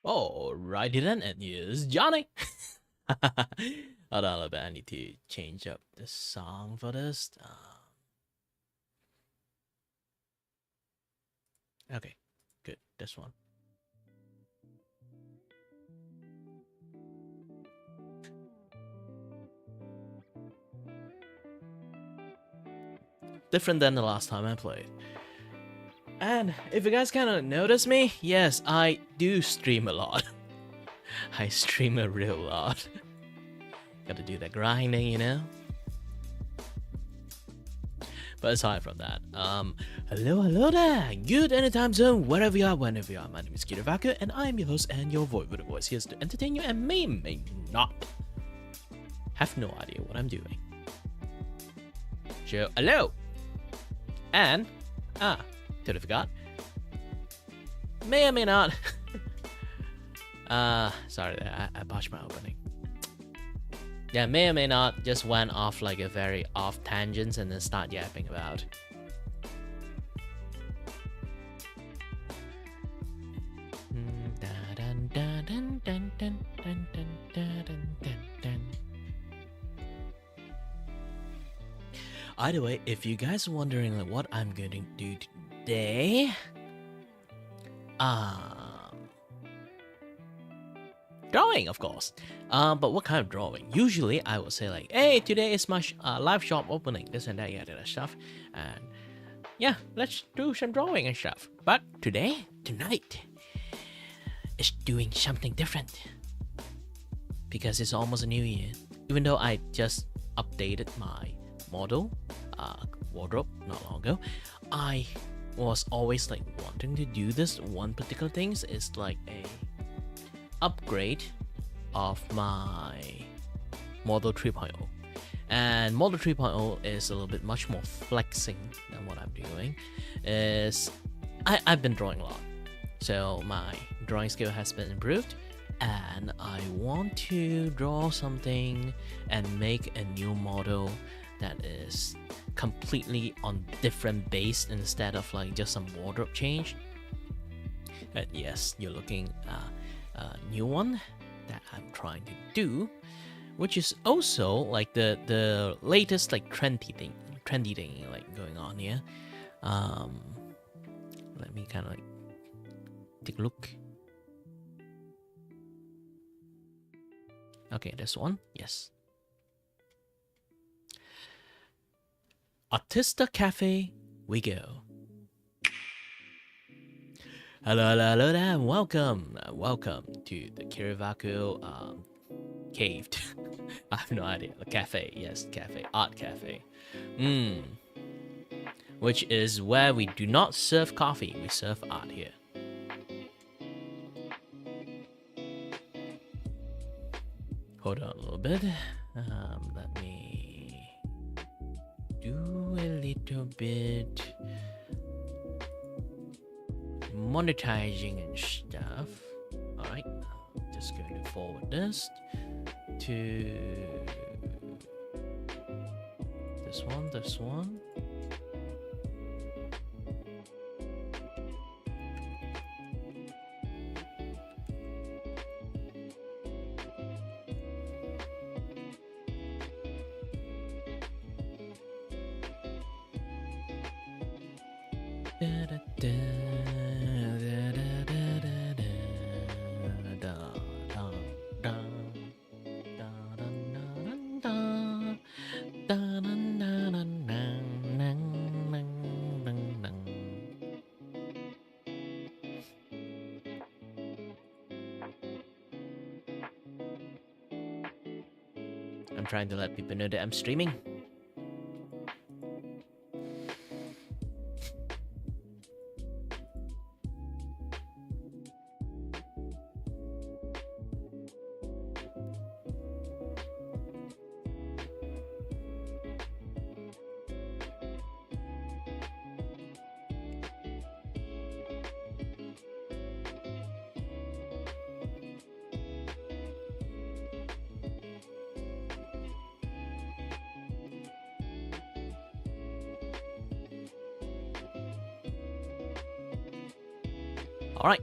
Alrighty then, and here's Johnny. Hold on a little bit, I need to change up the song for this. Okay, good, this one. Different than the last time I played. And if you guys kind of notice me, yes, I do stream a lot. I stream a real lot. Gotta do that grinding, you know? But aside from that, hello there! Good anytime zone, wherever you are, whenever you are. My name is Chitty, and I am your host and your voice here to entertain you and may not have no idea what I'm doing. So, hello! And, totally forgot. May or may not. Sorry, I botched my opening. Yeah, may or may not just went off like a very off tangents and then start yapping about. Either way, if you guys are wondering like what I'm going to do today, drawing, of course. But what kind of drawing? Usually, I would say like, "Hey, today is my live shop opening, this and that, yeah, that stuff," and yeah, let's do some drawing and stuff. But tonight, is doing something different because it's almost a new year. Even though I just updated my model wardrobe not long ago, I was always like wanting to do this one particular things. It's like a upgrade of my model 3.0, and model 3.0 is a little bit much more flexing than what I'm doing. I've been drawing a lot, so my drawing skill has been improved, and I want to draw something and make a new model that is completely on different base instead of like just some wardrobe change. And yes, you're looking a new one that I'm trying to do, which is also like the latest like trendy thing like going on here. Let me kind of like take a look. Okay, this one, yes. Artista Cafe, we go. Hello there, and welcome to the Kirivaku caved. I have no idea. The cafe, yes, cafe, art cafe. Which is where we do not serve coffee, we serve art here. Hold on a little bit. Let me do a little bit monetizing and stuff. Alright, just going to forward this to this one. I'm trying to let people know that I'm streaming. Alright,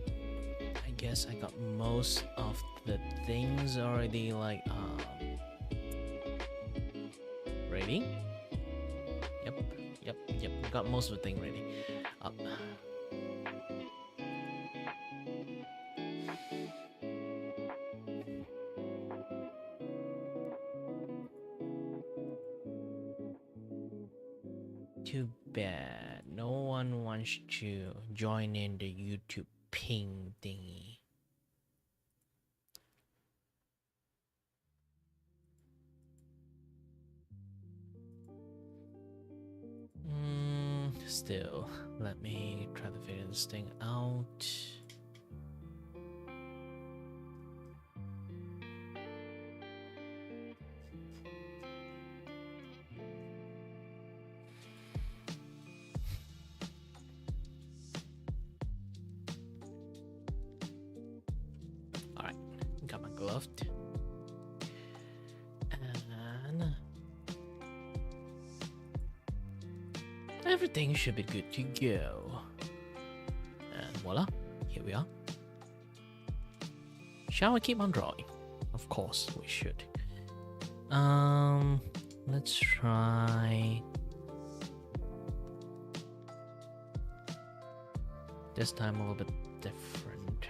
I guess I got most of the things already like ready. Yep. Got most of the thing ready. Up. Too bad no one wants to join in the YouTube ping thingy. Still, let me try to figure this thing out. Alright, got my glove. And everything should be good to go. And voila, here we are. Shall we keep on drawing? Of course we should. Let's try this time a little bit different.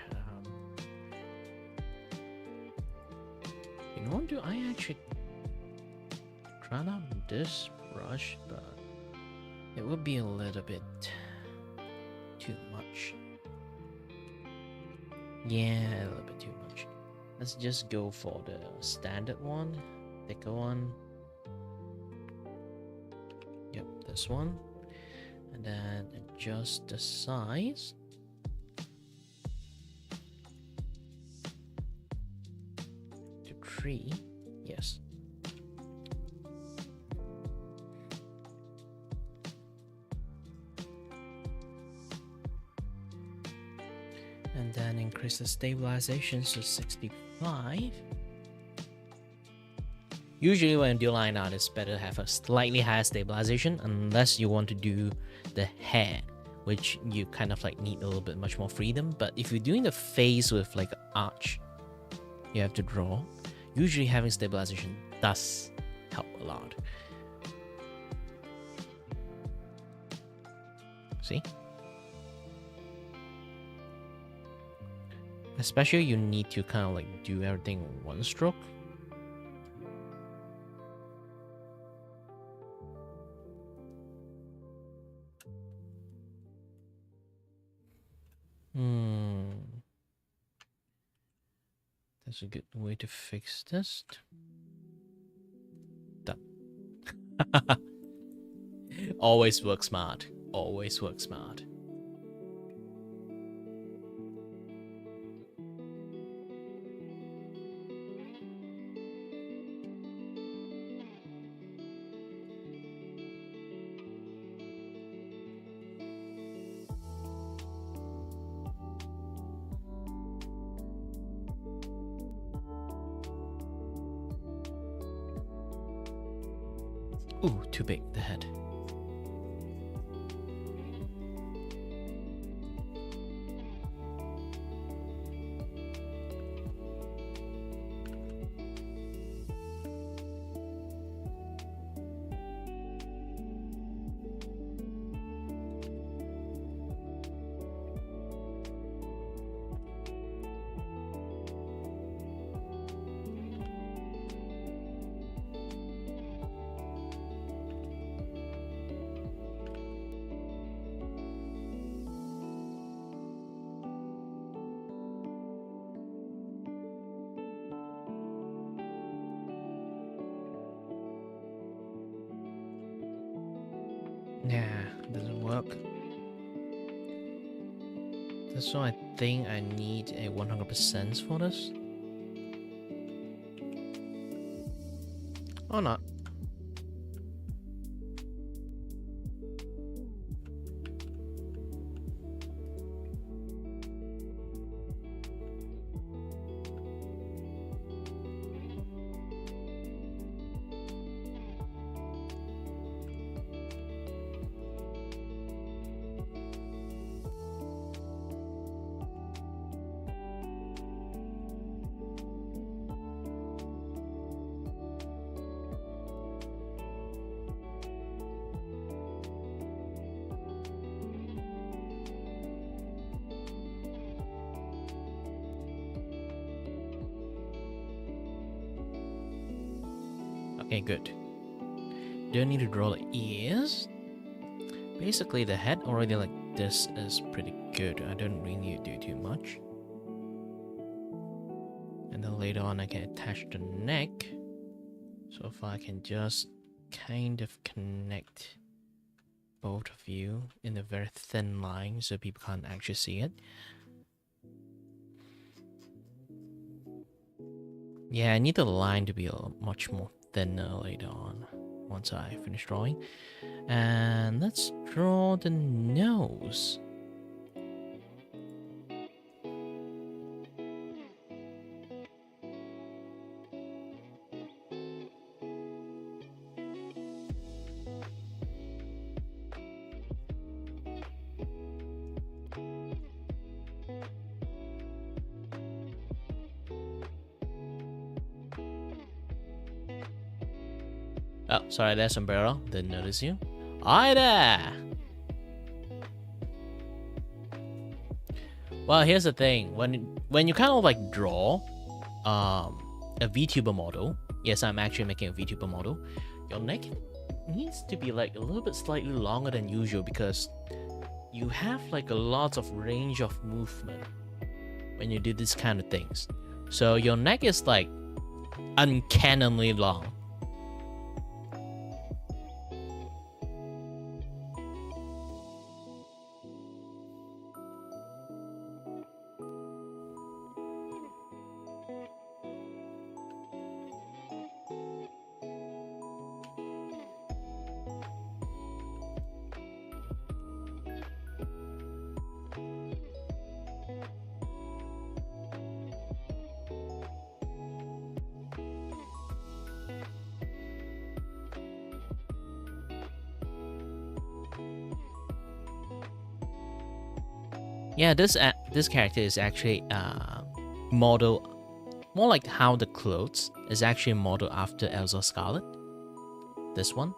You know what? Do I actually try out this brush? But it would be a little bit too much. Yeah, a little bit too much. Let's just go for the standard one, thicker one. Yep, this one. And then adjust the size. To 3, yes. And then increase the stabilization to 65. Usually when you do line art, it's better to have a slightly higher stabilization unless you want to do the hair, which you kind of like need a little bit much more freedom. But if you're doing the face with like an arch you have to draw, usually having stabilization does help a lot. See? Especially you need to kind of like do everything in one stroke. That's a good way to fix this. Done. Always work smart. Always work smart. Ooh, too big, the head. Yeah, doesn't work. That's why I think I need a 100% for this. Or not. Okay, good. Don't need to draw the ears. Basically, the head already like this is pretty good. I don't really need to do too much. And then later on, I can attach the neck. So if I can just kind of connect both of you in a very thin line so people can't actually see it. Yeah, I need the line to be much more thinner later on once I finish drawing. And let's draw the nose. Oh, sorry, there's sombrero. Didn't notice you. Hi there! Well, here's the thing. When you kind of like draw a Vtuber model, yes, I'm actually making a Vtuber model, your neck needs to be like a little bit slightly longer than usual because you have like a lot of range of movement when you do this kind of things. So your neck is like uncannily long. Yeah, this character is actually model more like how the clothes is actually modeled after Elsa Scarlet. This one.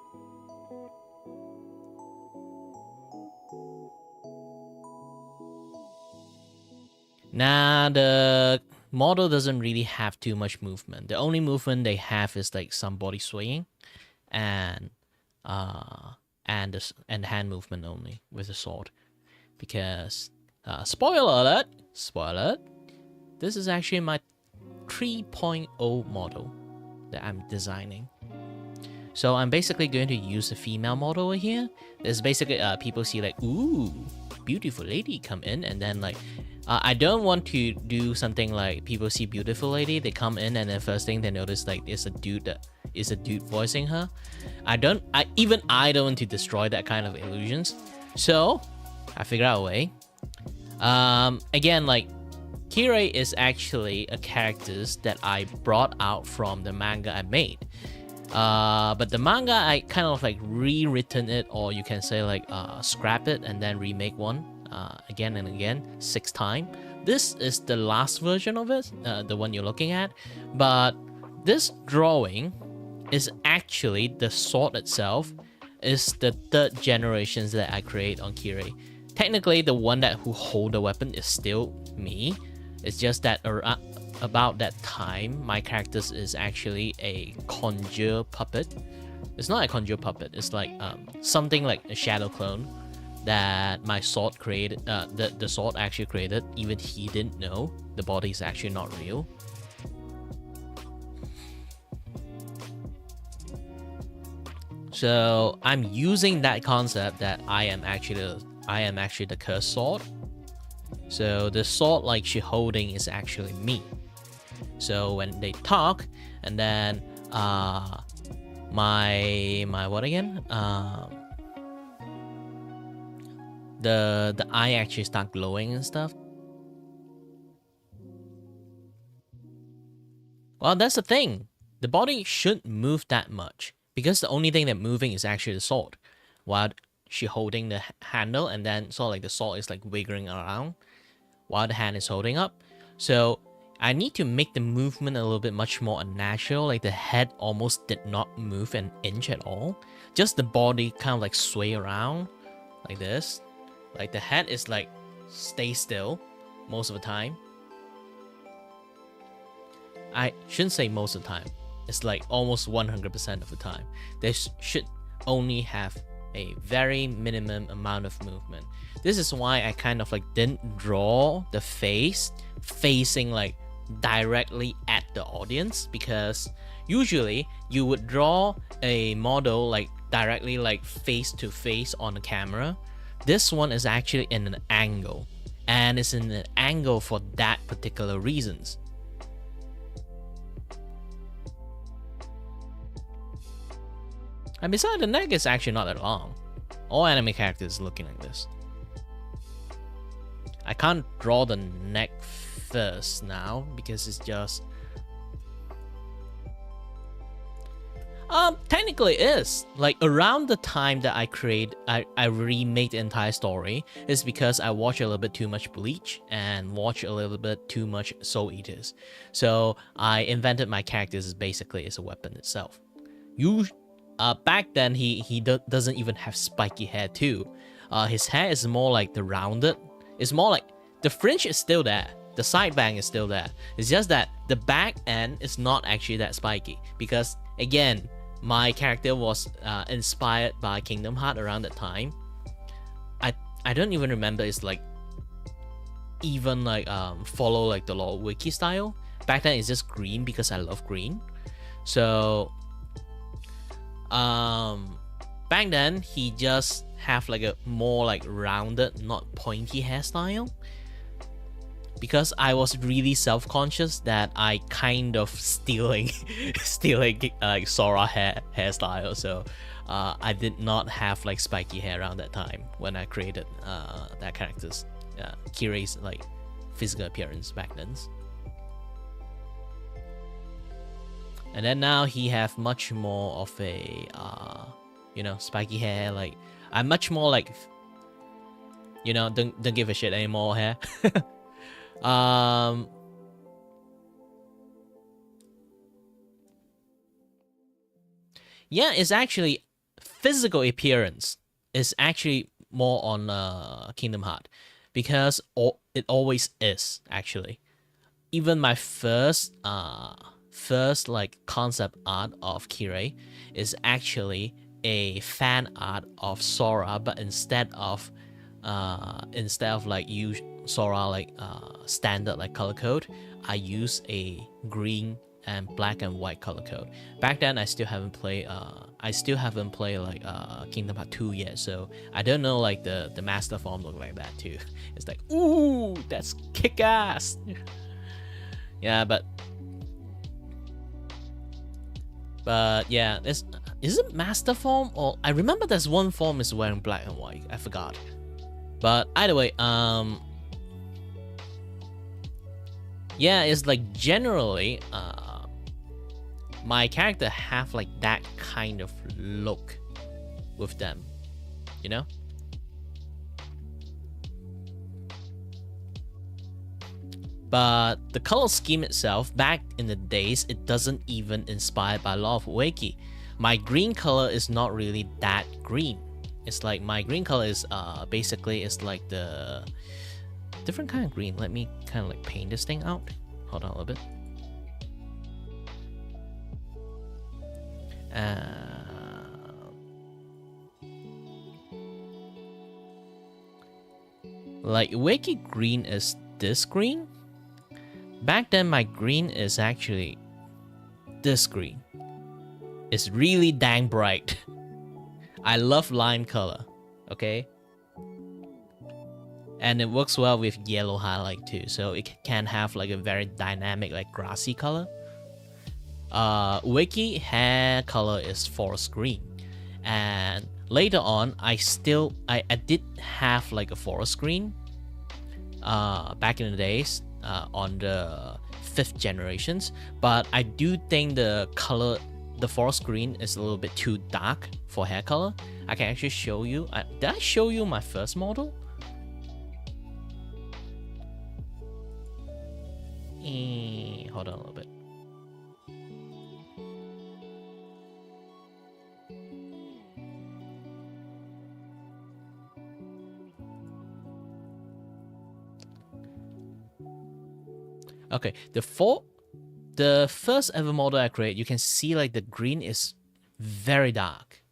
Nah, the model doesn't really have too much movement. The only movement they have is like some body swaying, and hand movement only with the sword, because spoiler alert, this is actually my 3.0 model that I'm designing. So I'm basically going to use a female model over here. There's basically people see like, ooh, beautiful lady come in, and then like I don't want to do something like people see beautiful lady, they come in and then first thing they notice like it's a dude voicing her. I don't want to destroy that kind of illusions. So I figured out a way. Again, like Kirei is actually a character that I brought out from the manga I made. But the manga, I kind of like rewritten it, or you can say like scrap it and then remake one again and again 6 times. This is the last version of it, the one you're looking at. But this drawing is actually the sword itself is the 3rd generations that I create on Kirei. Technically, the one who hold the weapon is still me. It's just that about that time, my character is actually a conjure puppet. It's not a conjure puppet. It's like something like a shadow clone that my sword created. The sword actually created. Even he didn't know the body is actually not real. So I'm using that concept that I am actually the cursed sword. So the sword like she holding is actually me. So when they talk, and then my what again? The eye actually start glowing and stuff. Well, that's the thing. The body shouldn't move that much because the only thing that moving is actually the sword, while she holding the handle, and then sort of like the sword is like wiggling around while the hand is holding up. So I need to make the movement a little bit much more unnatural. Like the head almost did not move an inch at all. Just the body kind of like sway around like this. Like the head is like stay still most of the time. I shouldn't say most of the time. It's like almost 100% of the time. They should only have a very minimum amount of movement. This is why I kind of like didn't draw the face facing like directly at the audience, because usually you would draw a model like directly like face to face on the camera. This one is actually in an angle, and it's in an angle for that particular reasons. And besides, the neck is actually not that long. All anime characters looking like this. I can't draw the neck first now because it's just... technically it is. Like around the time that I remade the entire story is because I watched a little bit too much Bleach and watched a little bit too much Soul Eaters. So I invented my characters as basically as a weapon itself. Back then he doesn't even have spiky hair too. His hair is more like the rounded. It's more like the fringe is still there. The side bang is still there. It's just that the back end is not actually that spiky, because again, my character was inspired by Kingdom Hearts around that time. I don't even remember it's like even like follow like the Lord Wiki style. Back then it's just green because I love green. So back then he just have like a more like rounded, not pointy hairstyle, because I was really self-conscious that I kind of stealing like Sora hairstyle. So I did not have like spiky hair around that time when I created that character's Kirai's like physical appearance back then. And then now he have much more of a spiky hair. Like I'm much more like, don't give a shit anymore hair. Yeah, it's actually physical appearance is actually more on Kingdom Hearts, because it always is actually. Even my first like concept art of Kirai is actually a fan art of Sora, but instead of like use Sora like standard like color code, I use a green and black and white color code. Back then I still haven't played like Kingdom Hearts 2 yet, so I don't know like the master form look like that too. It's like, ooh, that's kick-ass. Yeah, but yeah, is it master form, or I remember there's one form is wearing black and white. I forgot. But either way, yeah, it's like generally my character have like that kind of look with them, But the color scheme itself, back in the days, it doesn't even inspired by Law of Wiki. My green color is not really that green. It's like my green color is basically it's like the different kind of green. Let me kind of like paint this thing out. Hold on a little bit. Like Wiki green is this green. Back then my green is actually this green. It's really dang bright. I love lime color, okay? And it works well with yellow highlight too, so it can have like a very dynamic like grassy color. Wiki hair color is forest green, and later on I did have like a forest green back in the days on the 5th generations, but I do think the forest green is a little bit too dark for hair color. I can actually show you. Did I show you my first model? Hold on a little bit. Okay, the the first ever model I create, you can see like the green is very dark.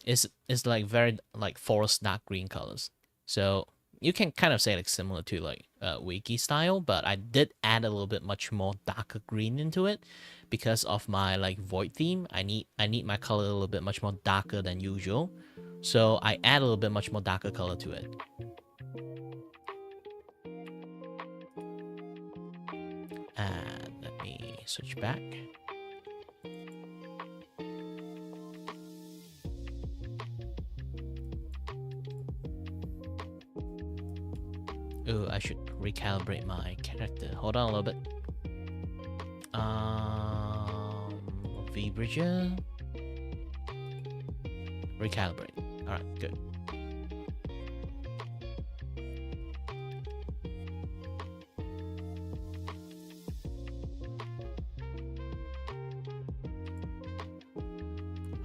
It's like very like forest dark green colors. So you can kind of say like similar to like wiki style, but I did add a little bit much more darker green into it because of my like void theme. I need my color a little bit much more darker than usual. So I add a little bit much more darker color to it. And let me switch back. Oh, I should recalibrate my character. Hold on a little bit. V-Bridger. Recalibrate. Alright, good.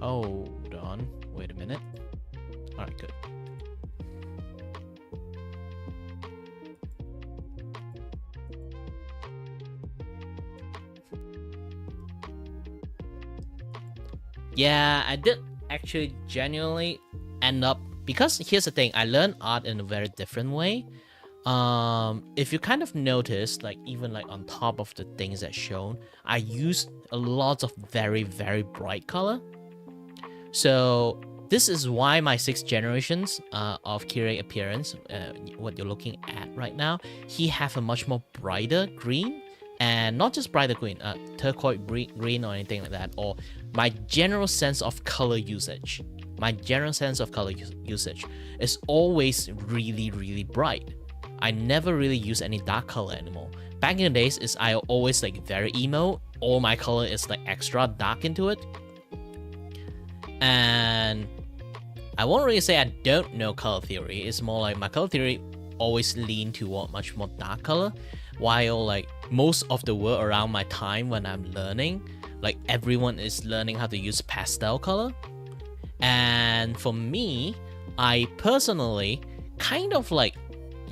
Hold on. Wait a minute. Alright, good. Yeah, I did actually genuinely end up, because here's the thing, I learned art in a very different way. If you kind of notice, like even like on top of the things that's shown, I used a lot of very, very bright color. So this is why my 6th generations of Kirei appearance, what you're looking at right now, he have a much more brighter green, and not just brighter green, turquoise green or anything like that, or my general sense of color usage. My general sense of color usage is always really, really bright. I never really use any dark color anymore. Back in the days, I always like very emo. All my color is like extra dark into it. And I won't really say I don't know color theory. It's more like my color theory always lean toward much more dark color, while like most of the world around my time when I'm learning, like everyone is learning how to use pastel color. And for me, I personally kind of like,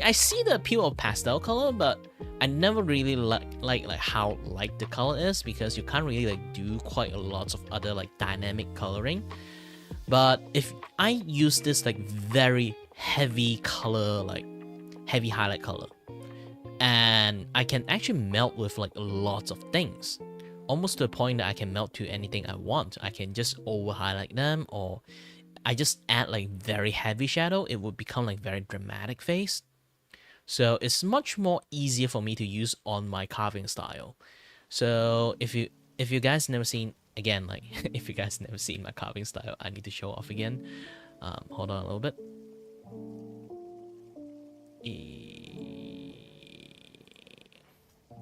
I see the appeal of pastel color, but I never really like how light the color is, because you can't really like do quite a lot of other like dynamic coloring. But if I use this like very heavy color, like heavy highlight color, and I can actually melt with like lots of things, almost to the point that I can melt to anything I want. I can just over highlight them, or I just add like very heavy shadow. It would become like very dramatic face. So it's much more easier for me to use on my carving style. So if you guys never seen, again, like if you guys never seen my carving style, I need to show off again. Hold on a little bit.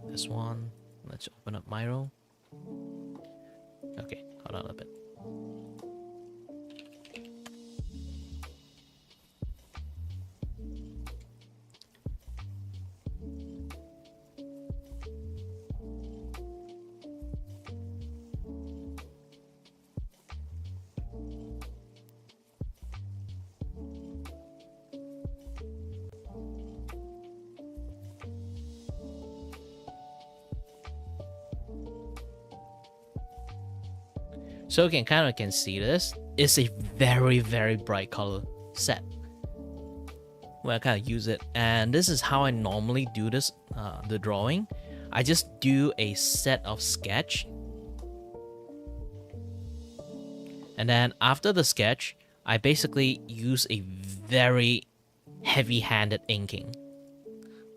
This one. Let's open up Miro. Okay, hold on a little bit. So you can kind of see this. It's a very, very bright color set where I kind of use it. And this is how I normally do this, the drawing. I just do a set of sketch. And then after the sketch, I basically use a very heavy-handed inking.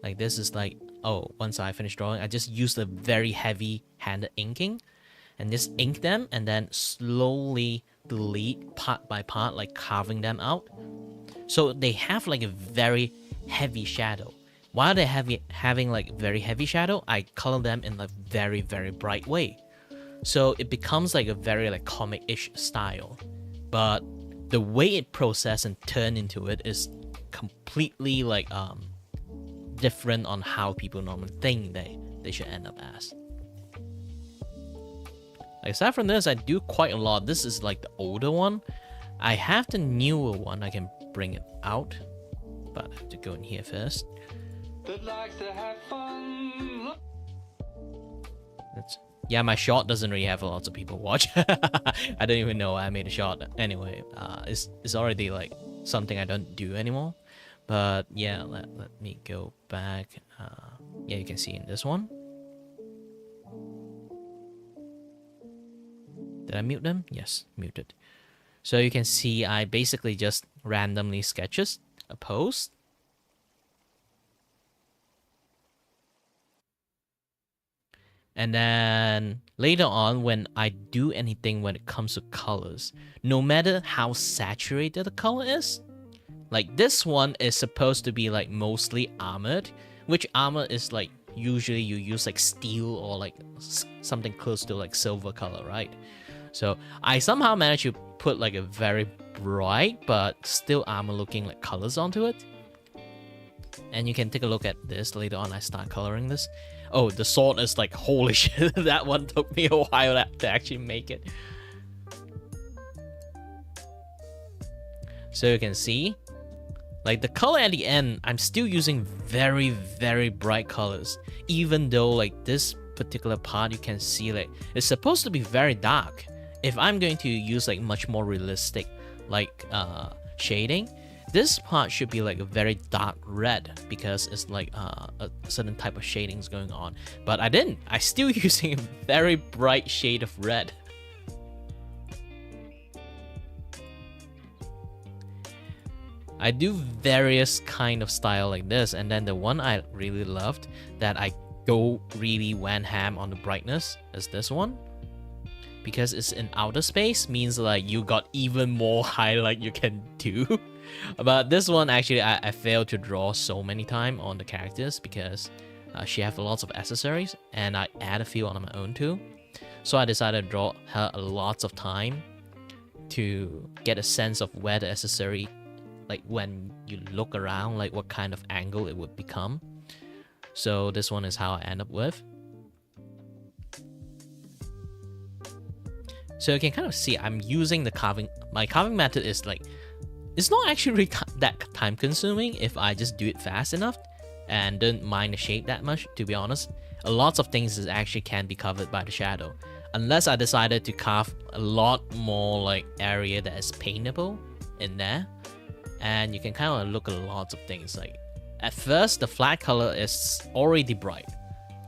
Like this is like, oh, once I finish drawing, I just use the very heavy-handed inking and just ink them, and then slowly delete part by part, like carving them out. So they have like a very heavy shadow. While they're having like very heavy shadow, I color them in a very, very bright way. So it becomes like a very like comic-ish style. But the way it process and turn into it is completely like different on how people normally think they should end up as. Like, aside from this, I do quite a lot. This is like the older one. I have the newer one. I can bring it out, but I have to go in here first. That likes to have fun. Yeah, my shot doesn't really have lots of people watch. I don't even know I made a shot. Anyway, it's already like something I don't do anymore. But yeah, let me go back. Yeah, you can see in this one. Did I mute them? Yes, muted. So you can see I basically just randomly sketches a pose. And then later on, when I do anything when it comes to colors, no matter how saturated the color is, like this one is supposed to be like mostly armored, which armor is like usually you use like steel or like something close to like silver color, right? So I somehow managed to put like a very bright but still armor looking like colors onto it. And you can take a look at this later on. I start coloring this. Oh, the sword is like, holy shit. That one took me a while to actually make it. So you can see, like the color at the end, I'm still using very, very bright colors. Even though like this particular part, you can see like it's supposed to be very dark. If I'm going to use like much more realistic like shading, this part should be like a very dark red because it's like a certain type of shadings going on. But I didn't. I still using a very bright shade of red. I do various kind of style like this, and then the one I really loved that I go really went ham on the brightness is this one. Because it's in outer space, means like you got even more highlight you can do. But this one actually I failed to draw so many times on the characters because she have lots of accessories and I add a few on my own too. So I decided to draw her lots of time to get a sense of where the accessory, like when you look around, like what kind of angle it would become. So this one is how I end up with. So you can kind of see I'm using the carving. My carving method is like, it's not actually really that time consuming if I just do it fast enough and don't mind the shape that much, to be honest. A lot of things is actually can be covered by the shadow. Unless I decided to carve a lot more like area that is paintable in there. And you can kind of look at lots of things. Like at first, the flat color is already bright.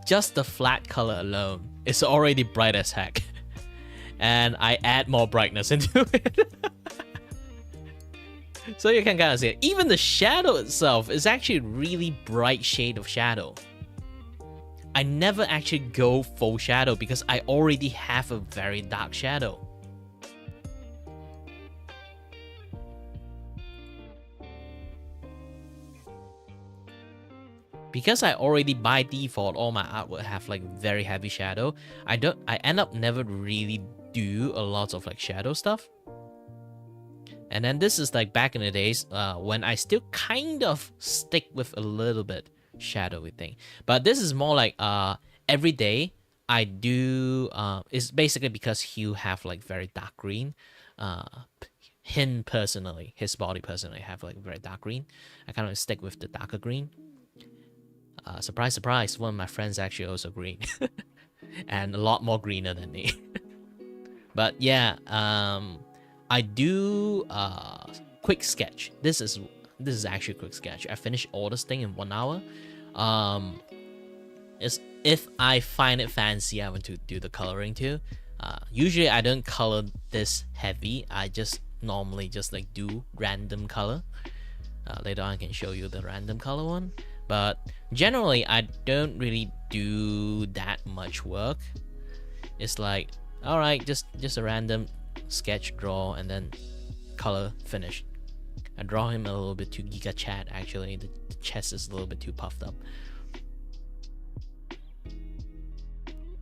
Just the flat color alone is already bright as heck. And I add more brightness into it. So you can kind of see it. Even the shadow itself is actually a really bright shade of shadow. I never actually go full shadow because I already have a very dark shadow. Because I already by default all my artwork have like very heavy shadow, I end up never really do a lot of like shadow stuff. And then this is like back in the days when I still kind of stick with a little bit shadowy thing. But this is more like every day I do, it's basically because Hugh have like very dark green. Him personally, his body personally have like very dark green. I kind of stick with the darker green. Surprise, surprise, one of my friends actually also green. And a lot more greener than me. But yeah, I do quick sketch. This is actually a quick sketch. I finished all this thing in 1 hour. If I find it fancy, I want to do the coloring too. Usually I don't color this heavy. I just normally just like do random color. Later on I can show you the random color one. But generally I don't really do that much work. It's like, alright, just a random sketch, draw, and then color, finish. I draw him a little bit too giga chat actually. The chest is a little bit too puffed up.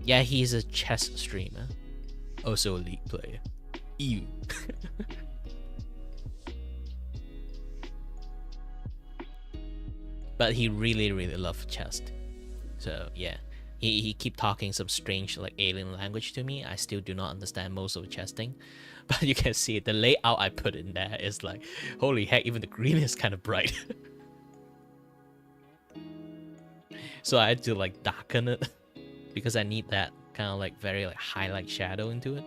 Yeah, he's a chess streamer. Also a League player. Ew. But he really, really loves chess. So yeah. He keep talking some strange like alien language to me. I still do not understand most of the chess thing. But you can see the layout I put in there is like, holy heck, even the green is kind of bright. So I had to like darken it because I need that kind of like very like highlight shadow into it.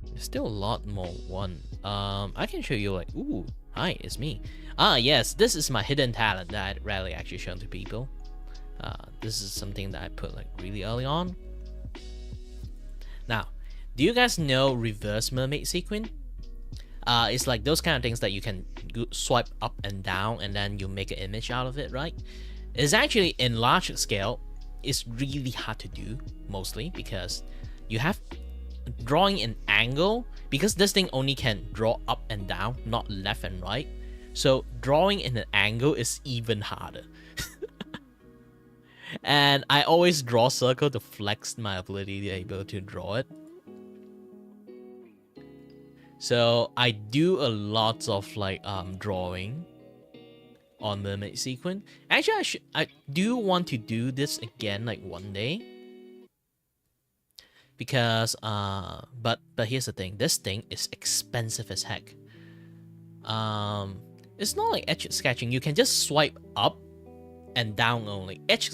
There's still a lot more. I can show you like, ooh, hi, it's me. Yes, this is my hidden talent that I rarely actually shown to people. This is something that I put like really early on. Now, do you guys know reverse mermaid sequin? It's like those kind of things that you can swipe up and down and then you make an image out of it, right? It's actually in large scale, it's really hard to do, mostly because you have drawing an angle, because this thing only can draw up and down, not left and right. So drawing in an angle is even harder. And I always draw circle to flex my ability to be able to draw it. So I do a lot of like drawing on mermaid sequin. Actually, I do want to do this again like one day. Because but here's the thing, this thing is expensive as heck. It's not like etch sketching, you can just swipe up and down only. Etch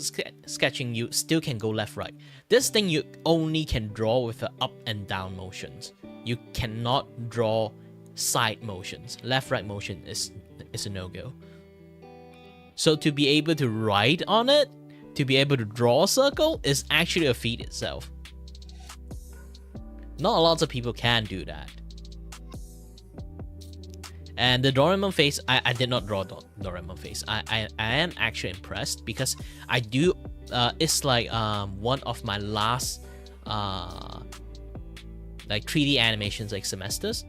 sketching, you still can go left right. This thing you only can draw with the up and down motions. You cannot draw side motions. Left right motion is a no-go. So to be able to write on it, to be able to draw a circle, is actually a feat itself. Not a lot of people can do that. And the Doraemon face, I did not draw Doraemon face. I am actually impressed because I do, it's like one of my last like 3D animations like semesters.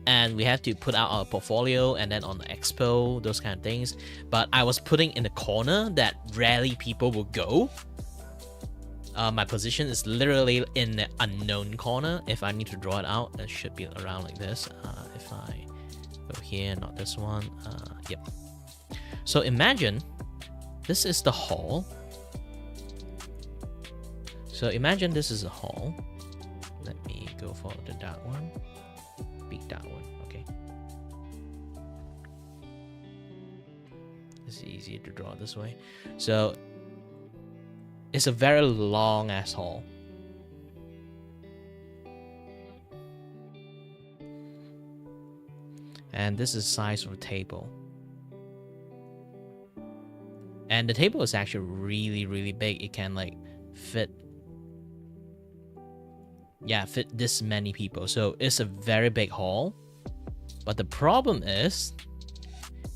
And we have to put out our portfolio and then on the expo, those kind of things. But I was putting in the corner that rarely people will go. My position is literally in the unknown corner. If I need to draw it out, it should be around like this. If I go here, not this one. Yep. So imagine this is the hall. So imagine this is a hall. Let me go for the dark one. Big dark one. Okay. It's easier to draw this way. So it's a very long ass hall. And this is the size of a table. And the table is actually really, really big. It can like fit, yeah, fit this many people. So it's a very big hall. But the problem is,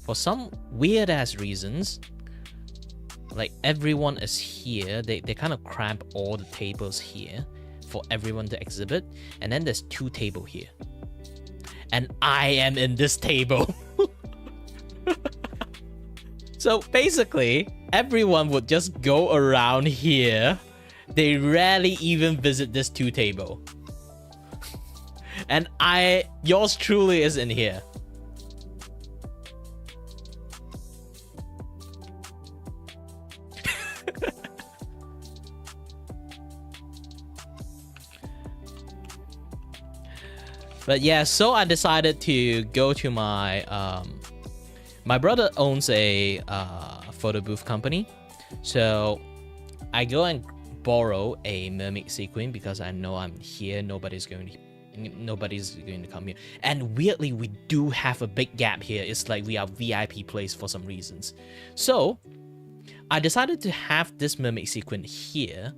for some weird ass reasons, like everyone is here, they kind of cramp all the tables here for everyone to exhibit, and then there's 2 tables here, and I am in this table. So basically everyone would just go around here, they rarely even visit this 2 table. And yours truly is in here. But yeah, so I decided to go to my my brother owns a photo booth company, so I go and borrow a mermaid sequin because I know I'm here, nobody's going to come here. And weirdly, we do have a big gap here. It's like we are VIP place for some reasons. So I decided to have this mermaid sequin here.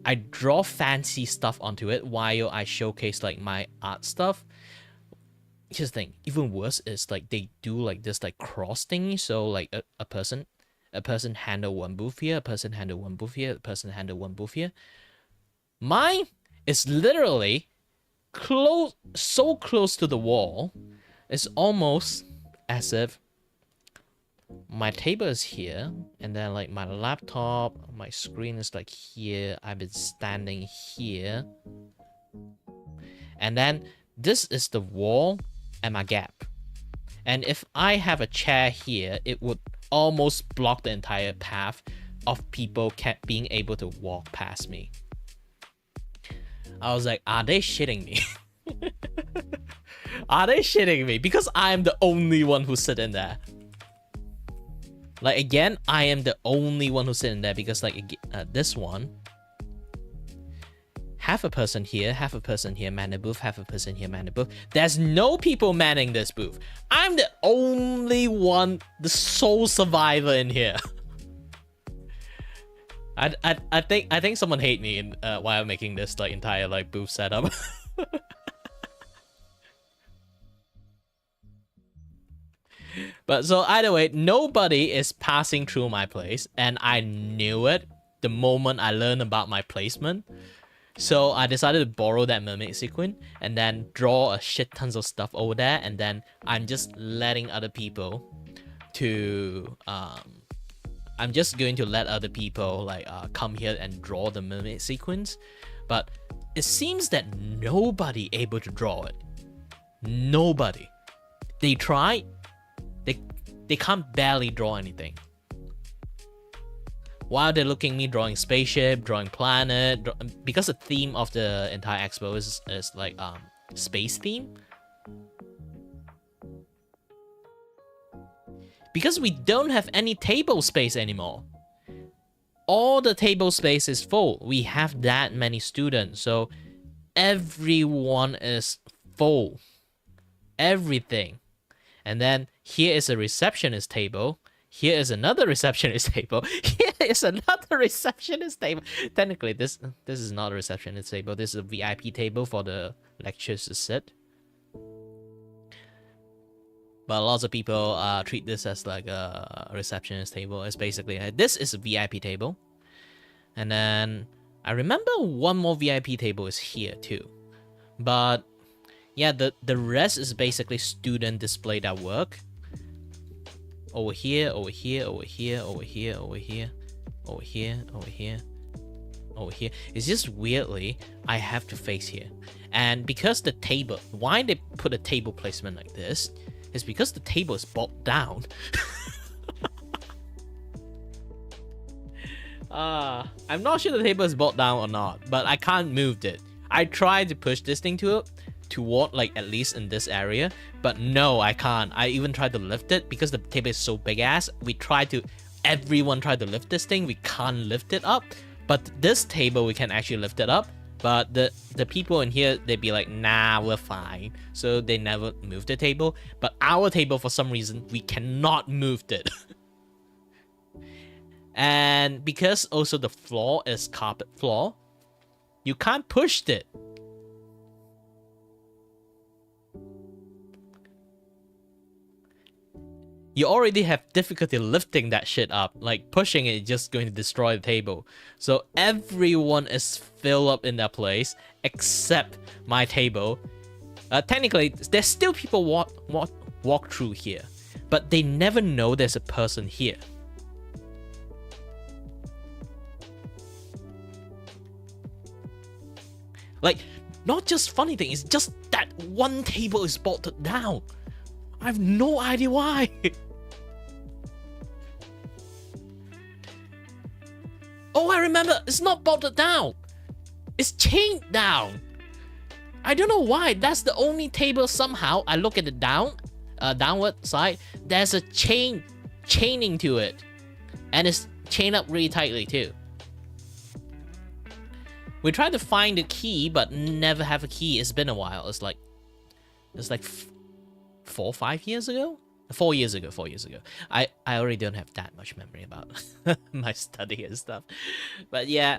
I draw fancy stuff onto it while I showcase like my art stuff. Here's the thing, even worse is like they do like this like cross thingy. So like a person handle one booth here, a person handle one booth here, a person handle one booth here. Mine is literally so close to the wall. It's almost as if my table is here, and then like my laptop, my screen is like here. I've been standing here, and then this is the wall and my gap. And if I have a chair here, it would almost block the entire path of people being able to walk past me. I was like, are they shitting me? Are they shitting me? Because I'm the only one who's sitting there. Like, again, I am the only one who's sitting there because, like, this one, half a person here, man the booth, half a person here, man the booth. There's no people manning this booth. I'm the only one, the sole survivor in here. I think someone hate me in while making this like entire like booth setup. But so either way, nobody is passing through my place, and I knew it the moment I learned about my placement. So I decided to borrow that mermaid sequin and then draw a shit tons of stuff over there, and then I'm just letting other people to I'm just going to let other people like come here and draw the mermaid sequence. But it seems that nobody able to draw it. Nobody. They try. They can't barely draw anything. While they're looking at me drawing spaceship, drawing planet, because the theme of the entire expo is like space theme. Because we don't have any table space anymore. All the table space is full. We have that many students, so everyone is full. Everything. And then here is a receptionist table. Here is another receptionist table. Here is another receptionist table. Technically, this is not a receptionist table. This is a VIP table for the lecturers to sit. But lots of people treat this as like a receptionist table. It's basically this is a VIP table. And then I remember one more VIP table is here too. But yeah, the rest is basically student display that work. Over here, over here, over here, over here, over here, over here, over here, over here. It's just weirdly, I have to face here. And because the table, why they put a table placement like this, is because the table is brought down. I'm not sure the table is brought down or not, but I can't move it. I tried to push this thing toward like at least in this area, but no, I can't. I even tried to lift it because the table is so big ass. Everyone tried to lift this thing. We can't lift it up, but this table we can actually lift it up. But the people in here, they'd be like, nah, we're fine. So they never moved the table. But our table, for some reason, we cannot move it. And because also the floor is carpet floor, you can't push it. You already have difficulty lifting that shit up. Like, pushing it is just going to destroy the table. So everyone is filled up in that place, except my table. Technically, there's still people walk through here, but they never know there's a person here. Like, not just funny thing, it's just that one table is bolted down. I have no idea why. Oh, I remember. It's not bolted down. It's chained down. I don't know why. That's the only table somehow. I look at the downward side. There's a chaining to it. And it's chained up really tightly too. We tried to find the key, but never have a key. It's been a while. It's like 4 or 5 years ago? 4 years ago. I already don't have that much memory about my study and stuff. But yeah,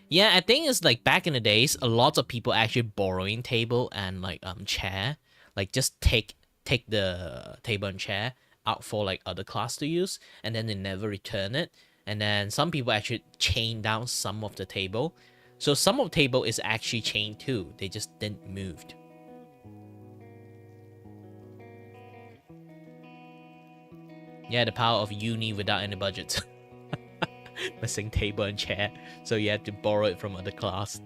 yeah, I think it's like back in the days, a lot of people actually borrowing table and like chair, like just take the table and chair out for like other class to use, and then they never return it. And then some people actually chain down some of the table. So some of the table is actually chained too. They just didn't move. Yeah, the power of uni without any budget. Missing table and chair. So you have to borrow it from other class.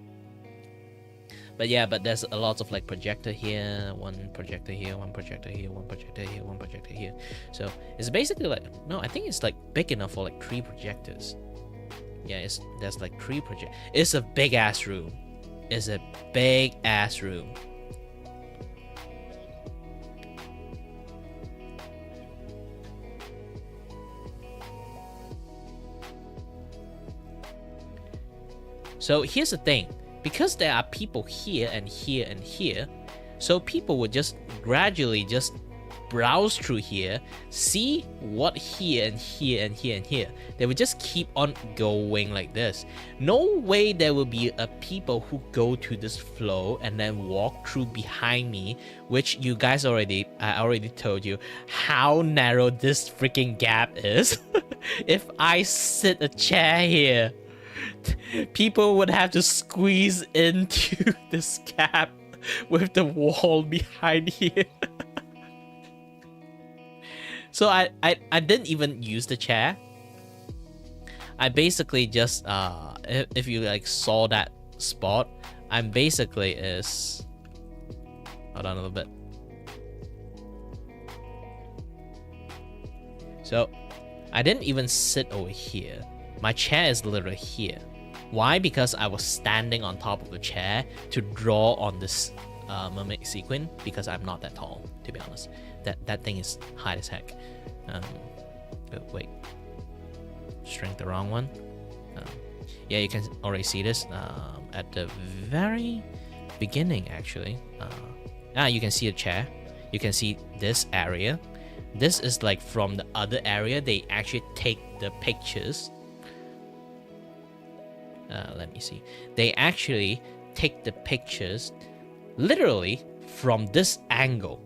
But yeah, but there's a lot of like projector here, one projector here, one projector here, one projector here, one projector here. So it's basically like, no, I think it's like big enough for like 3 projectors. Yeah, there's like 3 projectors. It's a big ass room. is a big ass room. So here's the thing, because there are people here and here and here, so people would just gradually just browse through here, see what here and here and here and here. They would just keep on going like this. No way there will be a people who go to this flow and then walk through behind me, which you guys I already told you how narrow this freaking gap is. If I sit a chair here, people would have to squeeze into this gap with the wall behind here. So I didn't even use the chair. I basically just if you like saw that spot, I'm basically is hold on a little bit. So I didn't even sit over here. My chair is literally here. Why? Because I was standing on top of the chair to draw on this mermaid sequin, because I'm not that tall, to be honest. That thing is high as heck. Wait, shrink the wrong one. Yeah, you can already see this at the very beginning, actually. You can see a chair. You can see this area. This is like from the other area. They actually take the pictures. Let me see. They actually take the pictures literally from this angle.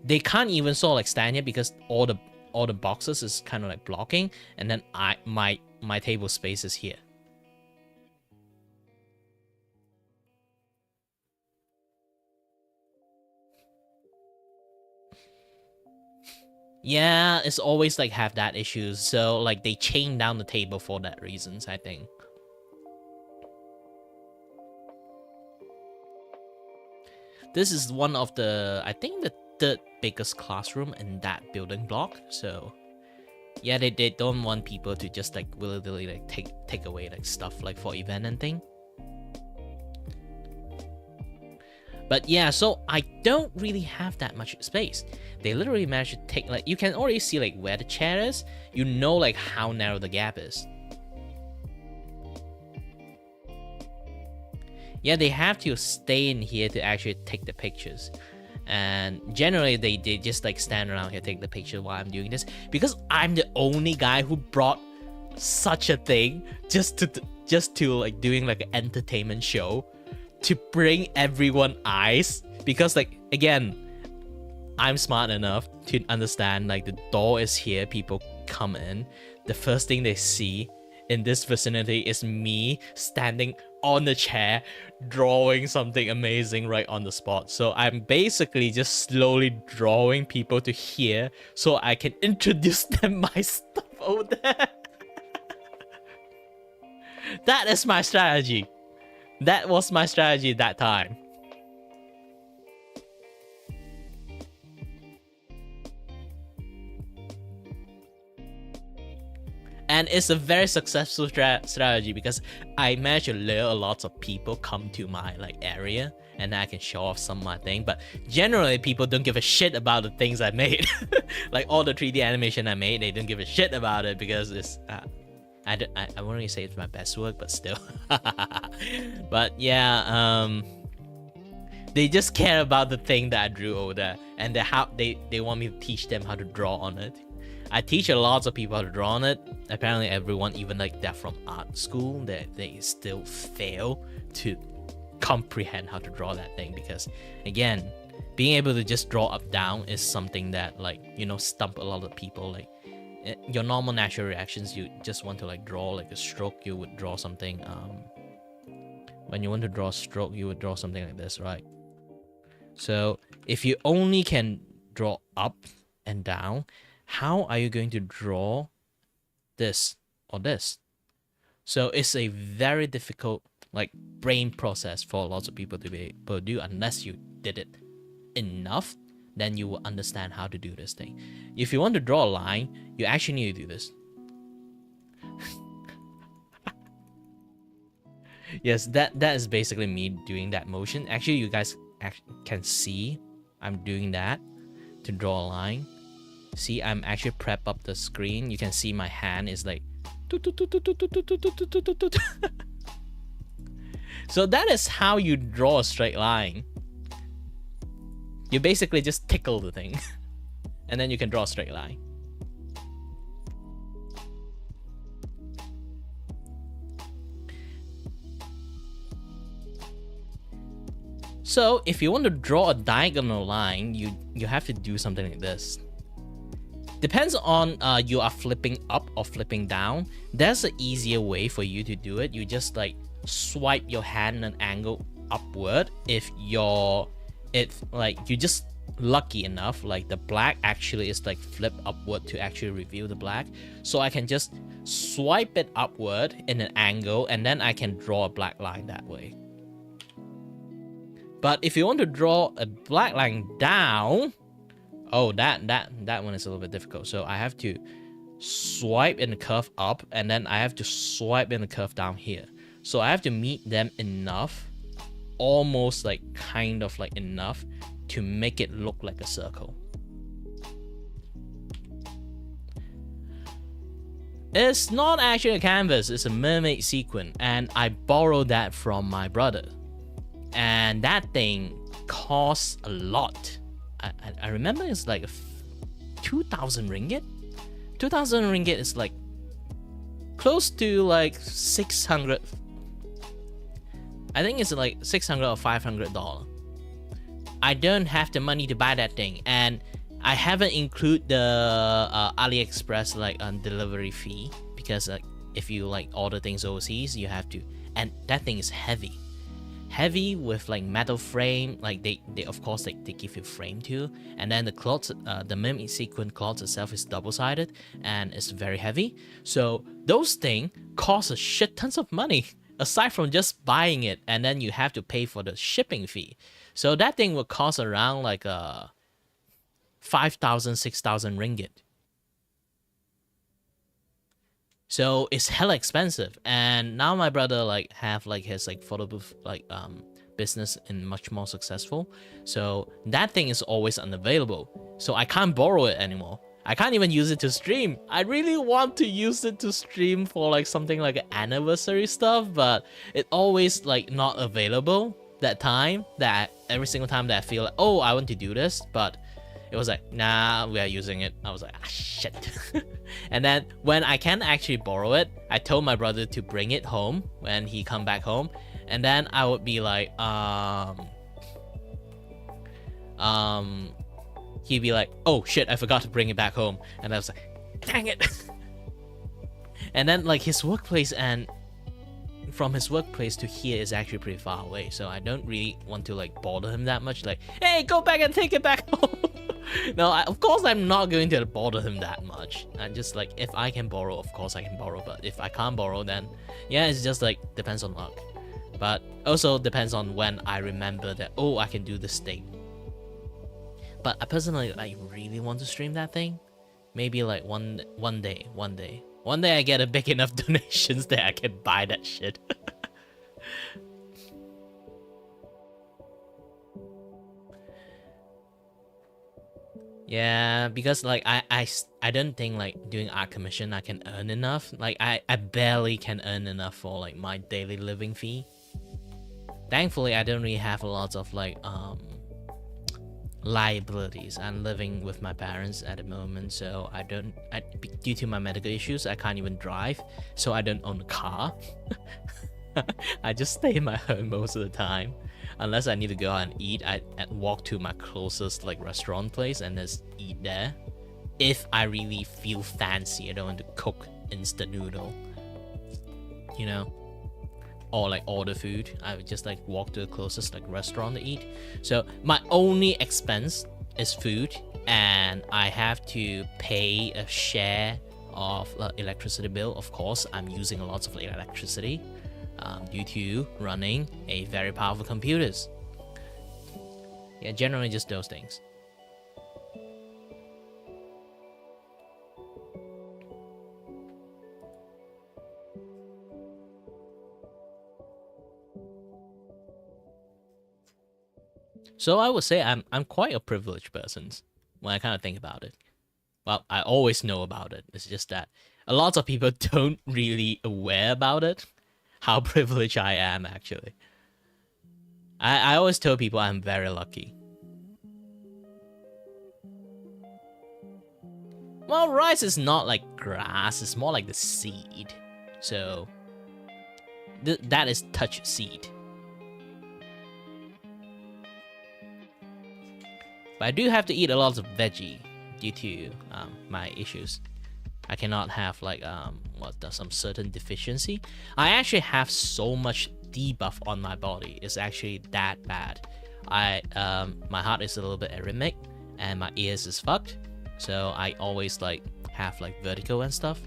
They can't even sort of like stand here because all the boxes is kind of like blocking, and then my table space is here. Yeah, it's always like have that issues. So like they chain down the table for that reasons, I think. This is one of the, I think the third biggest classroom in that building block. So yeah, they don't want people to just like willy-nilly like take away like stuff like for event and thing. But yeah, so I don't really have that much space. They literally managed to take, like, you can already see like where the chair is. You know like how narrow the gap is. Yeah, they have to stay in here to actually take the pictures. And generally they just like stand around here, take the picture while I'm doing this. Because I'm the only guy who brought such a thing just to like doing like an entertainment show. To bring everyone eyes, because like again, I'm smart enough to understand like the door is here, people come in, the first thing they see in this vicinity is me standing on the chair drawing something amazing right on the spot. So I'm basically just slowly drawing people to here so I can introduce them my stuff over there. That is my strategy. That was my strategy that time. And it's a very successful strategy because I managed to lure a lot of people come to my like area and I can show off some of my thing. But generally people don't give a shit about the things I made. Like all the 3D animation I made, they don't give a shit about it because it's I won't really say it's my best work, but still. But yeah, they just care about the thing that I drew over there, and they want me to teach them how to draw on it. I teach a lot of people how to draw on it. Apparently everyone, even like that from art school, they still fail to comprehend how to draw that thing, because again, being able to just draw up down is something that, like, you know, stump a lot of people. Like your normal natural reactions, you just want to like draw like a stroke, you would draw something, when you want to draw a stroke, you would draw something like this, right? So if you only can draw up and down, how are you going to draw this or this? So it's a very difficult like brain process for lots of people to be able to do. Unless you did it enough, then you will understand how to do this thing. If you want to draw a line, you actually need to do this. Yes, that is basically me doing that motion. Actually, you guys can see I'm doing that to draw a line. See, I'm actually prep up the screen. You can see my hand is like. So that is how you draw a straight line. You basically just tickle the thing, and then you can draw a straight line. So if you want to draw a diagonal line, you have to do something like this. Depends on you are flipping up or flipping down. There's an easier way for you to do it. You just like swipe your hand an angle upward. If you're just lucky enough, like the black actually is like flip upward to actually reveal the black. So I can just swipe it upward in an angle, and then I can draw a black line that way. But if you want to draw a black line down, oh, that one is a little bit difficult. So I have to swipe in the curve up, and then I have to swipe in the curve down here. So I have to meet them enough, almost like kind of like enough to make it look like a circle. It's not actually a canvas, it's a mermaid sequin, and I borrowed that from my brother. And that thing costs a lot. I remember it's like 2,000 ringgit. 2,000 ringgit is like close to like 600. I think it's like 600 or $500. I don't have the money to buy that thing, and I haven't include the AliExpress like delivery fee, because if you like order things overseas, you have to, and that thing is heavy with like metal frame. Like they of course like they give you frame too, and then the cloth, the mermaid sequin cloth itself is double-sided and it's very heavy. So those things cost a shit tons of money aside from just buying it, and then you have to pay for the shipping fee. So that thing will cost around like 5,000 6,000 ringgit. So it's hella expensive. And now my brother like have like his like photo booth like business and much more successful. So that thing is always unavailable. So I can't borrow it anymore. I can't even use it to stream. I really want to use it to stream for like something like anniversary stuff, but it always like not available that time, that every single time that I feel like, oh, I want to do this, but it was like, nah, we are using it. I was like, ah, shit. And then when I can actually borrow it, I told my brother to bring it home when he come back home. And then I would be like, he'd be like, oh shit, I forgot to bring it back home. And I was like, dang it. And then like his workplace, and from his workplace to here is actually pretty far away. So I don't really want to like bother him that much. Like, hey, go back and take it back home. No, of course I'm not going to bother him that much. I'm just like, if I can borrow, of course I can borrow. But if I can't borrow, then yeah, it's just like depends on luck. But also depends on when I remember that, oh, I can do this thing. But I personally like really want to stream that thing. Maybe like one day I get a big enough donations that I can buy that shit. Yeah, because like I don't think like doing art commission I can earn enough. Like I barely can earn enough for like my daily living fee. Thankfully I don't really have a lot of like liabilities. I'm living with my parents at the moment, so due to my medical issues I can't even drive, so I don't own a car. I just stay in my home most of the time. Unless I need to go out and eat, I walk to my closest like restaurant place and just eat there. If I really feel fancy, I don't want to cook instant noodle, you know, or like order food. I would just like walk to the closest like restaurant to eat. So my only expense is food, and I have to pay a share of electricity bill. Of course, I'm using a lot of electricity. Due to running a very powerful computers. Yeah, generally just those things. So I would say I'm quite a privileged person when I kind of think about it. Well, I always know about it. It's just that a lot of people don't really aware about it. How privileged I am, actually. I always tell people I'm very lucky. Well, rice is not like grass, it's more like the seed. So, that is touch seed. But I do have to eat a lot of veggie due to my issues. I cannot have like some certain deficiency. I actually have so much debuff on my body. It's actually that bad. My heart is a little bit arrhythmic and my ears is fucked. So I always like have like vertigo and stuff.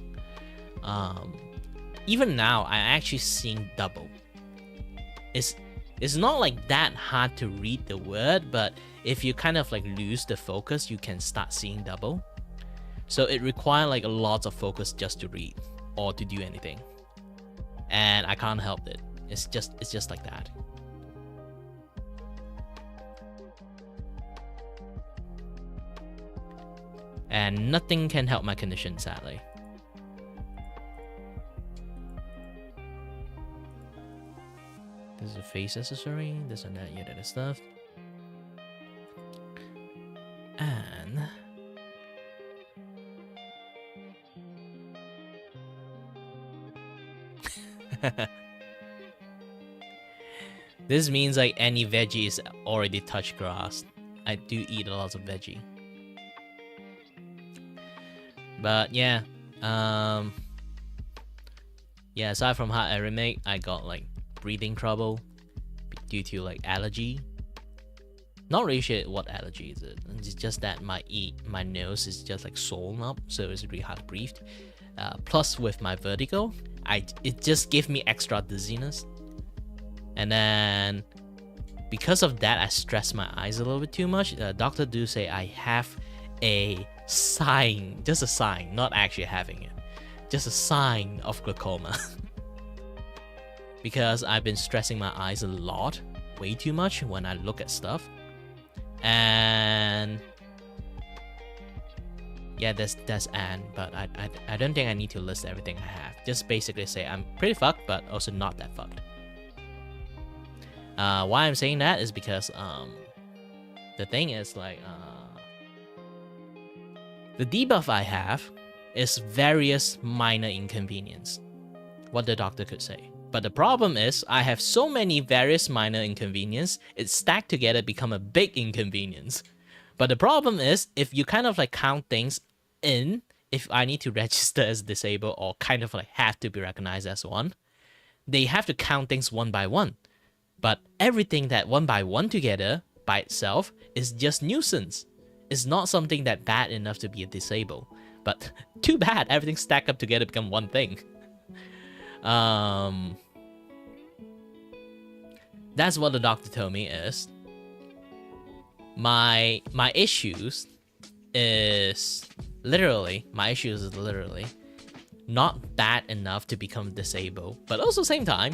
Even now, I actually seeing double. It's not like that hard to read the word, but if you kind of like lose the focus, you can start seeing double. So it requires like a lot of focus just to read or to do anything. And I can't help it. It's just like that. And nothing can help my condition, sadly. This is a face accessory, this and that, that stuff. And this means like any veggie is already touched grass. I do eat a lot of veggie. But yeah, yeah, aside from heart arrhythmic, I got like breathing trouble due to like allergy. Not really sure what allergy is it. It's just that my nose is just like swollen up, so it's really hard to breathe. Plus with my vertigo, it just gave me extra dizziness. And then because of that, I stress my eyes a little bit too much. Doctor do say I have a sign, just a sign, not actually having it, just a sign of glaucoma. Because I've been stressing my eyes a lot, way too much when I look at stuff. And yeah, that's Anne, but I don't think I need to list everything I have. Just basically say I'm pretty fucked, but also not that fucked. Why I'm saying that is because the thing is like the debuff I have is various minor inconvenience, what the doctor could say. But the problem is I have so many various minor inconvenience, it's stacked together become a big inconvenience. But the problem is if you kind of like count things in, if I need to register as disabled or kind of like have to be recognized as one, they have to count things one by one. But everything that one by one together by itself is just nuisance. It's not something that bad enough to be a disabled. But too bad, everything stacked up together become one thing. That's what the doctor told me is my issues is literally not bad enough to become disabled, but also same time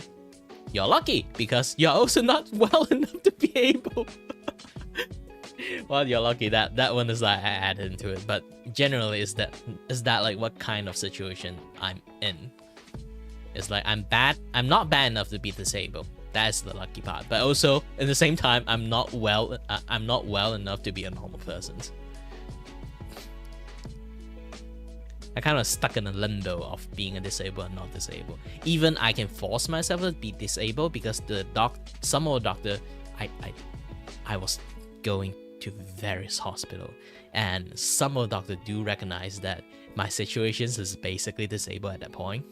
you're lucky because you're also not well enough to be able. Well, you're lucky that one is like I added into it, but generally is that like what kind of situation I'm in. It's like I'm not bad enough to be disabled. That's the lucky part. But also at the same time, I'm not well enough to be a normal person. I kind of stuck in a limbo of being a disabled and not disabled. Even I can force myself to be disabled because some of the doctor, I was going to various hospital, and some of the doctor do recognize that my situations is basically disabled at that point.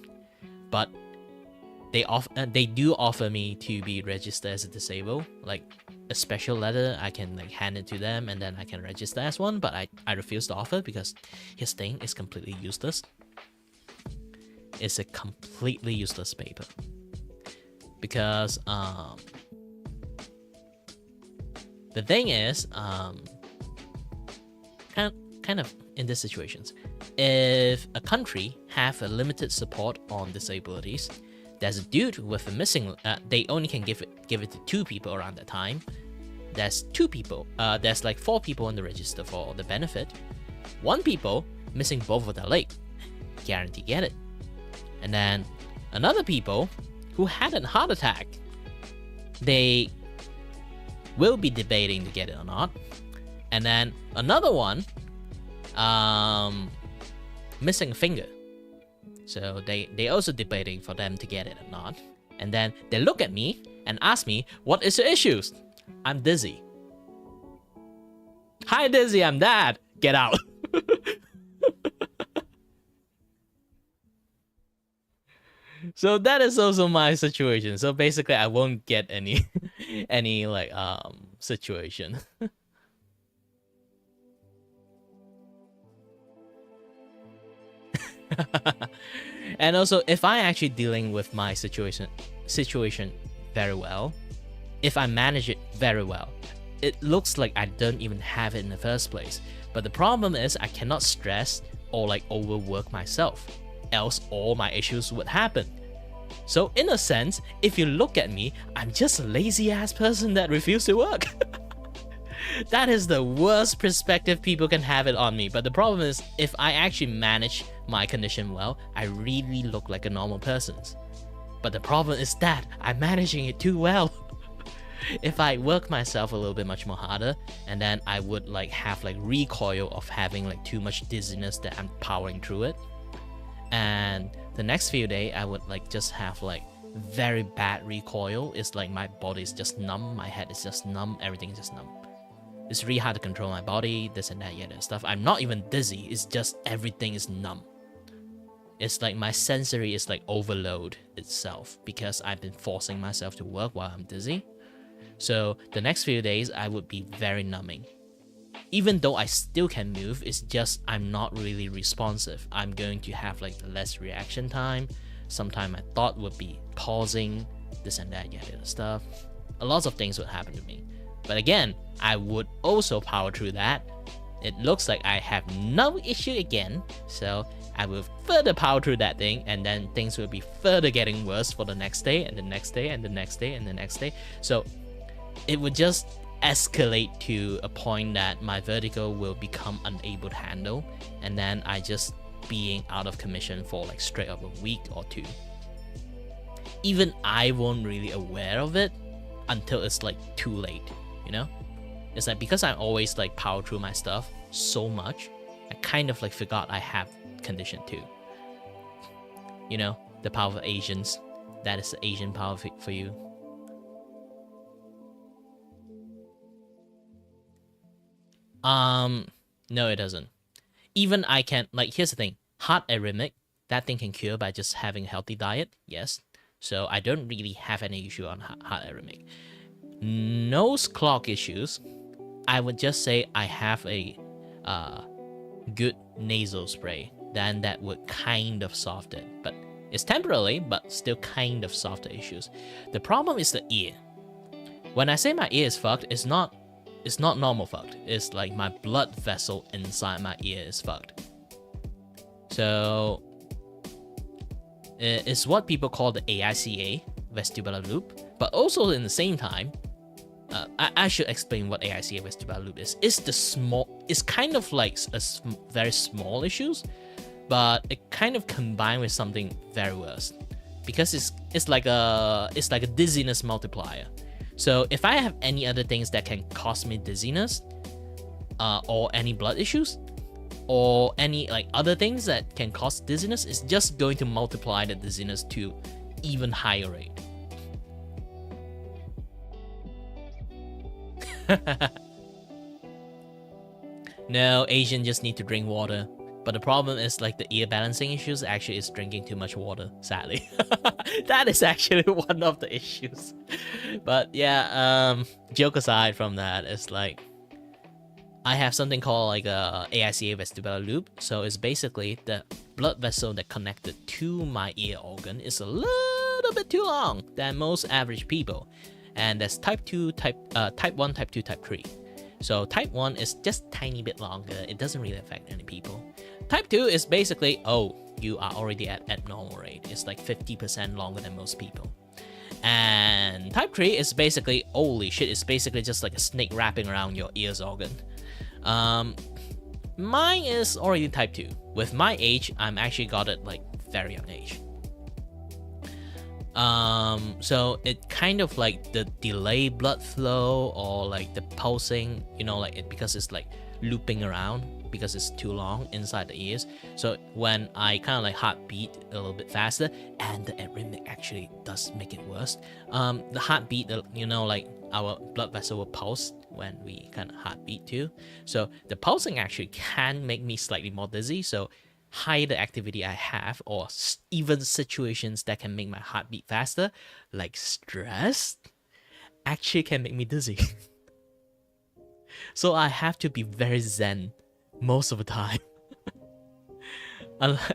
But they do offer me to be registered as a disabled, like a special letter. I can like hand it to them and then I can register as one, but I refuse to offer because his thing is completely useless. It's a completely useless paper. Because the thing is, kind of in these situations, if a country have a limited support on disabilities, there's a dude with a missing, they only can give it to 2 people around that time. there's 2 people. There's like 4 people on the register for the benefit. 1 people missing both of their legs, guarantee get it. And then another people who had a heart attack, they will be debating to get it or not. And then another one, missing a finger, so they also debating for them to get it or not. And then they look at me and ask me, what is your issues? I'm dizzy. Hi Dizzy, I'm Dad. Get out. So that is also my situation. So basically I won't get any any like situation. And also, if I actually dealing with my situation very well, if I manage it very well, it looks like I don't even have it in the first place. But the problem is I cannot stress or like overwork myself, else all my issues would happen. So in a sense, if you look at me, I'm just a lazy ass person that refuses to work. That is the worst perspective people can have it on me. But the problem is, if I actually manage my condition well, I really look like a normal person. But the problem is that I'm managing it too well. If I work myself a little bit much more harder, and then I would like have like recoil of having like too much dizziness that I'm powering through it. And the next few days, I would like just have like very bad recoil. It's like my body is just numb, my head is just numb, everything is just numb. It's really hard to control my body, this and that, and stuff. I'm not even dizzy, it's just everything is numb. It's like my sensory is like overload itself because I've been forcing myself to work while I'm dizzy. So the next few days, I would be very numbing. Even though I still can move, it's just I'm not really responsive. I'm going to have like less reaction time. Sometimes my thought would be pausing, this and that, and stuff. A lot of things would happen to me. But again, I would also power through that. It looks like I have no issue again, so I will further power through that thing, and then things will be further getting worse for the next day, and the next day, and the next day, and the next day. So it would just escalate to a point that my vertigo will become unable to handle, and then I just being out of commission for like straight up a week or 2. Even I won't really aware of it until it's like too late, you know? It's like because I always like power through my stuff so much, I kind of like forgot I have condition too. You know, the power of Asians. That is the Asian power for you. No, it doesn't. Even I can, like, here's the thing. Heart arrhythmic, that thing can cure by just having a healthy diet, yes. So I don't really have any issue on heart arrhythmic. Nose clog issues, I would just say I have a good nasal spray. Then that would kind of solve it. But it's temporarily, but still kind of solve the issues. The problem is the ear. When I say my ear is fucked, it's not normal fucked. It's like my blood vessel inside my ear is fucked. So it's what people call the AICA, vestibular loop. But also in the same time, I should explain what AICA vestibular loop is. It's kind of like very small issues, but it kind of combined with something very worse, because it's like a dizziness multiplier. So if I have any other things that can cause me dizziness, or any blood issues, or any like other things that can cause dizziness, it's just going to multiply the dizziness to even higher rate. No, Asian just need to drink water. But the problem is like the ear balancing issues actually is drinking too much water, sadly. That is actually one of the issues. But yeah, joke aside from that, it's like I have something called like a AICA vestibular loop. So it's basically the blood vessel that connected to my ear organ is a little bit too long than most average people. And that's type 1, type 2, type 3. So type 1 is just tiny bit longer. It doesn't really affect any people. Type 2 is basically, oh, you are already at normal rate. It's like 50% longer than most people. And type 3 is basically, holy shit, it's basically just like a snake wrapping around your ears organ. Mine is already type 2. With my age, I'm actually got it like very young age. So it kind of like the delay blood flow or like the pulsing, you know, like it, because it's like looping around because it's too long inside the ears. So when I kind of like heartbeat a little bit faster, and the arrhythmic actually does make it worse. The heartbeat, you know, like our blood vessel will pulse when we kind of heartbeat too. So the pulsing actually can make me slightly more dizzy. So higher the activity I have, or even situations that can make my heart beat faster, like stress, actually can make me dizzy. So I have to be very zen most of the time.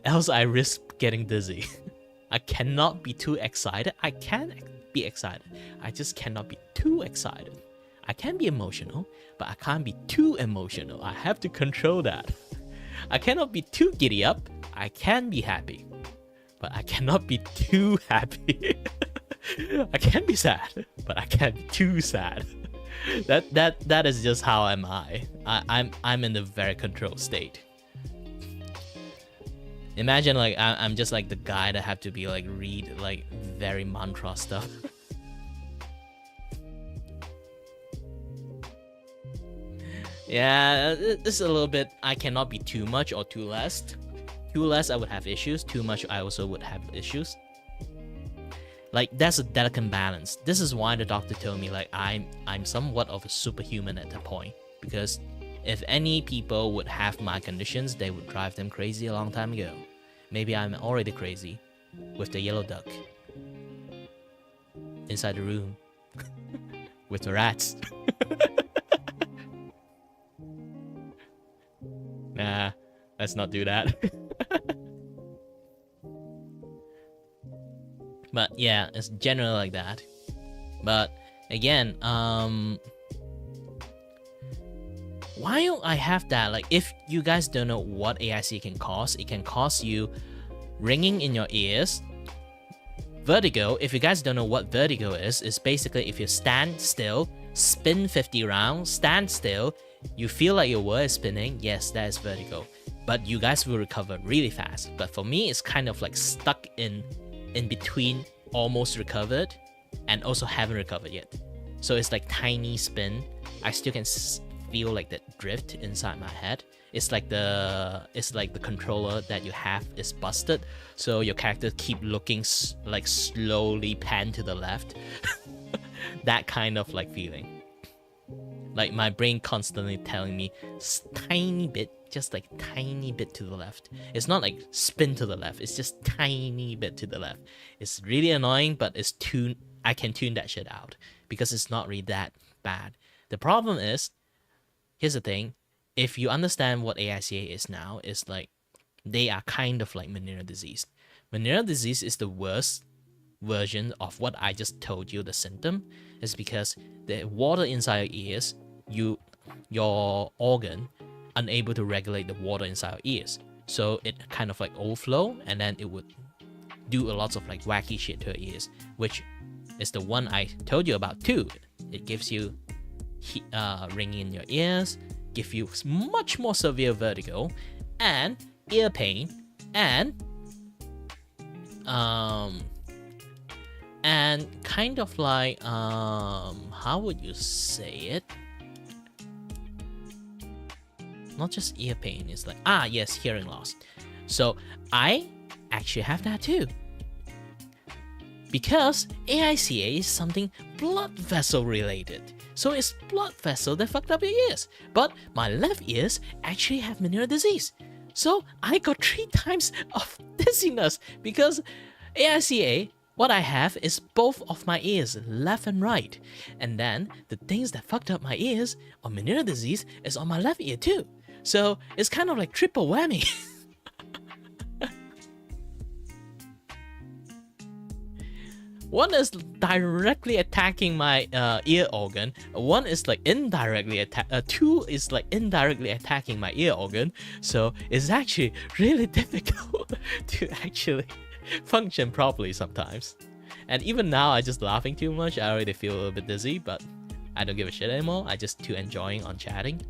Else I risk getting dizzy. I cannot be too excited. I can be excited. I just cannot be too excited. I can be emotional, but I can't be too emotional. I have to control that. I cannot be too giddy up. I can be happy, but I cannot be too happy. I can be sad, but I can't be too sad. That is just how am I. I'm in a very controlled state. Imagine like I'm just like the guy that have to be like read like very mantra stuff. Yeah, it's a little bit. I cannot be too much or too less. Too less, I would have issues. Too much, I also would have issues. Like that's a delicate balance. This is why the doctor told me like I'm somewhat of a superhuman at that point, because if any people would have my conditions, they would drive them crazy a long time ago. Maybe I'm already crazy with the yellow duck inside the room with the rats. Nah, let's not do that. But yeah, it's generally like that. But again, while I have that, like if you guys don't know what AIC can cause, it can cause you ringing in your ears, vertigo. If you guys don't know what vertigo is, it's basically if you stand still, spin 50 rounds, stand still, you feel like your world is spinning, yes, that is vertigo. But you guys will recover really fast. But for me, it's kind of like stuck in between, almost recovered and also haven't recovered yet. So it's like tiny spin. I still can feel like that drift inside my head. It's like the controller that you have is busted, so your character keep looking like slowly pan to the left. That kind of like feeling. Like my brain constantly telling me tiny bit, just like tiny bit to the left. It's not like spin to the left, it's just tiny bit to the left. It's really annoying, but it's I can tune that shit out because it's not really that bad. The problem is, here's the thing, if you understand what AICA is now, it's like they are kind of like Meniere's disease. Meniere's disease is the worst version of what I just told you. The symptom is because the water inside your ears, your organ unable to regulate the water inside your ears, so it kind of like overflow, and then it would do a lot of like wacky shit to your ears, which is the one I told you about too. It gives you ringing in your ears, give you much more severe vertigo and ear pain, and kind of like how would you say it, not just ear pain, it's like yes, hearing loss. So I actually have that too, because AICA is something blood vessel related. So it's blood vessel that fucked up your ears. But my left ears actually have Meniere's disease. So I got 3 times of dizziness because AICA, what I have is both of my ears, left and right. And then the things that fucked up my ears on Meniere's disease is on my left ear too. So it's kind of like triple whammy. One is directly attacking my ear organ. One is like indirectly two is like indirectly attacking my ear organ. So it's actually really difficult to actually function properly sometimes. And even now, I just laughing too much. I already feel a little bit dizzy, but I don't give a shit anymore. I just too enjoying on chatting.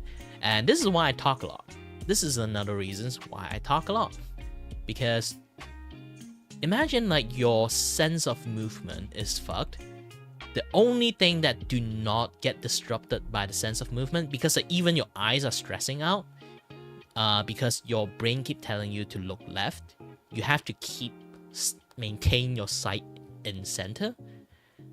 And this is why I talk a lot. This is another reason why I talk a lot. Because imagine like your sense of movement is fucked. The only thing that do not get disrupted by the sense of movement, because like, even your eyes are stressing out, because your brain keep telling you to look left, you have to maintain your sight in center.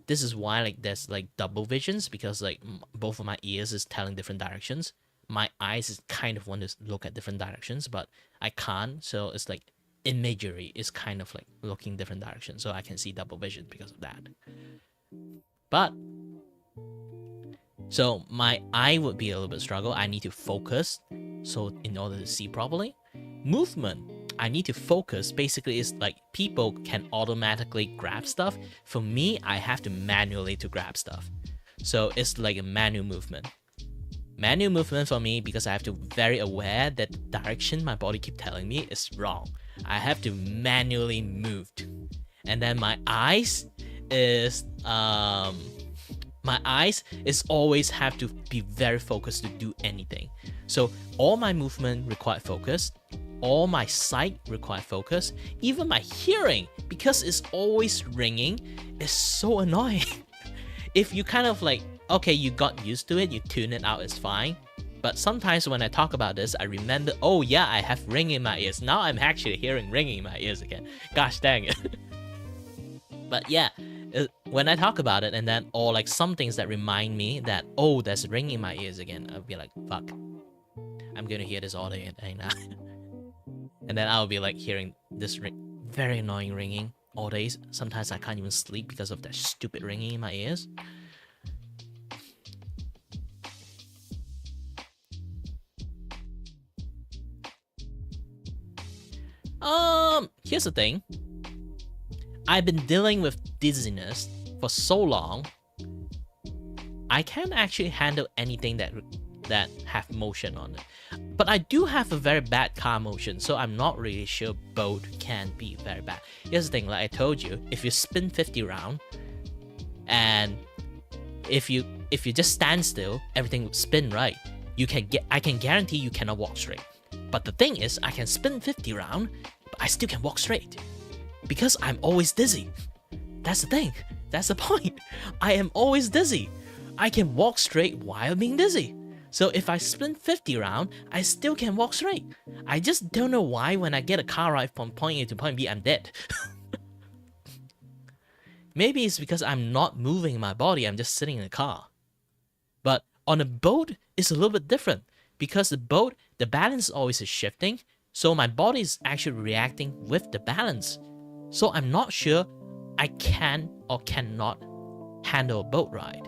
This is why like there's like double visions, because like both of my ears is telling different directions. My eyes is kind of want to look at different directions, but I can't. So it's like imagery is kind of like looking different directions, so I can see double vision because of that. But so my eye would be a little bit struggle. I need to focus, so in order to see properly. Movement, I need to focus. Basically, it's like people can automatically grab stuff. For me, I have to manually to grab stuff. So it's like a manual movement. Manual movement for me, because I have to be very aware that the direction my body keep telling me is wrong. I have to manually move. And then my eyes is always have to be very focused to do anything. So all my movement require focus, all my sight require focus, even my hearing, because it's always ringing, is so annoying. If you kind of like, okay, you got used to it, you tune it out, it's fine. But sometimes when I talk about this, I remember, oh yeah, I have ringing in my ears. Now I'm actually hearing ringing in my ears again. Gosh dang it. But yeah, when I talk about it, and then, or like some things that remind me that, oh, there's ringing in my ears again, I'll be like, fuck, I'm gonna hear this all day now. And then I'll be like hearing this very annoying ringing all days. Sometimes I can't even sleep because of that stupid ringing in my ears. Here's the thing. I've been dealing with dizziness for so long. I can't actually handle anything that have motion on it. But I do have a very bad car motion, so I'm not really sure boat can be very bad. Here's the thing, like I told you, if you spin 50 round, and if you just stand still, everything will spin right. I can guarantee you cannot walk straight. But the thing is, I can spin 50 round, but I still can walk straight. Because I'm always dizzy. That's the thing. That's the point. I am always dizzy. I can walk straight while being dizzy. So if I spin 50 round, I still can walk straight. I just don't know why when I get a car ride from point A to point B, I'm dead. Maybe it's because I'm not moving my body, I'm just sitting in the car. But on a boat, it's a little bit different. Because the boat, the balance always is shifting, so my body is actually reacting with the balance. So I'm not sure I can or cannot handle a boat ride.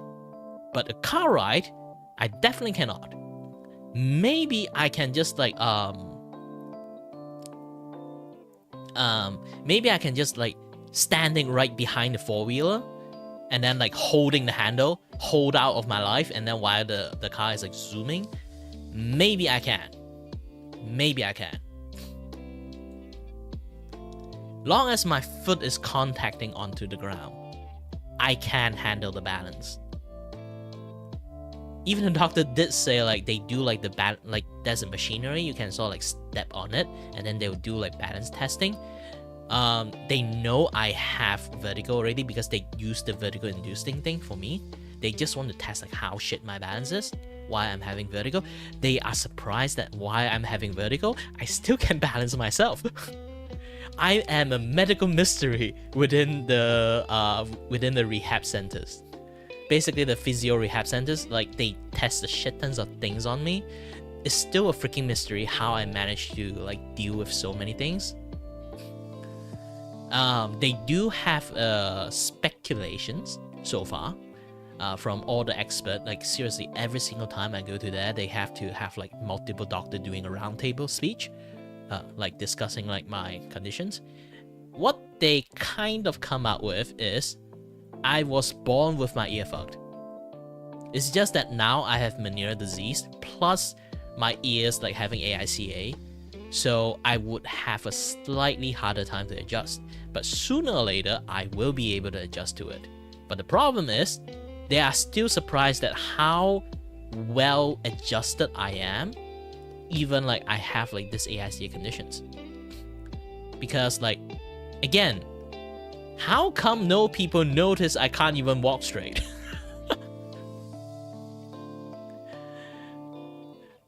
But a car ride, I definitely cannot. Maybe I can just like maybe I can just like standing right behind the four-wheeler and then like holding the handle, hold out of my life, and then while the car is like zooming. Maybe I can. Maybe I can. Long as my foot is contacting onto the ground, I can handle the balance. Even the doctor did say like they do like the like there's a machinery you can sort of like step on it, and then they will do like balance testing. They know I have vertigo already because they use the vertigo inducing thing for me. They just want to test like how shit my balance is, why I'm having vertigo. They are surprised that why I'm having vertigo, I still can balance myself. I am a medical mystery within the rehab centers. Basically, the physio rehab centers, like they test the shit tons of things on me. It's still a freaking mystery how I managed to like deal with so many things. They do have speculations so far from all the experts. Like seriously, every single time I go to there, they have to have like multiple doctors doing a roundtable speech, like discussing like my conditions. What they kind of come out with is I was born with my ear fucked. It's just that now I have Meniere disease plus my ears like having AICA. so I would have a slightly harder time to adjust. But sooner or later, I will be able to adjust to it. But the problem is, they are still surprised at how well adjusted I am, even like I have like this AICA conditions. Because like, again, how come no people notice I can't even walk straight?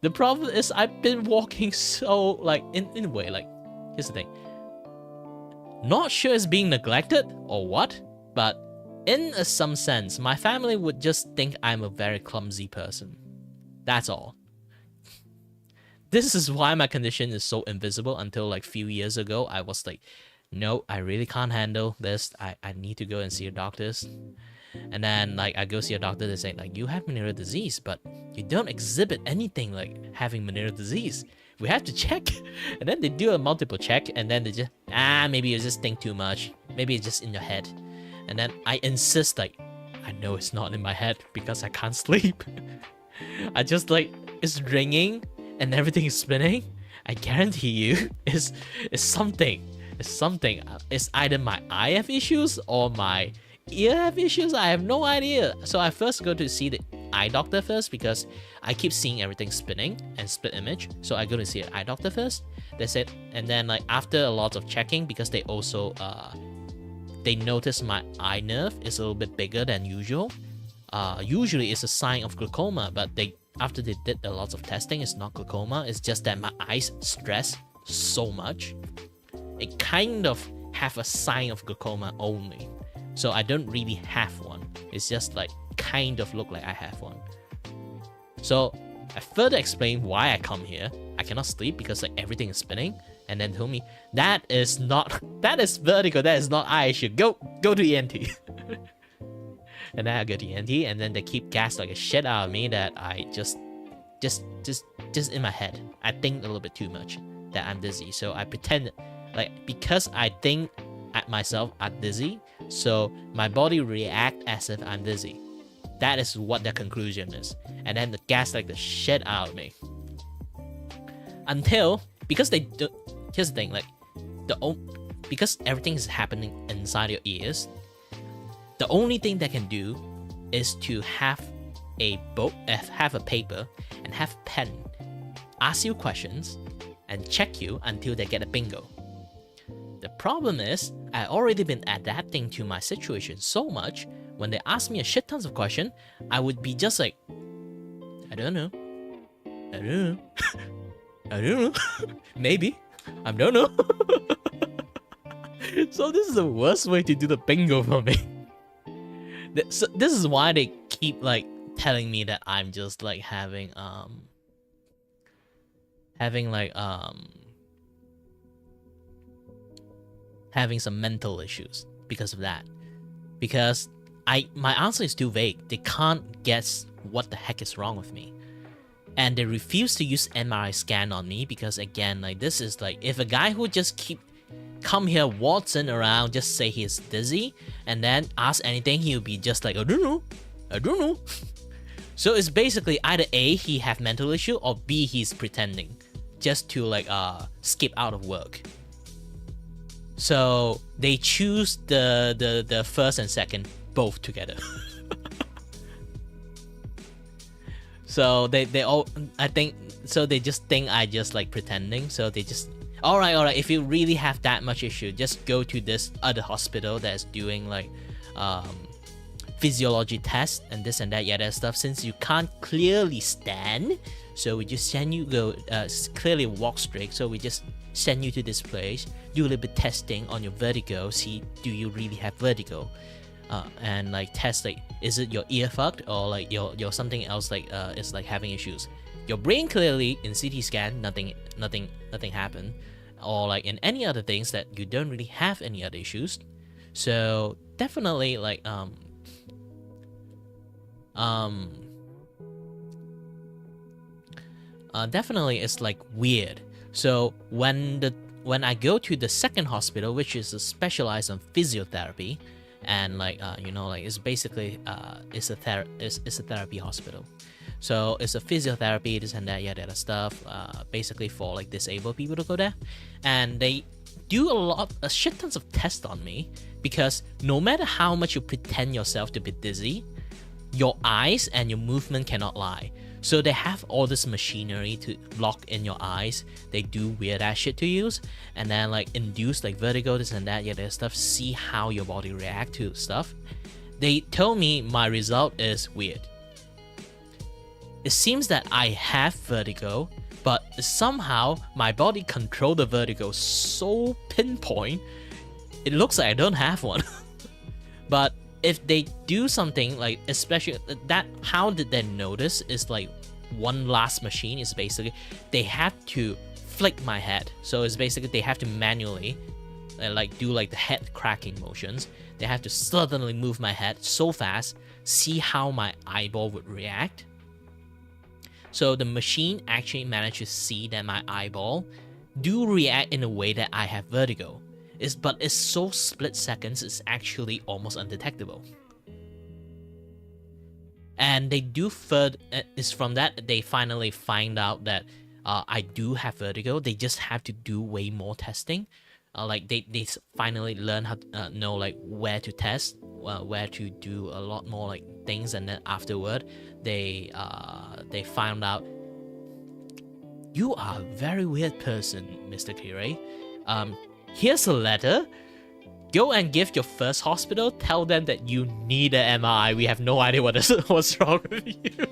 The problem is I've been walking so like in a way, like, here's the thing. Not sure it's being neglected or what, but in some sense, my family would just think I'm a very clumsy person. That's all. This is why my condition is so invisible until like few years ago. I was like, no, I really can't handle this. I need to go and see a doctor. And then like I go see a doctor, they say like, you have venereal disease, but you don't exhibit anything like having venereal disease. We have to check. And then they do a multiple check, and then they just, maybe you just think too much. Maybe it's just in your head. And then I insist like, I know it's not in my head because I can't sleep. I just like, it's ringing and everything is spinning. I guarantee you, it's something. It's something. It's either my eye have issues or my ear have issues. I have no idea. So I first go to see the eye doctor first because I keep seeing everything spinning and split image. So I go to see an eye doctor first. They said, and then like after a lot of checking, because they also they notice my eye nerve is a little bit bigger than usual. Usually it's a sign of glaucoma, but after they did a lot of testing, it's not glaucoma. It's just that my eyes stress so much. It kind of have a sign of glaucoma only. So I don't really have one. It's just like kind of look like I have one. So I further explained why I come here. I cannot sleep because like everything is spinning. And then told me that is vertigo. That is not eye issue. Go to ENT. And then I go to ENT, and then they keep gas like a shit out of me that I just in my head. I think a little bit too much that I'm dizzy. So I pretend like because I think at myself I'm dizzy, so my body react as if I'm dizzy. That is what their conclusion is. And then the gas like the shit out of me. Until because they do, here's the thing, like because everything is happening inside your ears, the only thing they can do is to have a paper and have a pen, ask you questions, and check you until they get a bingo. The problem is, I already been adapting to my situation so much. When they ask me a shit tons of questions, I would be just like, I don't know. Maybe. I don't know. So this is the worst way to do the bingo for me. So this is why they keep like telling me that I'm just like having some mental issues because of that. Because my answer is too vague. They can't guess what the heck is wrong with me. And they refuse to use MRI scan on me because again, like this is like if a guy who just come here waltzing around, just say he's dizzy and then ask anything, he'll be just like, I don't know. So it's basically either A, he have mental issue, or B, he's pretending just to like skip out of work. So they choose the first and second both together. So they all, I think, so they just think I just like pretending. So they just, all right, if you really have that much issue, just go to this other hospital that's doing like physiology tests and this and that, that stuff. Since you can't clearly stand, so we just send you clearly walk straight. So we just send you to this place, do a little bit testing on your vertigo, see do you really have vertigo, and like test like is it your ear fucked or like your something else like is like having issues. Your brain clearly in CT scan nothing happened, or like in any other things that you don't really have any other issues. So definitely like definitely it's like weird. So when I go to the second hospital, which is specialized on physiotherapy, and like like it's basically it's a therapy hospital. So it's a physiotherapy, this and that, yeah, that stuff. Basically for like disabled people to go there, and they do a shit tons of tests on me, because no matter how much you pretend yourself to be dizzy, your eyes and your movement cannot lie. So they have all this machinery to lock in your eyes. They do weird ass shit to use, and then like induce like vertigo, this and that, yeah, that stuff. See how your body react to stuff. They told me my result is weird. It seems that I have vertigo, but somehow my body controlled the vertigo so pinpoint, it looks like I don't have one. But if they do something like, especially that, how did they notice is like one last machine is basically they have to flick my head. So it's basically they have to manually like do like the head cracking motions. They have to suddenly move my head so fast, see how my eyeball would react. So the machine actually managed to see that my eyeball do react in a way that I have vertigo. But it's so split seconds, it's actually almost undetectable. And they do it's from that they finally find out that I do have vertigo. They just have to do way more testing. Like they finally learn how to know like where to test, where to do a lot more like things, and then afterward they found out, you are a very weird person, Mr. Kirei. Here's a letter. Go and give your first hospital. Tell them that you need an MRI. We have no idea what's wrong with you.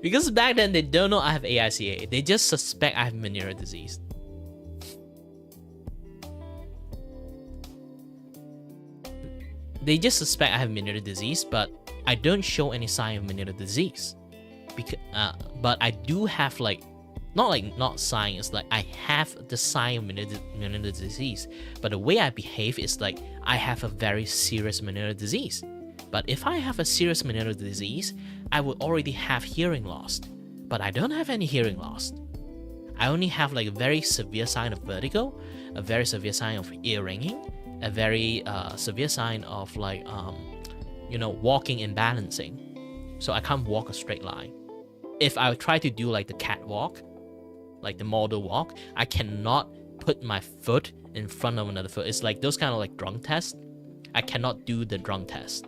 Because back then they don't know I have AICA. They just suspect I have Meniere's disease. They just suspect I have Meniere's disease, but I don't show any sign of Meniere's disease. But I do have like, not sign, it's like I have the sign of Meniere's disease, but the way I behave is like I have a very serious Meniere's disease. But if I have a serious Meniere's disease, I would already have hearing loss. But I don't have any hearing loss. I only have like a very severe sign of vertigo, a very severe sign of ear ringing, a very severe sign of like walking and balancing. So I can't walk a straight line. If I try to do like the catwalk, like the model walk, I cannot put my foot in front of another foot. It's like those kind of like drunk tests. I cannot do the drunk test.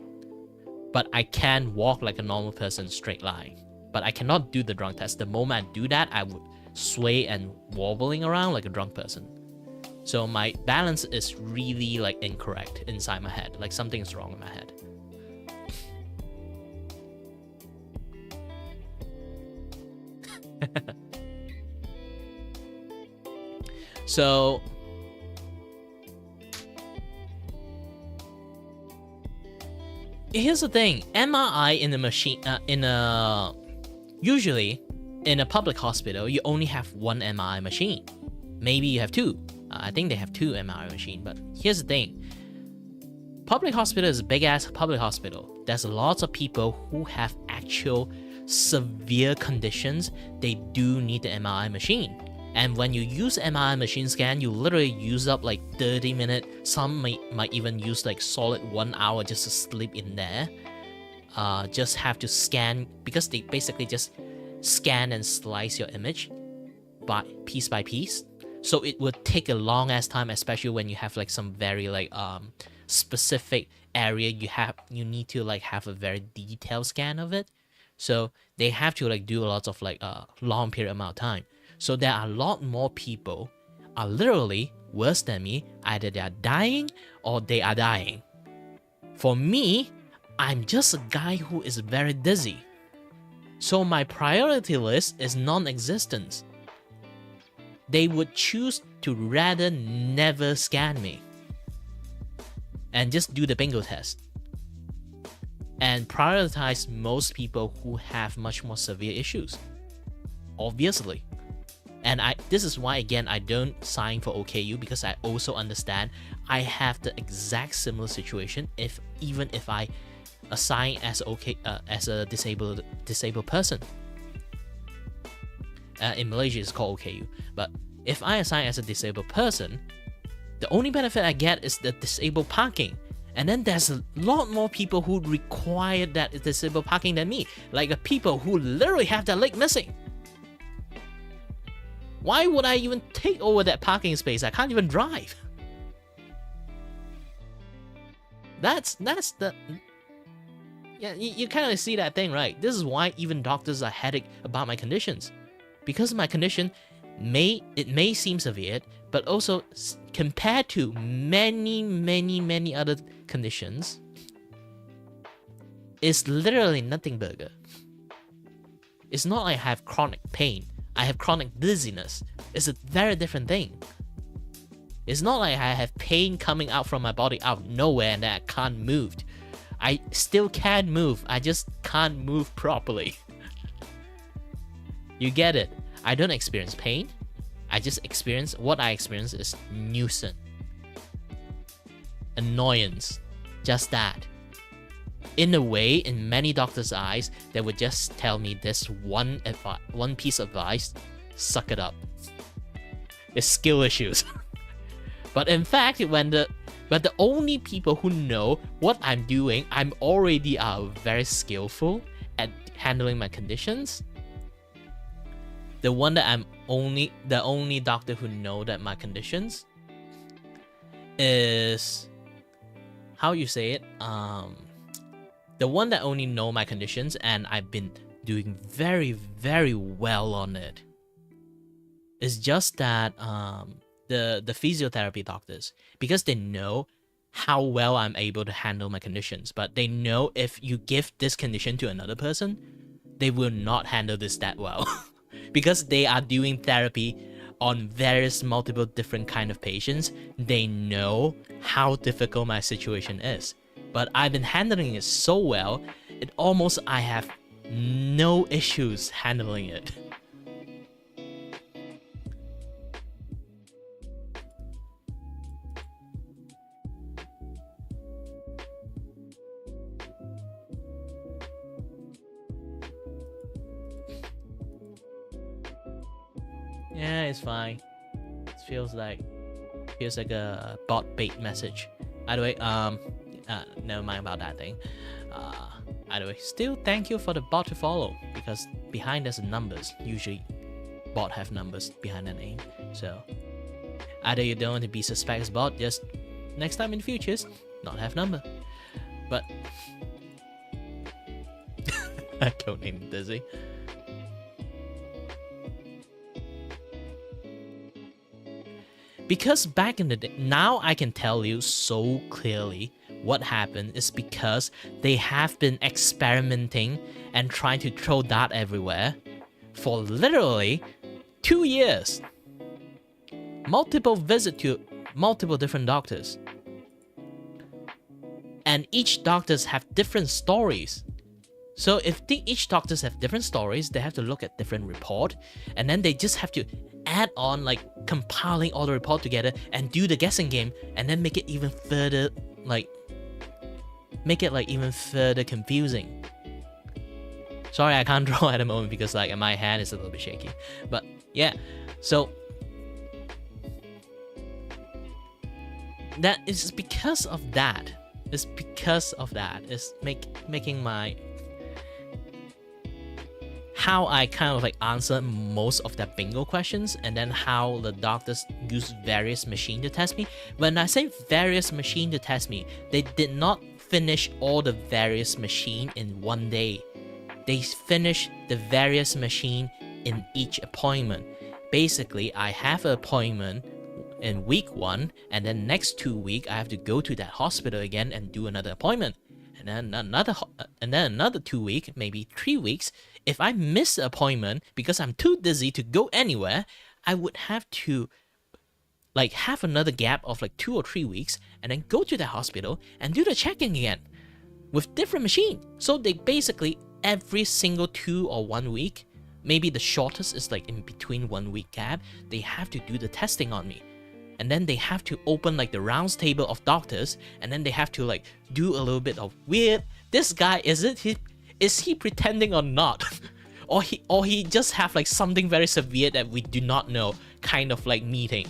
But I can walk like a normal person straight line. But I cannot do the drunk test. The moment I do that, I would sway and wobbling around like a drunk person. So my balance is really like incorrect inside my head. Like something is wrong in my head. So here's the thing, MRI in the machine, usually in a public hospital, you only have one MRI machine. Maybe you have two. I think they have two MRI machines, but here's the thing. Public hospital is a big ass public hospital. There's lots of people who have actual severe conditions. They do need the MRI machine. And when you use MRI machine scan, you literally use up like 30 minutes. Some might even use like solid 1 hour just to sleep in there. Just have to scan, because they basically just scan and slice your image by piece. So it would take a long ass time, especially when you have like some very like specific area you need to like have a very detailed scan of it. So they have to like do lots of like long period amount of time. So there are a lot more people are literally worse than me. Either they are dying or they are dying. For me, I'm just a guy who is very dizzy. So my priority list is non-existent. They would choose to rather never scan me and just do the bingo test and prioritize most people who have much more severe issues, obviously. And this is why, again, I don't sign for OKU, because I also understand I have the exact similar situation even if I assign as a disabled person. In Malaysia, it's called OKU. But if I assign as a disabled person, the only benefit I get is the disabled parking. And then there's a lot more people who require that disabled parking than me, like people who literally have their leg missing. Why would I even take over that parking space? I can't even drive. That's the... Yeah, you kind of see that thing, right? This is why even doctors are headache about my conditions. Because my condition may seem severe, but also compared to many other conditions, it's literally nothing burger. It's not like I have chronic pain. I have chronic dizziness. It's a very different thing. It's not like I have pain coming out from my body out of nowhere and that I can't move. I still can move. I just can't move properly. You get it? I don't experience pain. I just experience what I experience is nuisance, annoyance, just that. In a way, in many doctors' eyes, they would just tell me this one piece of advice: suck it up. It's skill issues. But in fact, but the only people who know what I'm doing, I'm already very skillful at handling my conditions. The only doctor who know that my conditions is, how you say it, the one that only know my conditions, and I've been doing very well on it. It's just that the physiotherapy doctors, because they know how well I'm able to handle my conditions, but they know if you give this condition to another person, they will not handle this that well. Because they are doing therapy on multiple different kind of patients, they know how difficult my situation is. But I've been handling it so well, I have no issues handling it. Yeah, it's fine. It feels like a bot bait message. By the way, never mind about that thing. By the way, still thank you for the bot to follow, because behind there's numbers. Usually, bot have numbers behind the name. So either you don't want to be suspect as bot, just next time in futures, not have number. But I don't name Dizzy. Because back in the day, now I can tell you so clearly what happened is because they have been experimenting and trying to throw that everywhere for literally 2 years. Multiple visits to multiple different doctors. And each doctors have different stories. So if each doctors have different stories, they have to look at different report, and then they just have to add on like compiling all the report together and do the guessing game, and then make it even further even further confusing. Sorry, I can't draw at the moment because like my hand is a little bit shaky. But yeah, so that is because of that. It's because of that. It's making my how I kind of like answer most of the bingo questions, and then how the doctors use various machines to test me. When I say various machines to test me, they did not finish all the various machine in one day. They finish the various machine in each appointment. Basically, I have an appointment in week 1, and then next 2 weeks I have to go to that hospital again and do another appointment, and then another 2 weeks, maybe 3 weeks. If I miss an appointment because I'm too dizzy to go anywhere, I would have to like have another gap of like 2 or 3 weeks and then go to the hospital and do the check-in again with different machine. So they basically every single 2 or 1 week, maybe the shortest is like in between 1 week gap, they have to do the testing on me. And then they have to open like the rounds table of doctors, and then they have to like do a little bit of weird, this guy, is he pretending or not? or he just have like something very severe that we do not know kind of like meeting.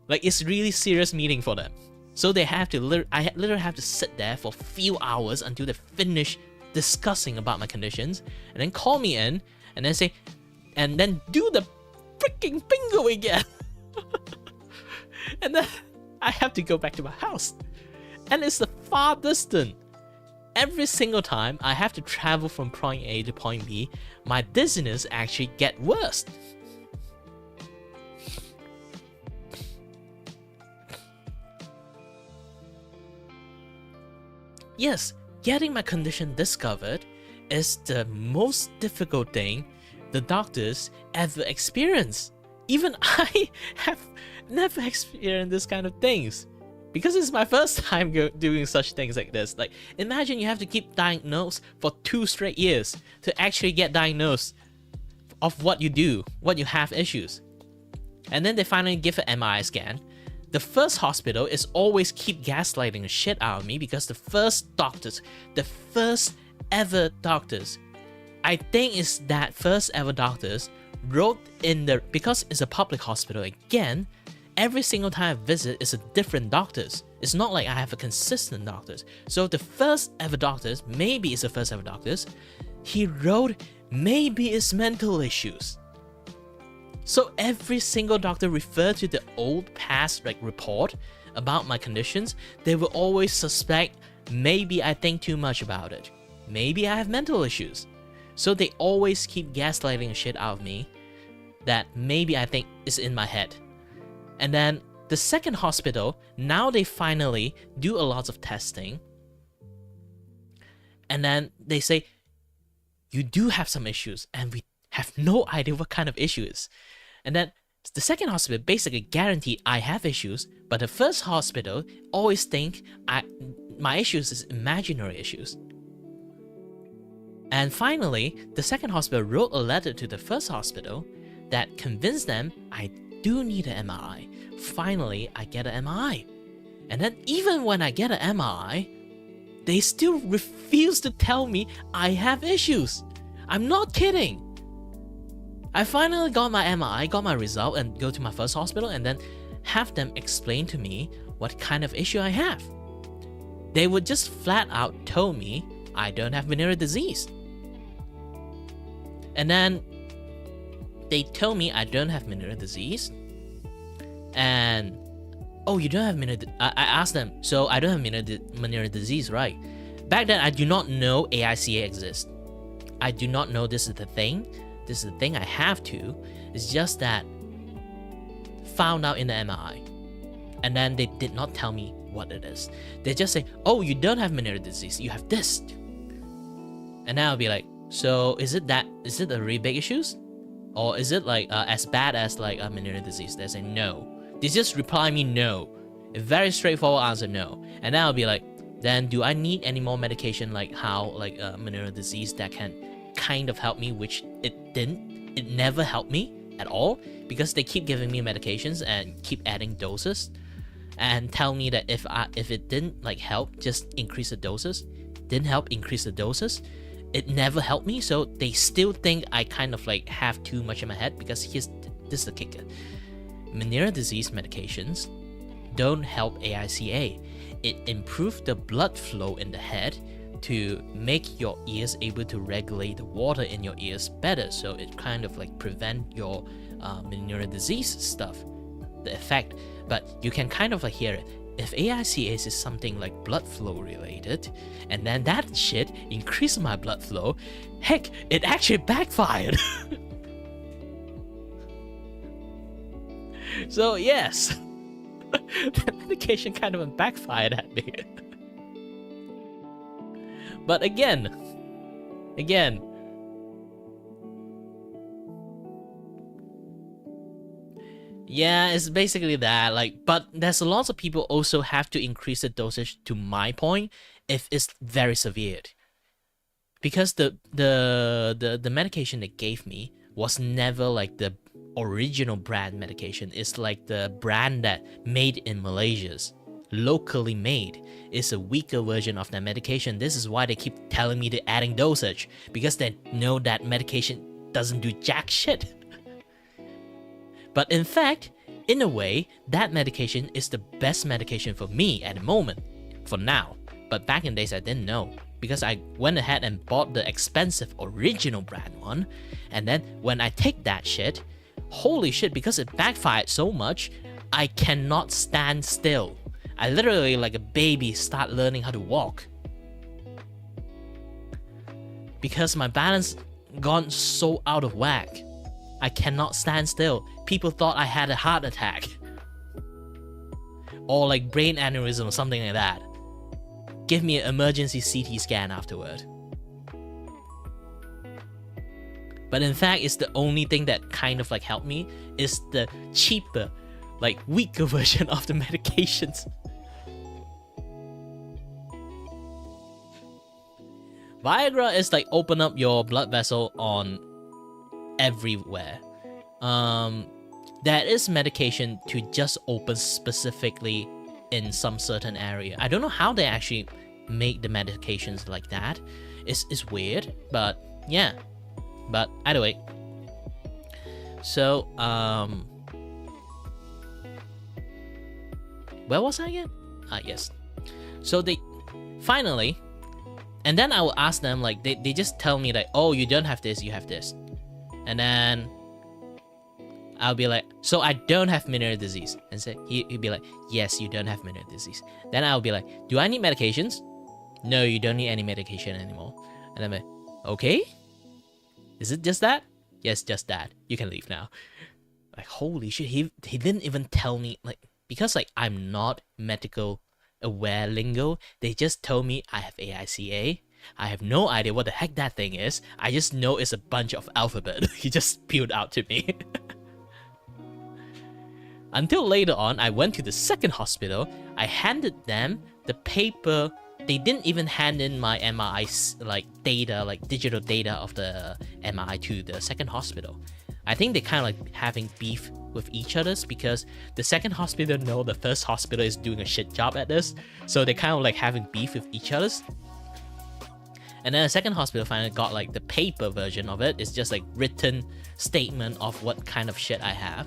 Like it's really serious meeting for them. So they have to I literally have to sit there for a few hours until they finish discussing about my conditions, and then call me in, and then say, and then do the freaking bingo again. And then I have to go back to my house, and it's the far distance. Every single time I have to travel from point A to point B, my dizziness actually get worse. Yes, getting my condition discovered is the most difficult thing the doctors ever experience. Even I have never experienced this kind of things, because it's my first time doing such things like this. Like, imagine you have to keep diagnosed for 2 straight years to actually get diagnosed of what you do, what you have issues. And then they finally give an MRI scan. The first hospital is always keep gaslighting the shit out of me, because the first ever doctors, I think it's that first ever doctors wrote in the, because it's a public hospital again, every single time I visit is a different doctors. It's not like I have a consistent doctors. So the first ever doctors, maybe it's the first ever doctors, he wrote maybe it's mental issues. So every single doctor referred to the old past report about my conditions, they will always suspect maybe I think too much about it. Maybe I have mental issues. So they always keep gaslighting shit out of me that maybe I think it's in my head. And then the second hospital, now they finally do a lot of testing. And then they say, you do have some issues, and we have no idea what kind of issues. And then the second hospital basically guaranteed I have issues, but the first hospital always think my issues is imaginary issues. And finally, the second hospital wrote a letter to the first hospital that convinced them I do need an MRI. Finally, I get an MRI. And then even when I get an MRI, they still refuse to tell me I have issues. I'm not kidding. I finally got my MRI, got my result, and go to my first hospital, and then have them explain to me what kind of issue I have. They would just flat out tell me I don't have venereal disease. And then they tell me I don't have venereal disease. And, oh, you don't have venereal I asked them, so I don't have venereal disease, right? Back then, I do not know AICA exists. I do not know this is the thing. This is the thing I have to. It's just that found out in the MRI. And then they did not tell me what it is. They just say, oh, you don't have venereal disease, you have this. And then I'll be like, so is it a really big issues? Or is it like as bad as like a venereal disease? They say no. They just reply me no. A very straightforward answer, no. And then I'll be like, then do I need any more medication like how like venereal disease that can kind of help me, which it didn't. It never helped me at all, because they keep giving me medications and keep adding doses and tell me that if it didn't like help, just increase the doses. Didn't help, increase the doses. It never helped me, so they still think I kind of like have too much in my head, because this is the kicker. Venereal disease medications don't help AICA. It improves the blood flow in the head to make your ears able to regulate the water in your ears better, so it kind of like prevent your venereal disease stuff, the effect. But you can kind of like hear it. If AICA is something like blood flow related, and then that shit increased my blood flow, heck, it actually backfired. So yes, the medication kind of backfired at me. But again, yeah, it's basically that. Like, but there's a lot of people also have to increase the dosage to my point if it's very severe, because the medication they gave me was never like the original brand medication. It's like the brand that made in Malaysia's, locally made. It's a weaker version of that medication. This is why they keep telling me to adding dosage, because they know that medication doesn't do jack shit. But in fact, in a way, that medication is the best medication for me at the moment, for now. But back in days, I didn't know, because I went ahead and bought the expensive original brand one, and then when I take that shit, holy shit, because it backfired so much, I cannot stand still. I literally, like a baby, start learning how to walk. Because my balance gone so out of whack. I cannot stand still. People thought I had a heart attack. Or like brain aneurysm or something like that. Give me an emergency CT scan afterward. But in fact, it's the only thing that kind of like helped me is the cheaper, like weaker version of the medications. Viagra is like open up your blood vessel on everywhere. There is medication to just open specifically in some certain area. I don't know how they actually make the medications like that. It's weird, but yeah. But anyway, so where was I again? Yes. So they finally, and then I will ask them, like they just tell me like, oh, you don't have this, you have this, and then I'll be like, so I don't have Meniere's disease, and so he'd be like, yes, you don't have Meniere's disease. Then I'll be like, do I need medications? No, you don't need any medication anymore. And I'm like, okay. Is it just that? Yes, just that. You can leave now. Like, holy shit, he didn't even tell me, like, because like I'm not medical aware lingo, they just told me I have AICA. I have no idea what the heck that thing is. I just know it's a bunch of alphabet. He just spewed out to me. Until later on, I went to the second hospital. I handed them the paper. They didn't even hand in my MRI like data, like digital data of the MRI to the second hospital. I think they kind of like having beef with each other's because the second hospital know the first hospital is doing a shit job at this, so they kind of like having beef with each other's. And then the second hospital finally got like the paper version of it. It's just like written statement of what kind of shit I have.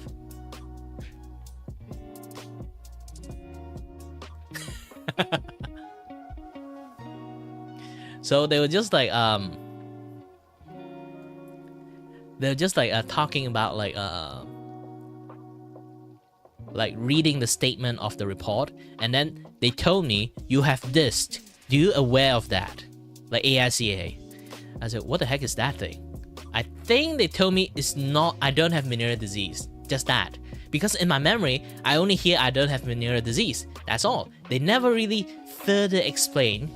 So they were just like talking about like reading the statement of the report, and then they told me you have this. Do you aware of that? Like AICA. I said, what the heck is that thing? I think they told me it's not. I don't have Meniere's disease. Just that. Because in my memory, I only hear I don't have Meniere's disease. That's all. They never really further explain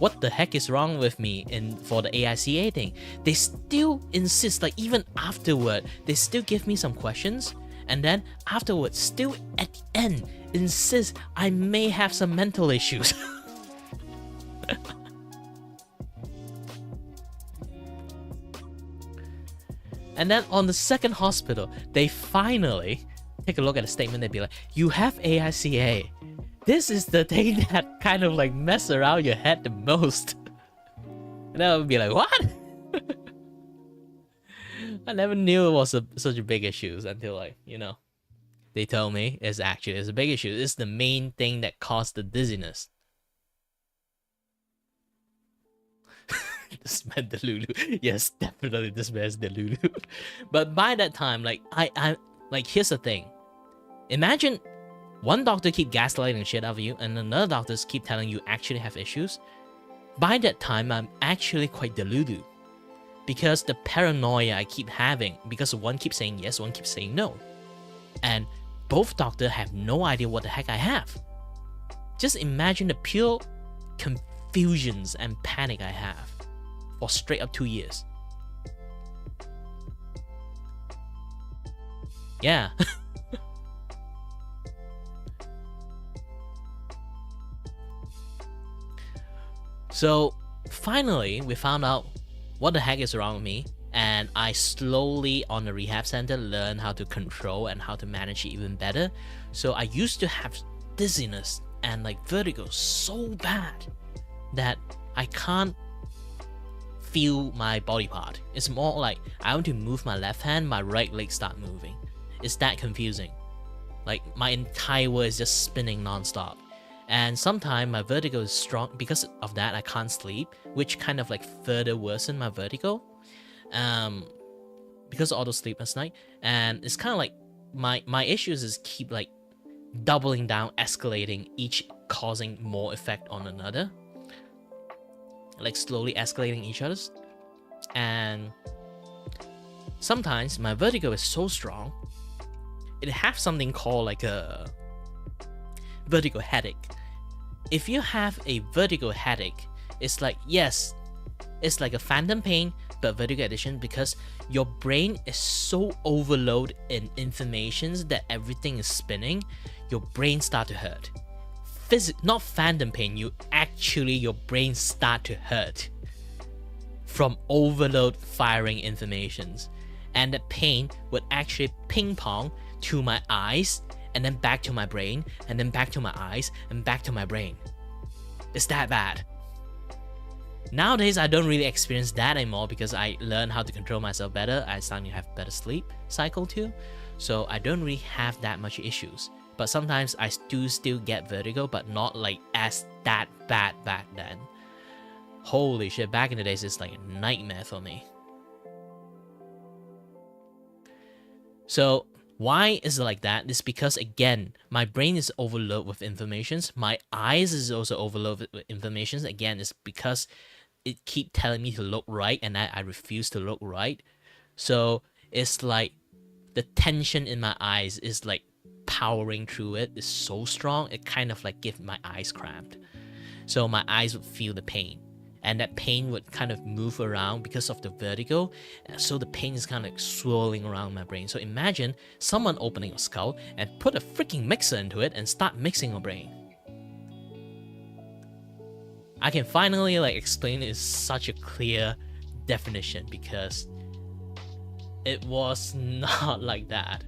what the heck is wrong with me for the AICA thing. They still insist, like even afterward, they still give me some questions, and then afterwards, still at the end, insist I may have some mental issues. And then on the second hospital, they finally take a look at the statement. They'd be like, you have AICA. This is the thing that kind of like mess around your head the most. And I would be like, what? I never knew it was such a big issue until like, you know, they told me it's a big issue. It's the main thing that caused the dizziness. This man the Lulu. Yes, definitely this man's the Lulu. But by that time, like I like here's the thing. Imagine one doctor keep gaslighting shit out of you, and another doctors keep telling you actually have issues. By that time, I'm actually quite delulu. Because the paranoia I keep having, because one keeps saying yes, one keeps saying no. And both doctors have no idea what the heck I have. Just imagine the pure confusions and panic I have for straight up 2 years. Yeah. So finally, we found out what the heck is wrong with me, and I slowly on the rehab center learned how to control and how to manage it even better. So I used to have dizziness and like vertigo so bad that I can't feel my body part. It's more like I want to move my left hand, my right leg start moving. It's that confusing. Like my entire world is just spinning nonstop. And sometimes my vertigo is strong. Because of that, I can't sleep, which kind of like further worsen my vertigo. Because of auto sleepless night. And it's kind of like my issues is keep like doubling down, escalating, each causing more effect on another. Like slowly escalating each other's. And sometimes my vertigo is so strong, it have something called like a vertigo headache. If you have a vertigo headache, it's like, yes, it's like a phantom pain, but vertigo addition, because your brain is so overloaded in informations that everything is spinning, your brain start to hurt. Not phantom pain, your brain start to hurt from overload firing informations. And the pain would actually ping pong to my eyes, and then back to my brain, and then back to my eyes, and back to my brain. It's that bad. Nowadays, I don't really experience that anymore because I learned how to control myself better. I starting to have better sleep cycle too. So I don't really have that much issues. But sometimes I do still get vertigo, but not like as that bad back then. Holy shit, back in the days, it's like a nightmare for me. So why is it like that? It's because, again, my brain is overloaded with informations. My eyes is also overloaded with informations. Again, it's because it keep telling me to look right, and I refuse to look right. So it's like the tension in my eyes is like powering through it. It's so strong, it kind of like give my eyes cramped. So my eyes would feel the pain. And that pain would kind of move around because of the vertigo. So the pain is kind of like swirling around my brain. So imagine someone opening your skull and put a freaking mixer into it and start mixing your brain. I can finally like explain it in such a clear definition because it was not like that.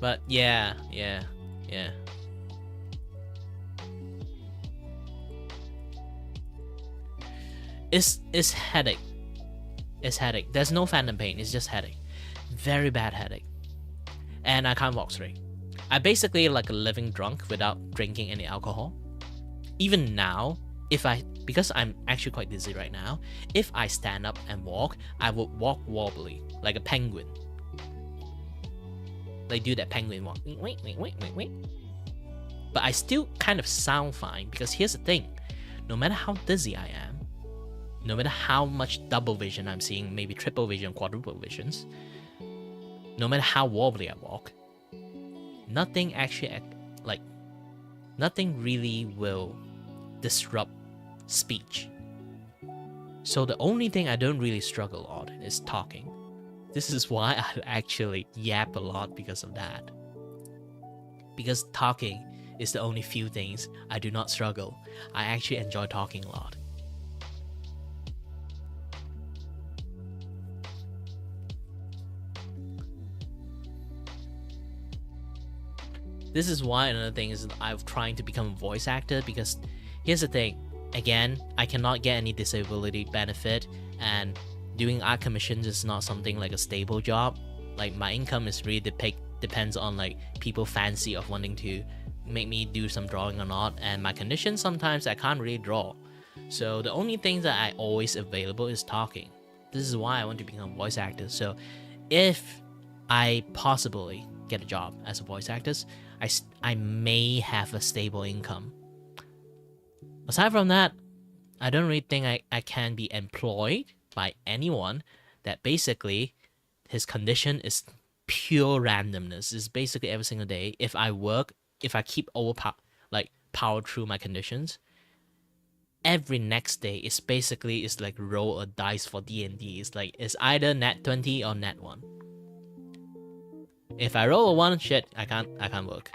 But yeah. It's headache. It's headache. There's no phantom pain, it's just headache. Very bad headache. And I can't walk straight. I basically like a living drunk without drinking any alcohol. Even now, because I'm actually quite dizzy right now, if I stand up and walk, I would walk wobbly, like a penguin. They do that penguin walk. Wait. But I still kind of sound fine because here's the thing. No matter how dizzy I am, no matter how much double vision I'm seeing, maybe triple vision, quadruple visions, no matter how wobbly I walk, nothing really will disrupt speech. So the only thing I don't really struggle on is talking. This is why I actually yap a lot because of that. Because talking is the only few things I do not struggle. I actually enjoy talking a lot. This is why another thing is I'm trying to become a voice actor, because here's the thing. Again, I cannot get any disability benefit, and doing art commissions is not something like a stable job. Like my income is really depends on like people fancy of wanting to make me do some drawing or not, and my condition sometimes I can't really draw. So the only thing that I always available is talking. This is why I want to become a voice actor. So if I possibly get a job as a voice actor, I may have a stable income. Aside from that, I don't really think I can be employed by anyone that basically his condition is pure randomness. It's basically every single day. If I keep power through my conditions, every next day it's basically like roll a dice for D&D. It's either nat 20 or nat 1. If I roll a 1, shit, I can't work.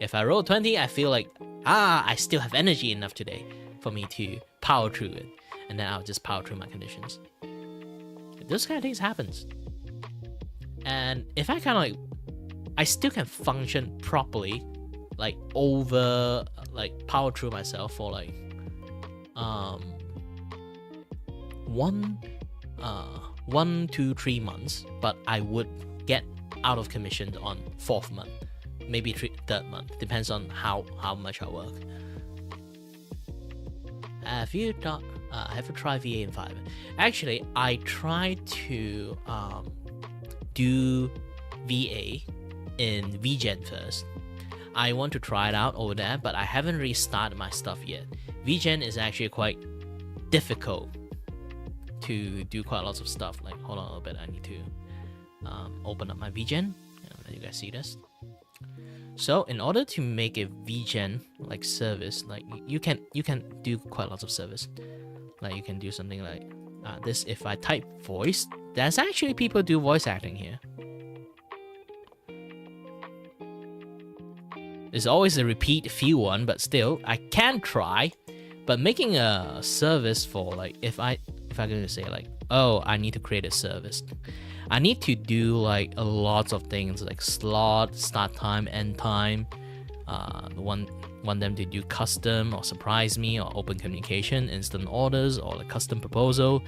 If I roll 20, I feel like I still have energy enough today for me to power through it, and then I'll just power through my conditions. Those kind of things happens. And if I I still can function properly, like power through myself for 1 to 3 months, but I would get out of commission on 4th month, maybe 3rd month, depends on how much I work. Have you tried VA in Fiverr? Actually, I tried to do VA in VGen first. I want to try it out over there, but I haven't really started my stuff yet. VGen is actually quite difficult to do quite lots of stuff. Like, hold on a little bit, I need to open up my VGen. Let you guys see this. So in order to make a VGen like service, like you can do quite lots of service. Like you can do something like this. If I type voice, there's actually people do voice acting here. It's always a repeat few one, but still I can try. But making a service for like if I'm going to say like, oh, I need to create a service, I need to do like a lot of things like slot, start time, end time, want them to do custom or surprise me or open communication, instant orders, or like custom proposal.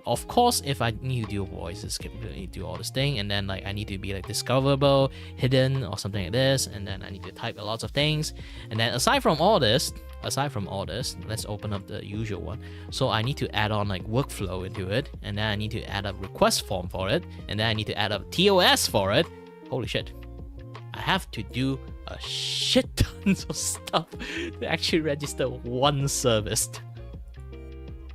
Of course, if I need to do voices, completely do all this thing, and then like I need to be like discoverable, hidden, or something like this, and then I need to type a lot of things. And then aside from all this, let's open up the usual one. So I need to add on like workflow into it, and then I need to add a request form for it, and then I need to add a TOS for it. Holy shit. I have to do a shit tons of stuff to actually register one service.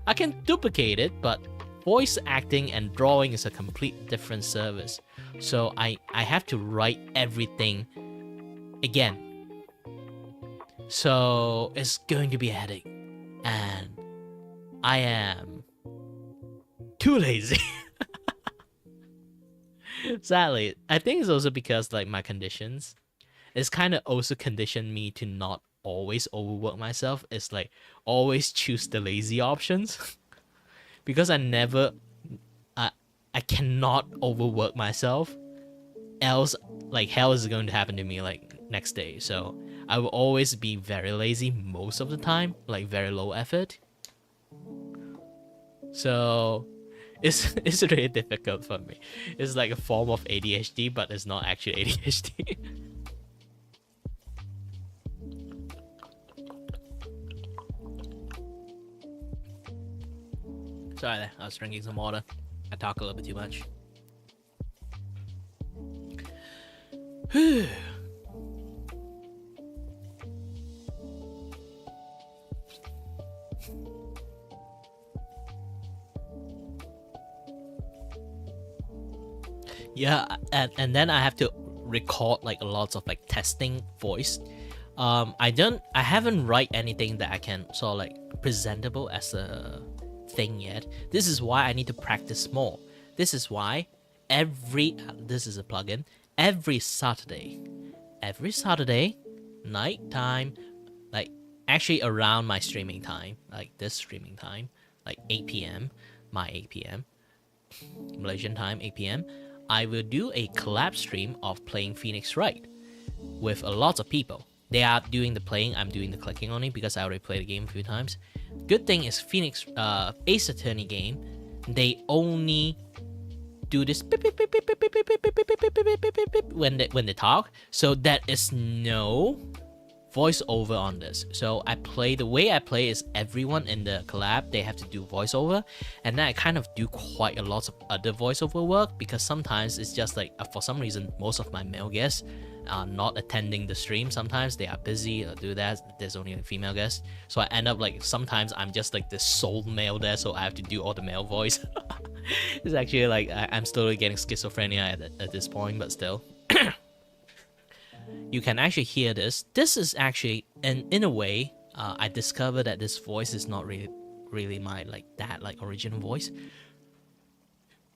I can duplicate it, but voice acting and drawing is a complete different service. So I have to write everything again. So it's going to be a headache, and I am too lazy. Sadly, I think it's also because like my conditions, it's kind of also conditioned me to not always overwork myself. It's like always choose the lazy options because I cannot overwork myself, else like hell is going to happen to me like next day. So I will always be very lazy most of the time, like very low effort. So it's really difficult for me. It's like a form of ADHD, but it's not actually ADHD. Sorry there, I was drinking some water. I talk a little bit too much. Yeah, and then I have to record like lots of like testing voice. I haven't write anything that I can sort of like presentable as a thing yet. This is why I need to practice more. This is why this is a plugin, every Saturday night time, like actually around my streaming time, like this streaming time, like 8 p.m. my 8 p.m. Malaysian time, 8 p.m. I will do a collab stream of playing Phoenix Wright with a lot of people. They are doing the playing, I'm doing the clicking on it because I already played the game a few times. Good thing is Phoenix Ace Attorney game, they only do this when they talk, so there is no voiceover on this. So the way I play is everyone in the collab, they have to do voiceover, and then I kind of do quite a lot of other voiceover work because sometimes it's just like for some reason most of my male guests are not attending the stream. Sometimes they are busy or do that, there's only a female guest, so I end up like sometimes I'm just like the sole male there, so I have to do all the male voice. It's actually like I'm slowly getting schizophrenia at this point, but still. You can actually hear this. This is actually, and in a way, I discovered that this voice is not really my original voice.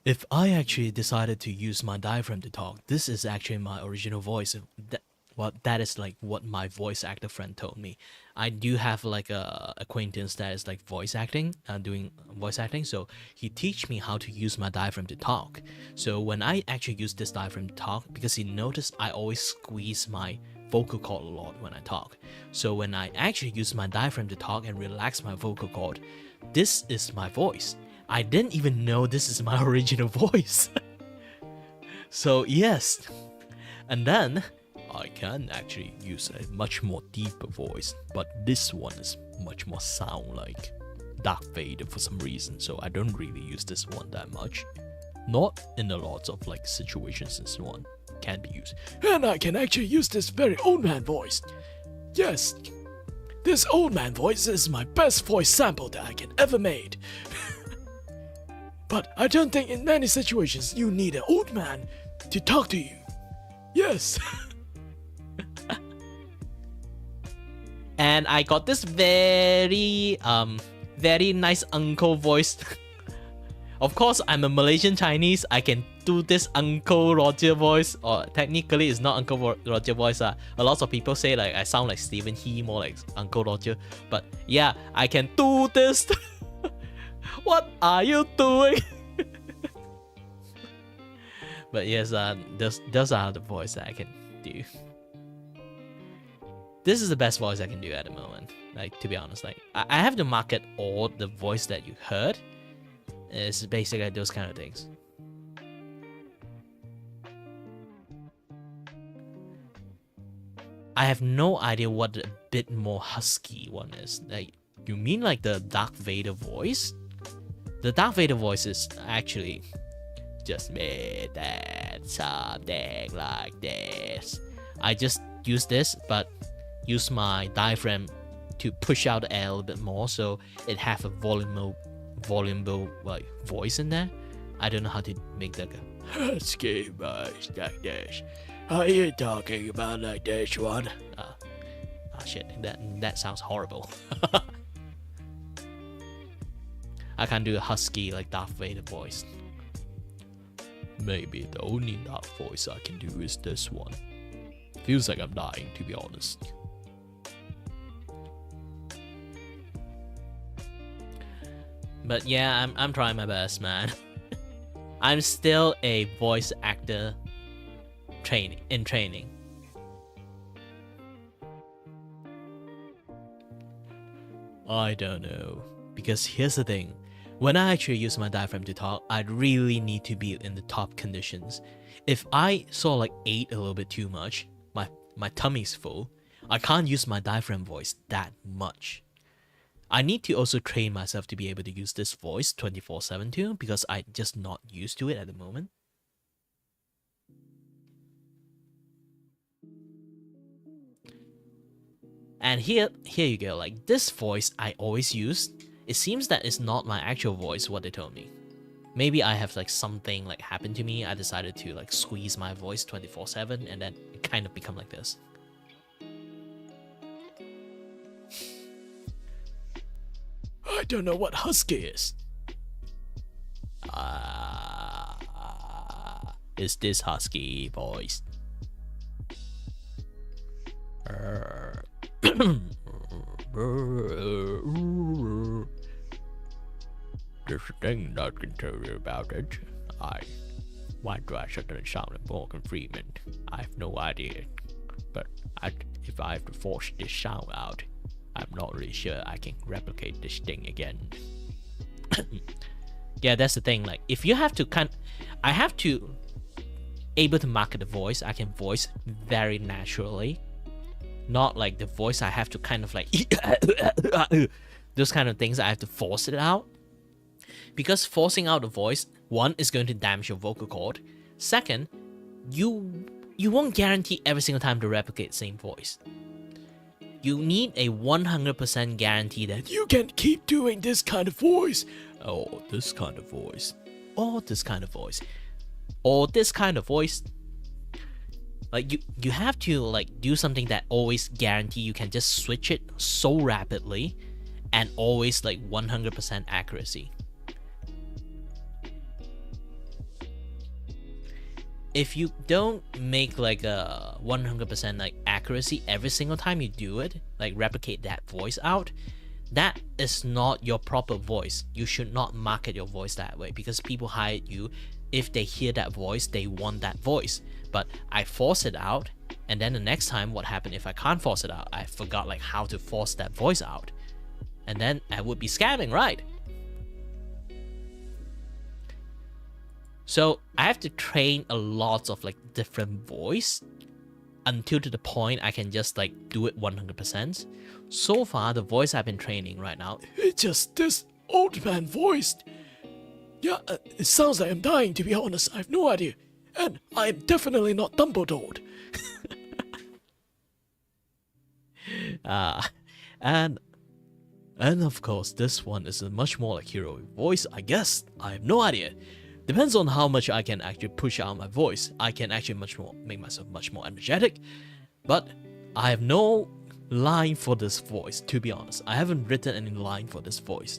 If I actually decided to use my diaphragm to talk, this is actually my original voice. That is like what my voice actor friend told me. I do have like a acquaintance that is like voice acting, doing voice acting. So he teach me how to use my diaphragm to talk. So when I actually use this diaphragm to talk, because he noticed I always squeeze my vocal cord a lot when I talk. So when I actually use my diaphragm to talk and relax my vocal cord, this is my voice. I didn't even know this is my original voice. So yes, and then I can actually use a much more deeper voice, but this one is much more sound like Darth Vader for some reason, so I don't really use this one that much. Not in a lot of like situations this one can be used. And I can actually use this very old man voice. Yes, this old man voice is my best voice sample that I can ever made. But I don't think in many situations you need an old man to talk to you. Yes. And I got this very nice uncle voice. Of course, I'm a Malaysian Chinese. I can do this Uncle Roger voice, or technically it's not Uncle Roger voice. A lot of people say like I sound like Stephen He, more like Uncle Roger. But yeah, I can do this. What are you doing? But yes, those are the voice that I can do. This is the best voice I can do at the moment. Like, to be honest, like I have to market all the voice that you heard. It's basically those kind of things. I have no idea what a bit more husky one is. Like, you mean like the Darth Vader voice? The Darth Vader voice is actually just made that something like this. I just use this, but use my diaphragm to push out the air a little bit more, so it have a voluble like voice in there. I don't know how to make that go. Husky voice like this. Are you talking about like this one? Shit, that sounds horrible. I can't do a husky like Darth Vader voice. Maybe the only Darth voice I can do is this one. Feels like I'm dying, to be honest. But yeah, I'm trying my best, man. I'm still a voice actor in training. I don't know. Because here's the thing. When I actually use my diaphragm to talk, I really need to be in the top conditions. If I sort of like ate a little bit too much, my tummy's full, I can't use my diaphragm voice that much. I need to also train myself to be able to use this voice 24/7 too, because I'm just not used to it at the moment. And here you go, like this voice I always use, it seems that it's not my actual voice, what they told me. Maybe I have like something like happened to me, I decided to like squeeze my voice 24/7 and then it kind of become like this. I don't know what husky is. Is this husky voice? There's a thing that I can tell you about it. Why do I suddenly sound like Morgan Freeman? I have no idea. But if I have to force this sound out, I'm not really sure I can replicate this thing again. Yeah, that's the thing. Like, if you have to I have to able to market the voice. I can voice very naturally. Not like the voice I have to kind of like those kind of things I have to force it out. Because forcing out the voice, one, is going to damage your vocal cord. Second, you won't guarantee every single time to replicate the same voice. You need a 100% guarantee that you can keep doing this kind of voice, or this kind of voice, or this kind of voice, or this kind of voice. Like you have to like do something that always guarantee you can just switch it so rapidly and always like 100% accuracy. If you don't make like a 100% like accuracy every single time you do it, like replicate that voice out, that is not your proper voice. You should not market your voice that way, because people hire you. If they hear that voice, they want that voice. But I force it out, and then the next time, what happened if I can't force it out? I forgot like how to force that voice out, and then I would be scamming, right? So I have to train a lot of like different voice until to the point I can just like do it 100%. So far, the voice I've been training right now, it's just this old man voice. Yeah, it sounds like I'm dying, to be honest. I have no idea. And I'm definitely not Dumbledore. And of course, this one is a much more like heroic voice, I guess. I have no idea. Depends on how much I can actually push out my voice. I can actually make myself much more energetic. But I have no line for this voice, to be honest. I haven't written any line for this voice.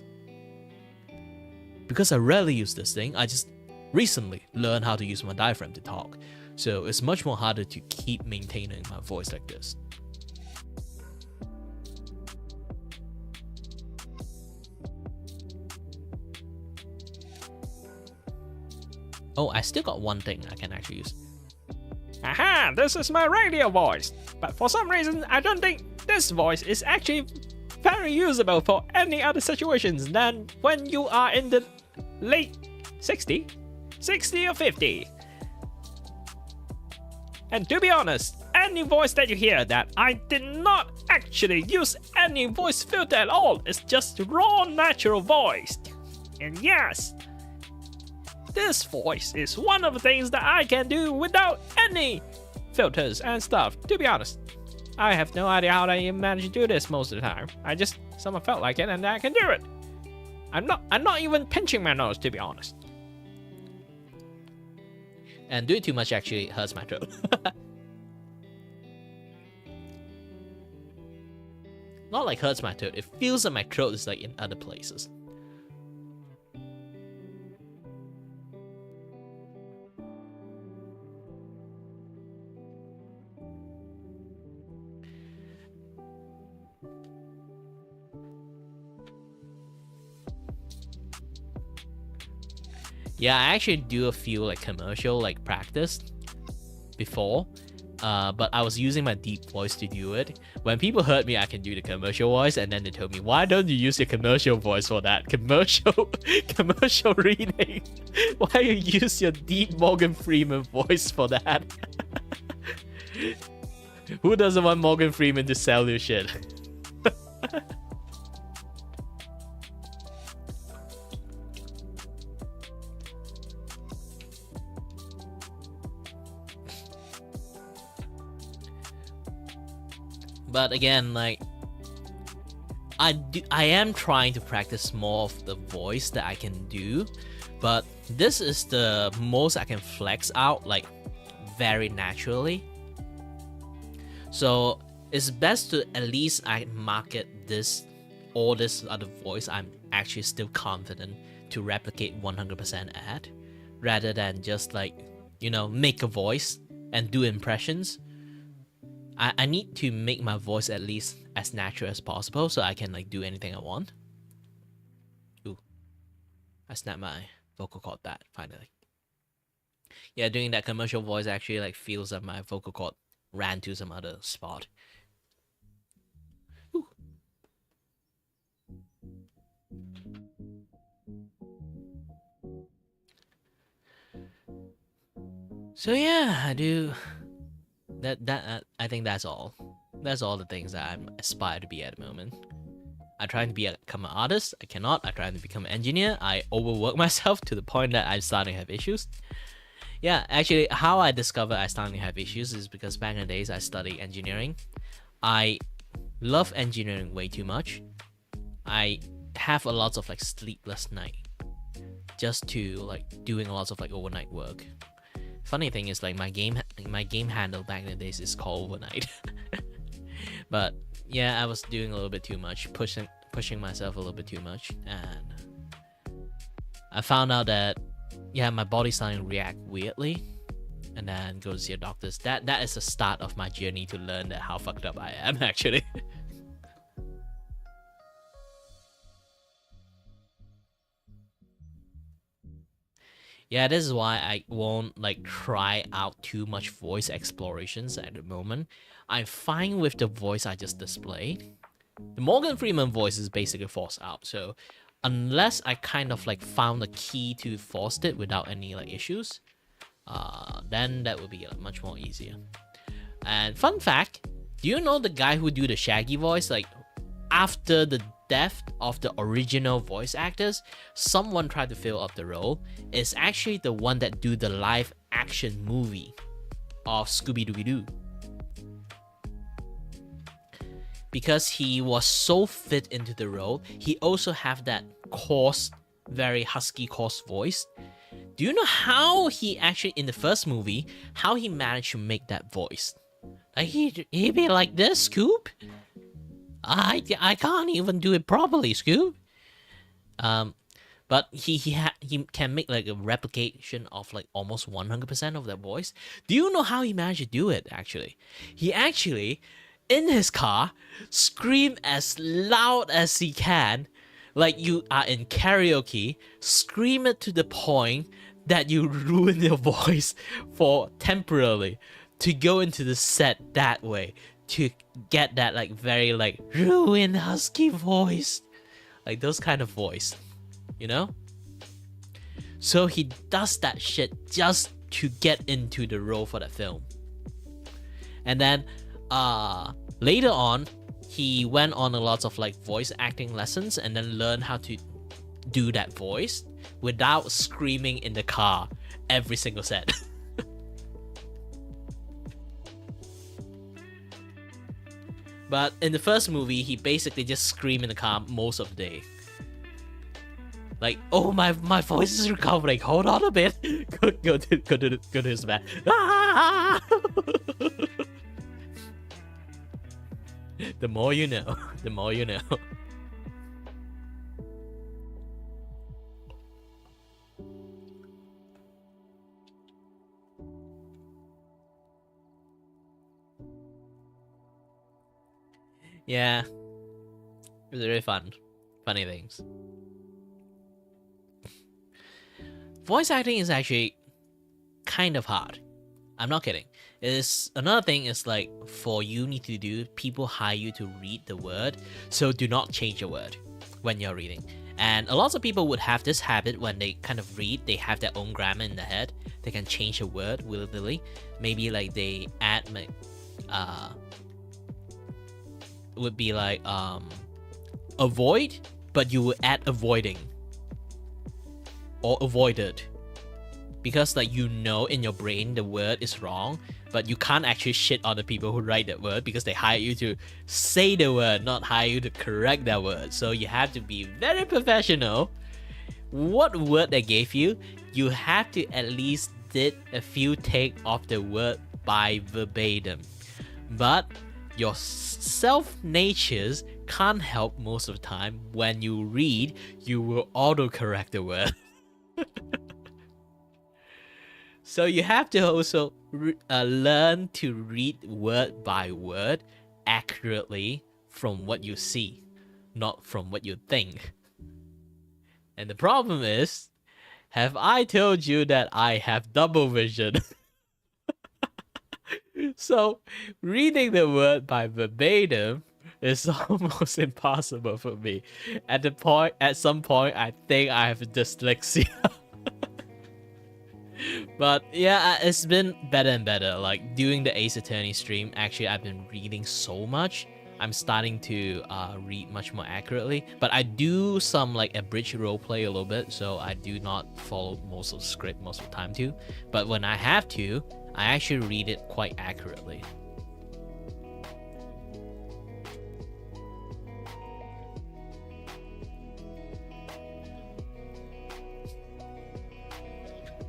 Because I rarely use this thing, I just recently learned how to use my diaphragm to talk. So it's much more harder to keep maintaining my voice like this. Oh, I still got one thing I can actually use. Aha, this is my radio voice. But for some reason, I don't think this voice is actually very usable for any other situations than when you are in the late 60 or 50. And to be honest, any voice that you hear that I did not actually use any voice filter at all is just raw natural voice. And yes, this voice is one of the things that I can do without any filters and stuff. To be honest, I have no idea how I even manage to do this most of the time. I just somehow felt like it and I can do it. I'm not even pinching my nose, to be honest. And doing too much actually hurts my throat. Not like hurts my throat, it feels like my throat is like in other places. Yeah, I actually do a few like commercial like practice before, but I was using my deep voice to do it. When people heard me, I can do the commercial voice, and then they told me, "Why don't you use your commercial voice for that commercial reading? Why you use your deep Morgan Freeman voice for that?" Who doesn't want Morgan Freeman to sell you shit? But again, like, I am trying to practice more of the voice that I can do, but this is the most I can flex out, like, very naturally. So it's best to at least I market this or this other voice I'm actually still confident to replicate 100% at, rather than just like, you know, make a voice and do impressions. I need to make my voice at least as natural as possible so I can like do anything I want. Ooh, I snapped my vocal cord back finally. Yeah, doing that commercial voice actually like feels that my vocal cord ran to some other spot. Ooh. So yeah, I do. I think that's all. That's all the things that I aspire to be at the moment. I try to become an artist. I cannot. I try to become an engineer. I overwork myself to the point that I'm starting to have issues. Yeah, actually, how I discovered I started to have issues is because back in the days I studied engineering. I love engineering way too much. I have a lot of like sleepless night just to like doing a lot of like overnight work. Funny thing is like my game handle back in the days is called Overnight. But yeah, I was doing a little bit too much, pushing myself a little bit too much, and I found out that yeah, my body's starting to react weirdly, and then go to see a doctor. That is the start of my journey to learn that how fucked up I am actually. Yeah, this is why I won't like try out too much voice explorations at the moment. I'm fine with the voice I just displayed. The Morgan Freeman voice is basically forced out, so unless I kind of like found a key to force it without any like issues, then that would be like, much more easier. And fun fact, do you know the guy who do the Shaggy voice, like after the death of the original voice actors, someone tried to fill up the role? It's actually the one that do the live action movie of Scooby-Dooby-Doo. Because he was so fit into the role, he also have that coarse, very husky, coarse voice. Do you know how he actually, in the first movie, how he managed to make that voice? Like he'd be like this, Scoop? I can't even do it properly, Scoop. But he can make like a replication of like almost 100% of that voice. Do you know how he managed to do it, actually? He actually, in his car, scream as loud as he can, like you are in karaoke, scream it to the point that you ruin your voice for temporarily, to go into the set that way, to get that like very like ruined husky voice, like those kind of voice, you know? So he does that shit just to get into the role for that film. And then later on, he went on a lot of like voice acting lessons and then learned how to do that voice without screaming in the car every single set. But in the first movie, he basically just screamed in the car most of the day. Like, oh, my voice is recovering. Hold on a bit. Go to his bed. Ah! The more you know. The more you know. Yeah. It was very fun. Funny things. Voice acting is actually kind of hard. I'm not kidding. Another thing is like, for you need to do, people hire you to read the word, so do not change a word when you're reading. And a lot of people would have this habit when they kind of read, they have their own grammar in their head. They can change a word willy-nilly. Maybe like they add like would be like avoid, but you would add avoiding or avoided, because like you know in your brain the word is wrong, but you can't actually shit on the people who write that word because they hire you to say the word, not hire you to correct that word. So you have to be very professional. What word they gave you, you have to at least did a few take of the word by verbatim. But your self-natures can't help most of the time. When you read, you will auto-correct the word. So you have to also learn to read word by word accurately from what you see, not from what you think. And the problem is, have I told you that I have double vision? So reading the word by verbatim is almost impossible for me. At some point, I think I have dyslexia. But yeah, it's been better and better. Like doing the Ace Attorney stream, actually I've been reading so much. I'm starting to read much more accurately. But I do some like abridged roleplay a little bit, so I do not follow most of the script most of the time too. But when I have to, I actually read it quite accurately.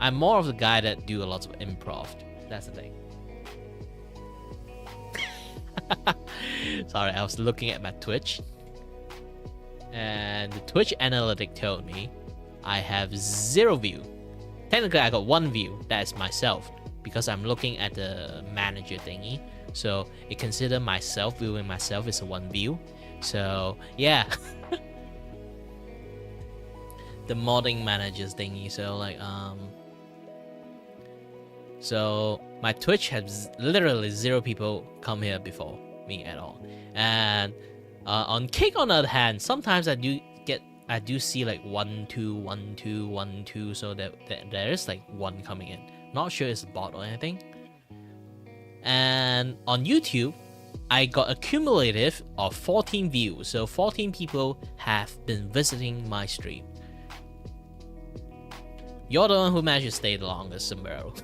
I'm more of the guy that do a lot of improv. That's the thing. Sorry, I was looking at my Twitch. And the Twitch analytic told me I have 0 view. Technically, I got 1 view. That is myself. Because I'm looking at the manager thingy. So it consider myself viewing myself as a 1 view. So yeah. The modding managers thingy. So like so my Twitch has literally 0 people come here before me at all. And on Kick, on the other hand, sometimes I do get I do see like 1 2 1 2 1 2, so that there is like one coming in. Not sure it's a bot or anything. And on YouTube, I got a cumulative of 14 views, so 14 people have been visiting my stream. You're the one who managed to stay the longest, Sombrero.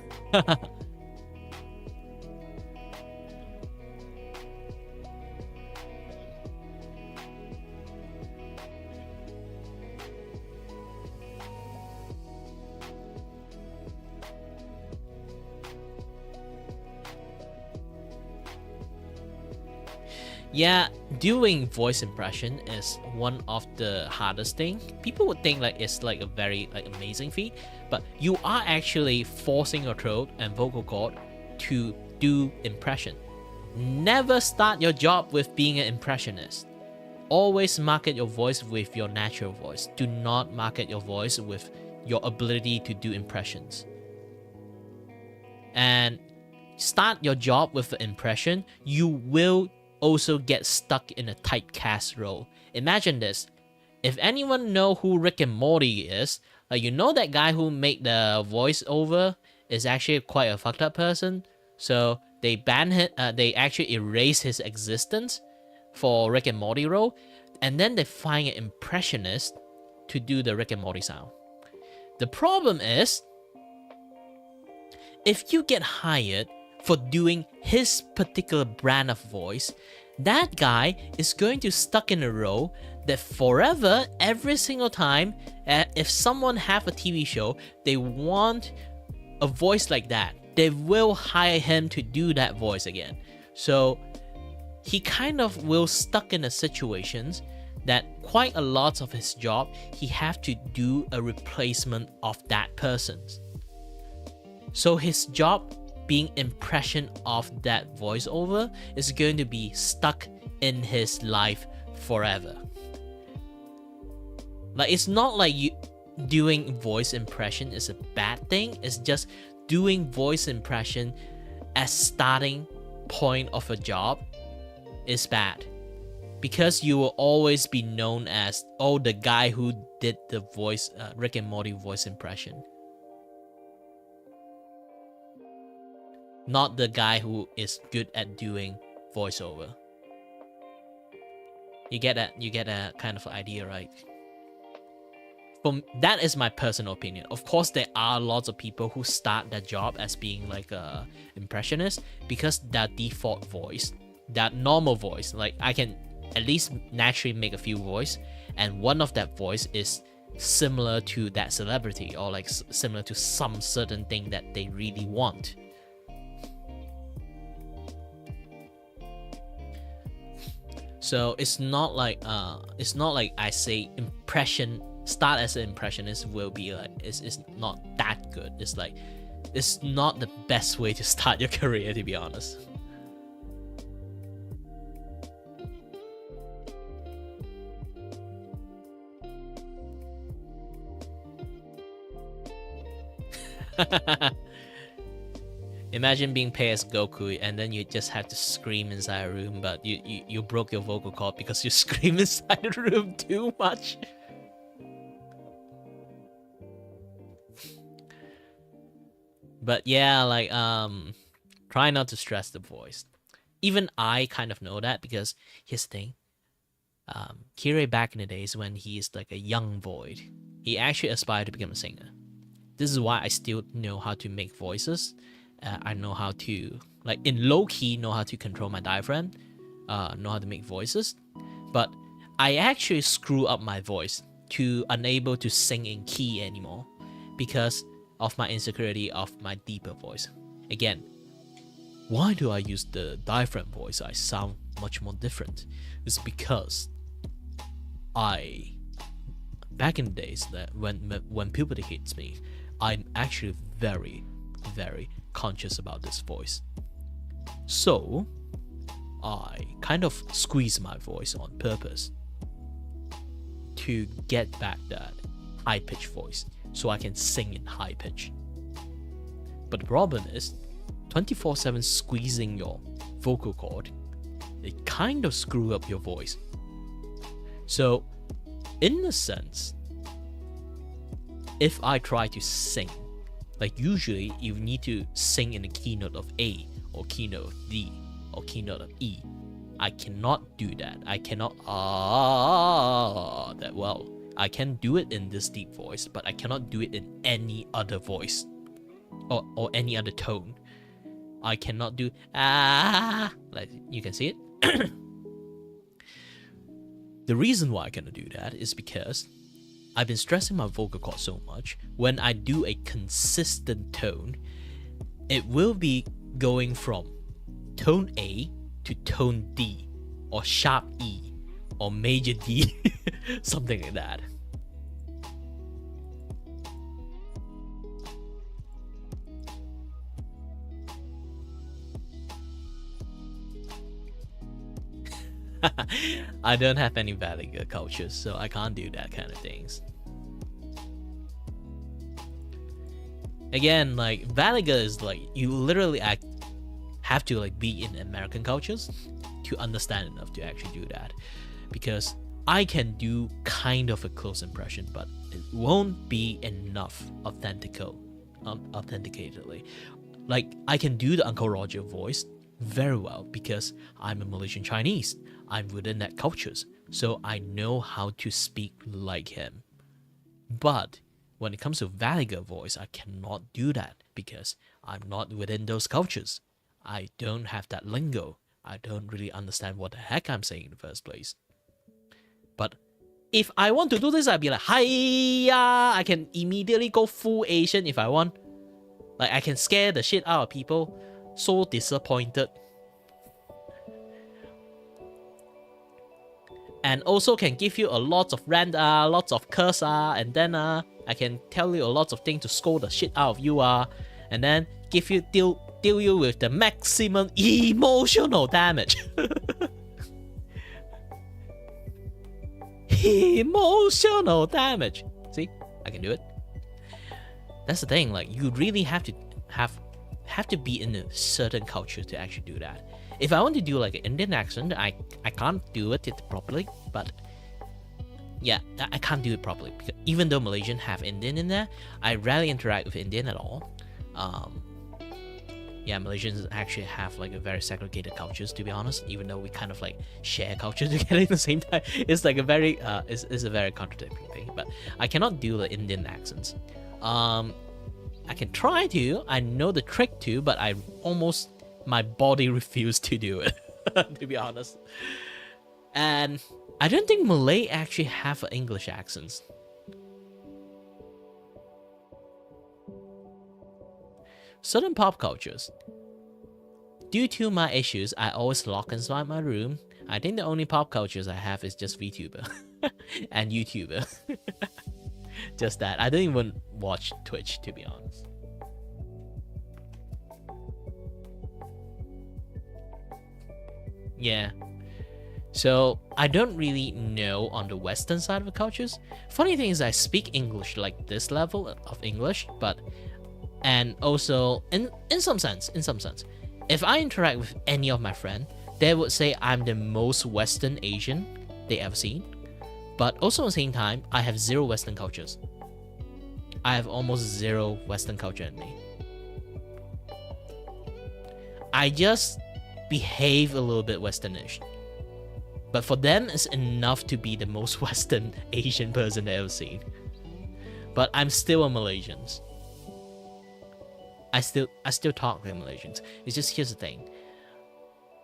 Yeah, doing voice impression is one of the hardest thing. People would think like it's like a very like amazing feat, but you are actually forcing your throat and vocal cord to do impression. Never start your job with being an impressionist. Always market your voice with your natural voice. Do not market your voice with your ability to do impressions. And start your job with the impression, you will also get stuck in a typecast role. Imagine this. If anyone know who Rick and Morty is, like, you know that guy who made the voiceover is actually quite a fucked up person. So they ban him, they actually erase his existence for Rick and Morty role, and then they find an impressionist to do the Rick and Morty sound. The problem is, if you get hired for doing his particular brand of voice, that guy is going to stuck in a role that forever, every single time, if someone have a TV show, they want a voice like that, they will hire him to do that voice again. So he kind of will stuck in a situations that quite a lot of his job, he have to do a replacement of that person's. So his job being impression of that voiceover is going to be stuck in his life forever. Like, it's not like you doing voice impression is a bad thing. It's just doing voice impression as starting point of a job is bad, because you will always be known as, oh, the guy who did the voice, Rick and Morty voice impression. Not the guy who is good at doing voiceover. You get a kind of idea, right? That is my personal opinion. Of course, there are lots of people who start their job as being like a impressionist because their default voice, that normal voice, like I can at least naturally make a few voice, and one of that voice is similar to that celebrity or like similar to some certain thing that they really want. So it's not like I say impression start as an impressionist will be like it's not that good. It's like it's not the best way to start your career, to be honest. Imagine being paid as Goku and then you just have to scream inside a room, but you broke your vocal cord because you scream inside the room too much. But yeah, like try not to stress the voice. Even I kind of know that, because here's the thing. Kirei back in the days when he's like a young void, he actually aspired to become a singer. This is why I still know how to make voices. I know how to, like in low key, know how to control my diaphragm, know how to make voices. But I actually screw up my voice to unable to sing in key anymore because of my insecurity of my deeper voice. Again, why do I use the diaphragm voice? I sound much more different. It's because back in the days that when puberty hits me, I'm actually very, very conscious about this voice. So I kind of squeeze my voice on purpose to get back that high-pitched voice so I can sing in high pitch. But the problem is 24/7 squeezing your vocal cord, it kind of screw up your voice. So in a sense, if I try to sing, like usually you need to sing in the keynote of A or keynote of D or keynote of E. I cannot do that. I cannot that well. I can do it in this deep voice, but I cannot do it in any other voice or any other tone. I cannot do like you can see it. The reason why I cannot do that is because I've been stressing my vocal cords so much. When I do a consistent tone, it will be going from tone A to tone D, or sharp E, or major D, something like that. I don't have any Valiga cultures, so I can't do that kind of things. Again, like Valiga is like you literally have to like be in American cultures to understand enough to actually do that, because I can do kind of a close impression, but it won't be enough authenticatedly. Like I can do the Uncle Roger voice very well because I'm a Malaysian Chinese. I'm within that cultures, so I know how to speak like him. But when it comes to Valiga voice, I cannot do that because I'm not within those cultures. I don't have that lingo. I don't really understand what the heck I'm saying in the first place. But if I want to do this, I'd be like, hiya! I can immediately go full Asian if I want. Like, I can scare the shit out of people. So disappointed. And also can give you a lot of rant, lots of curse, and then I can tell you a lot of things to scold the shit out of you, and then give you deal you with the maximum emotional damage. Emotional damage. See, I can do it. That's the thing. Like you really have to be in a certain culture to actually do that. If I want to do like an Indian accent, I can't do it properly, but yeah, I can't do it properly because even though Malaysian have Indian in there, I rarely interact with Indian at all. Yeah, Malaysians actually have like a very segregated cultures, to be honest, even though we kind of like share culture together at the same time. It's like a very it's a very contradicting thing, but I cannot do the Indian accents. I can try to, I know the trick to, but my body refused to do it, to be honest. And I don't think Malay actually have English accents. Certain pop cultures. Due to my issues, I always lock inside my room. I think the only pop cultures I have is just Vtuber and YouTuber. Just that. I don't even watch Twitch, to be honest. Yeah. So I don't really know on the Western side of the cultures. Funny thing is I speak English like this level of English, but and also in some sense, if I interact with any of my friends, they would say I'm the most Western Asian they ever seen. But also at the same time, I have zero Western cultures. I have almost zero Western culture in me. I just behave a little bit Westernish. But for them, it's enough to be the most Western Asian person they've ever seen. But I'm still a Malaysian. I still talk like Malaysians. It's just here's the thing.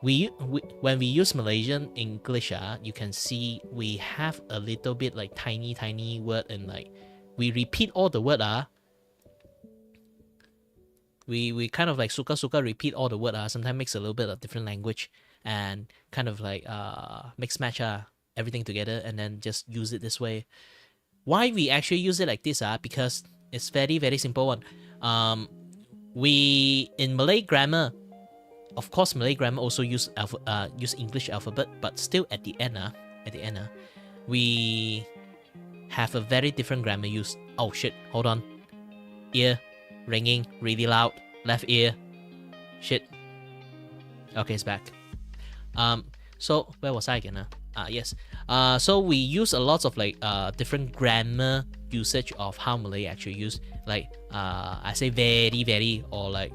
When we use Malaysian English, you can see we have a little bit like tiny word, and like we repeat all the word. We kind of like suka repeat all the word. Sometimes mix a little bit of different language and kind of like mix match everything together and then just use it this way. Why we actually use it like this? Because it's very simple one. We in Malay grammar, of course, Malay grammar also use English alphabet, but still at the end, we have a very different grammar use. Oh shit! Hold on, ear ringing really loud. Left ear, shit. Okay, it's back. So where was I again? Yes. So we use a lot of like different grammar usage of how Malay actually use. Like I say very very, or like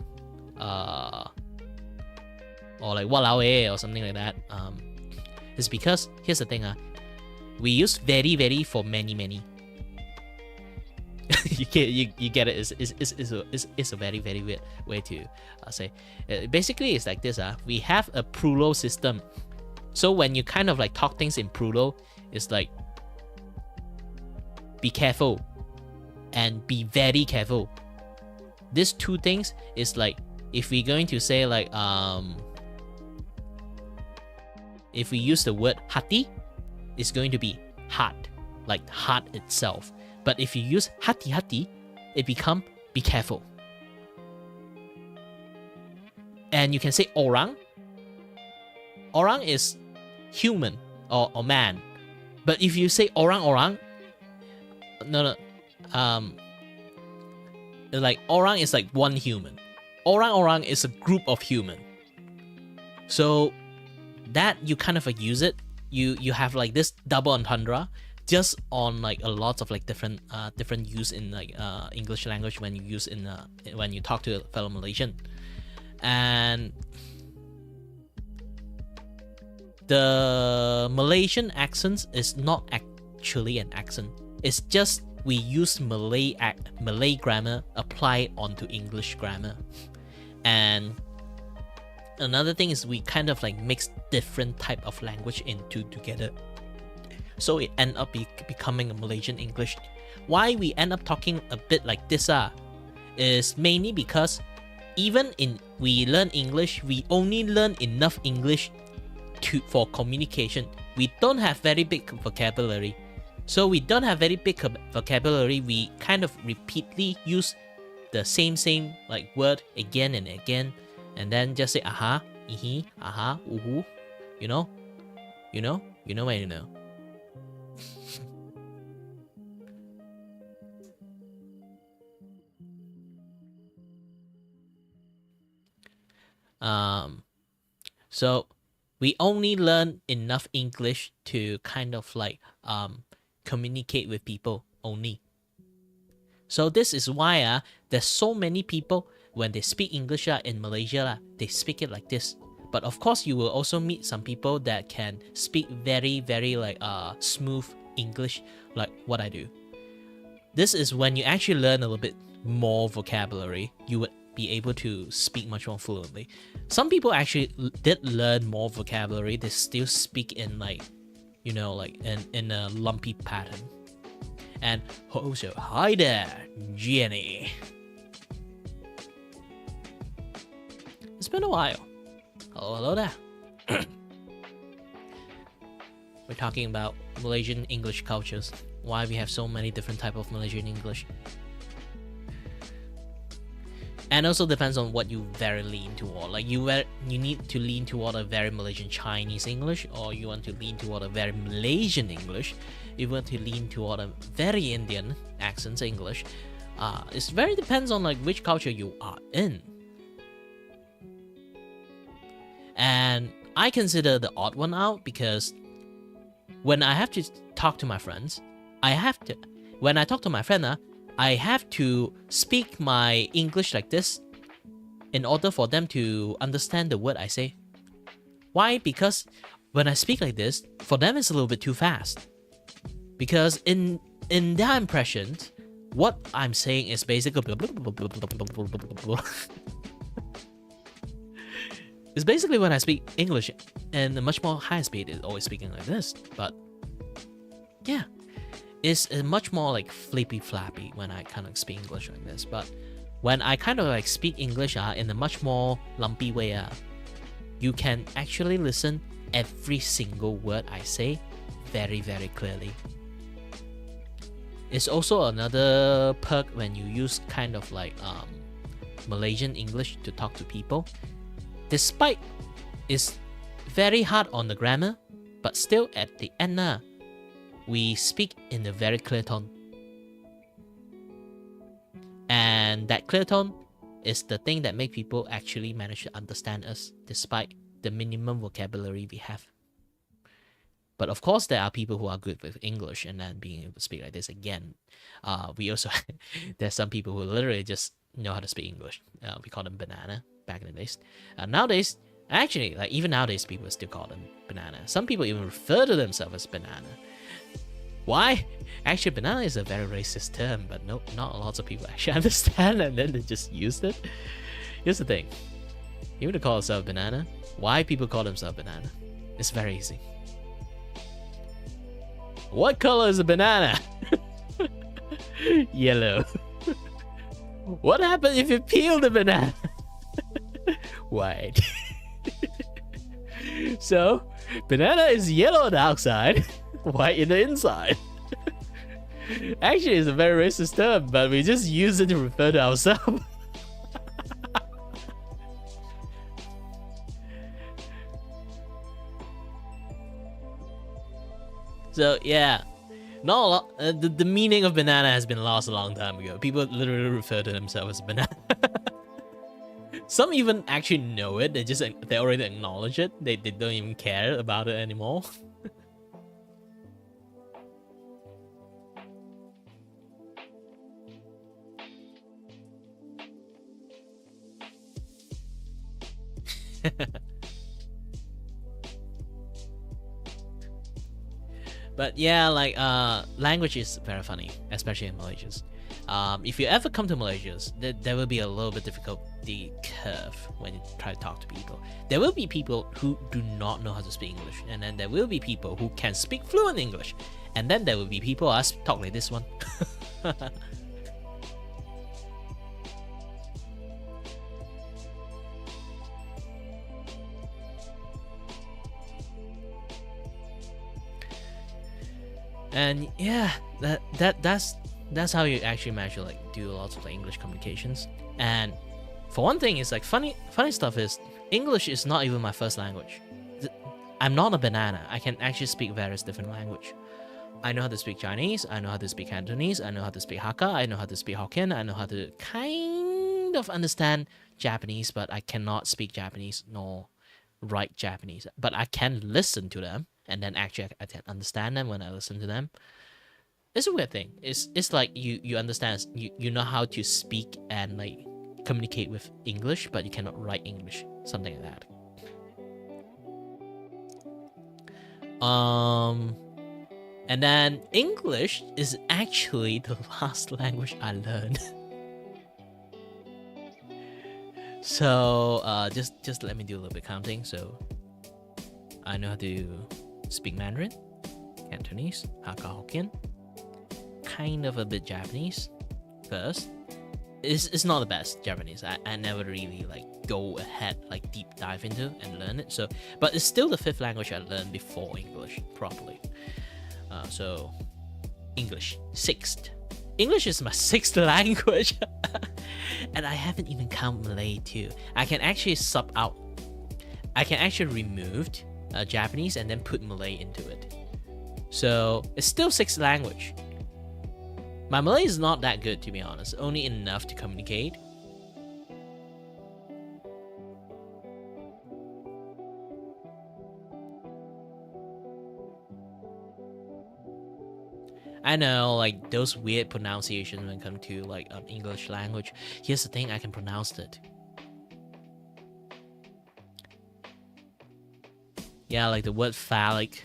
walao eh or something like that. It's because here's the thing, we use very very for many many. you get it. It's a very very weird way to say. Basically, it's like this. We have a plural system. So when you kind of like talk things in plural, it's like be careful and be very careful. These two things is like, if we're going to say like if we use the word hati, it's going to be heart, like heart itself. But if you use hati, it become be careful. And you can say orang. Orang is human or man. But if you say orang, no, like orang is like one human. Orang is a group of human. So that you kind of like use it. You have like this double entendre just on like a lot of like different use in like English language when you use in when you talk to a fellow Malaysian. And the Malaysian accent is not actually an accent. It's just we use Malay grammar applied onto English grammar. And another thing is we kind of like mix different type of language into together. So it end up becoming a Malaysian English. Why we end up talking a bit like this is mainly because even in we learn English, we only learn enough English for communication. We don't have very big vocabulary. So we don't have very big vocabulary. We kind of repeatedly use the same like word again and again, and then just say aha, ihi, aha, uhu, you know when you know. So we only learn enough English to kind of like communicate with people only. So this is why there's so many people when they speak English in Malaysia, they speak it like this. But of course, you will also meet some people that can speak very, very like smooth English, like what I do. This is when you actually learn a little bit more vocabulary, you would be able to speak much more fluently. Some people actually did learn more vocabulary. They still speak in like, like in a lumpy pattern. And also, hi there, Jenny. It's been a while. Hello there. We're talking about Malaysian English cultures. Why we have so many different type of Malaysian English. And also depends on what you very lean toward. Like you need to lean toward a very Malaysian Chinese English, or you want to lean toward a very Malaysian English. You want to lean toward a very Indian accents English. It very depends on like which culture you are in. And I consider the odd one out because when I have to talk to my friends, when I talk to my friend, I have to speak my English like this in order for them to understand the word I say. Why? Because when I speak like this, for them it's a little bit too fast. Because in their impressions, what I'm saying is basically it's basically when I speak English and a much more high speed is always speaking like this. But yeah, it's much more like flippy flappy when I kind of speak English like this. But when I kind of like speak English in a much more lumpy way, you can actually listen every single word I say very, very clearly. It's also another perk when you use kind of like Malaysian English to talk to people. Despite it's very hard on the grammar, but still at the end, we speak in a very clear tone. And that clear tone is the thing that makes people actually manage to understand us despite the minimum vocabulary we have. But of course, there are people who are good with English and then being able to speak like this again. We also there's some people who literally just know how to speak English. We call them banana back in the days. Nowadays, actually, like even nowadays, people still call them banana. Some people even refer to themselves as banana. Why? Actually, banana is a very racist term, but no, not lots of people actually understand, and then they just use it. Here's the thing: you want to call yourself banana? Why people call themselves banana? It's very easy. What color is a banana? Yellow. What happens if you peel the banana? White. So, banana is yellow on the outside, white in the inside. Actually, it's a very racist term, but we just use it to refer to ourselves. So yeah, not a lot. The meaning of banana has been lost a long time ago. People literally refer to themselves as banana. Some even actually know it. They already acknowledge it. They don't even care about it anymore. But yeah, like language is very funny, especially in Malaysia. If you ever come to Malaysia, there will be a little bit difficulty curve when you try to talk to people. There will be people who do not know how to speak English, and then there will be people who can speak fluent English, and then there will be people who talk like this one. And yeah, that's how you actually manage to like do lots of like English communications. And for one thing, it's like funny stuff is English is not even my first language. I'm not a banana. I can actually speak various different language. I know how to speak Chinese. I know how to speak Cantonese. I know how to speak Hakka. I know how to speak Hokkien. I know how to kind of understand Japanese, but I cannot speak Japanese nor write Japanese. But I can listen to them, and then actually I can understand them when I listen to them. It's a weird thing. It's like you understand, you know how to speak and like communicate with English, but you cannot write English, something like that. And then English is actually the last language I learned. So just let me do a little bit counting. So I know how to speak Mandarin, Cantonese, Hakka, Hokkien, kind of a bit Japanese first. It's not the best Japanese. I never really like go ahead, like deep dive into and learn it. So, but it's still the fifth language I learned before English properly. So English, sixth. English is my sixth language. And I haven't even counted Malay too. I can actually sub out. I can actually remove Japanese and then put Malay into it. So it's still sixth language. My Malay is not that good, to be honest. Only enough to communicate. I know, like, those weird pronunciations when it comes to, like, English language. Here's the thing, I can pronounce it. Yeah, like the word phallic,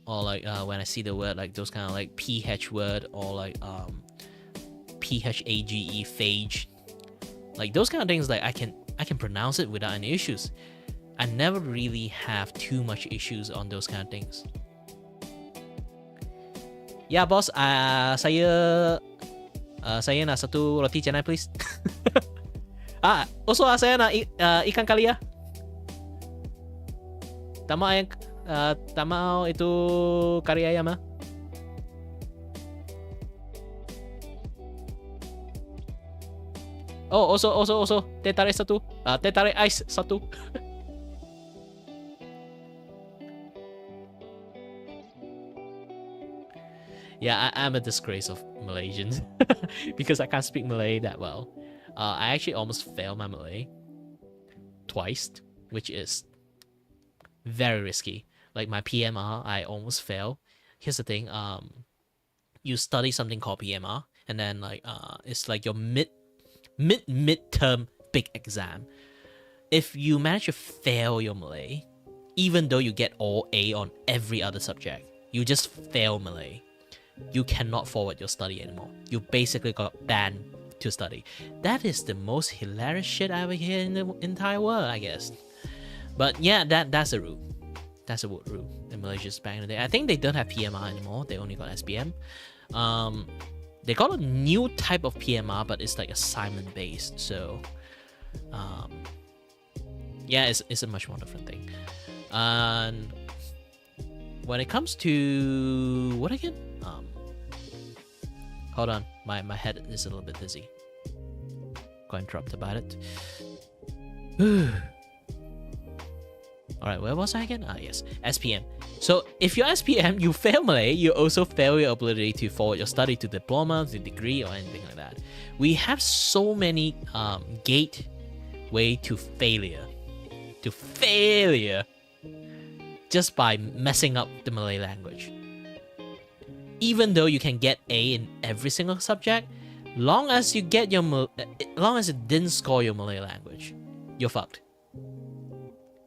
or like when I see the word, like those kind of like PH word, or like PHAGE, phage. Like those kind of things, like I can pronounce it without any issues. I never really have too much issues on those kind of things. Ya bos, saya nak satu roti canai please. Also saya nak ikan kali ya. Tak mau itu kari ayam ah. Oh, also teh tarik satu. Teh tarik ice satu. Yeah, I'm a disgrace of Malaysians because I can't speak Malay that well. I actually almost failed my Malay twice, which is very risky. Like my PMR, I almost fail. Here's the thing. You study something called PMR, and then like it's like your midterm big exam. If you manage to fail your Malay, even though you get all A on every other subject, you just fail Malay. You cannot forward your study anymore. You basically got banned to study. That is the most hilarious shit I ever hear in the entire world, I guess. But yeah, that's a rule. That's a rule in Malaysia back in the day. I think they don't have PMR anymore. They only got SPM. They got a new type of PMR, but it's like assignment based. So, yeah, it's a much more different thing. And when it comes to what again? Hold on, my head is a little bit dizzy. Got interrupted about it. Alright, where was I again? Yes, SPM. So if you're SPM, you fail Malay, you also fail your ability to forward your study to diploma, to degree, or anything like that. We have so many gateway to failure. Just by messing up the Malay language. Even though you can get A in every single subject, long as you get long as it didn't score your Malay language, you're fucked.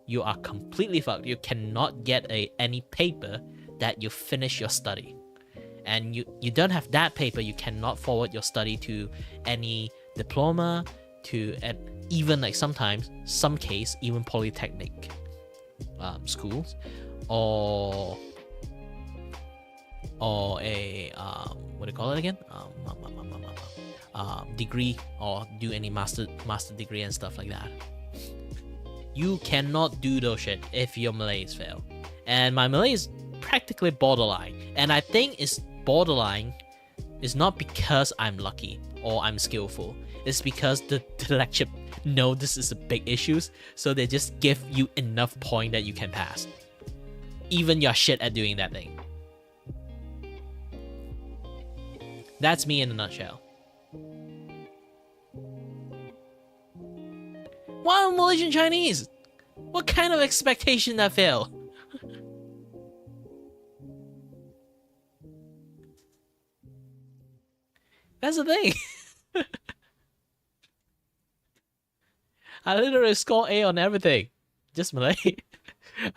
You are completely fucked. You cannot get any paper that you finish your study. And you don't have that paper, you cannot forward your study to any diploma, and even like sometimes, some case, even polytechnic schools, or a what do you call it again? Degree, or do any master degree and stuff like that. You cannot do those shit if your Malay is failed. And my Malay is practically borderline. And I think it's borderline is not because I'm lucky or I'm skillful. It's because the lecture know this is a big issue, so they just give you enough point that you can pass. Even you're shit at doing that thing. That's me in a nutshell. Wow, Malaysian Chinese! What kind of expectation that fail? That's the thing. I literally score A on everything. Just Malay.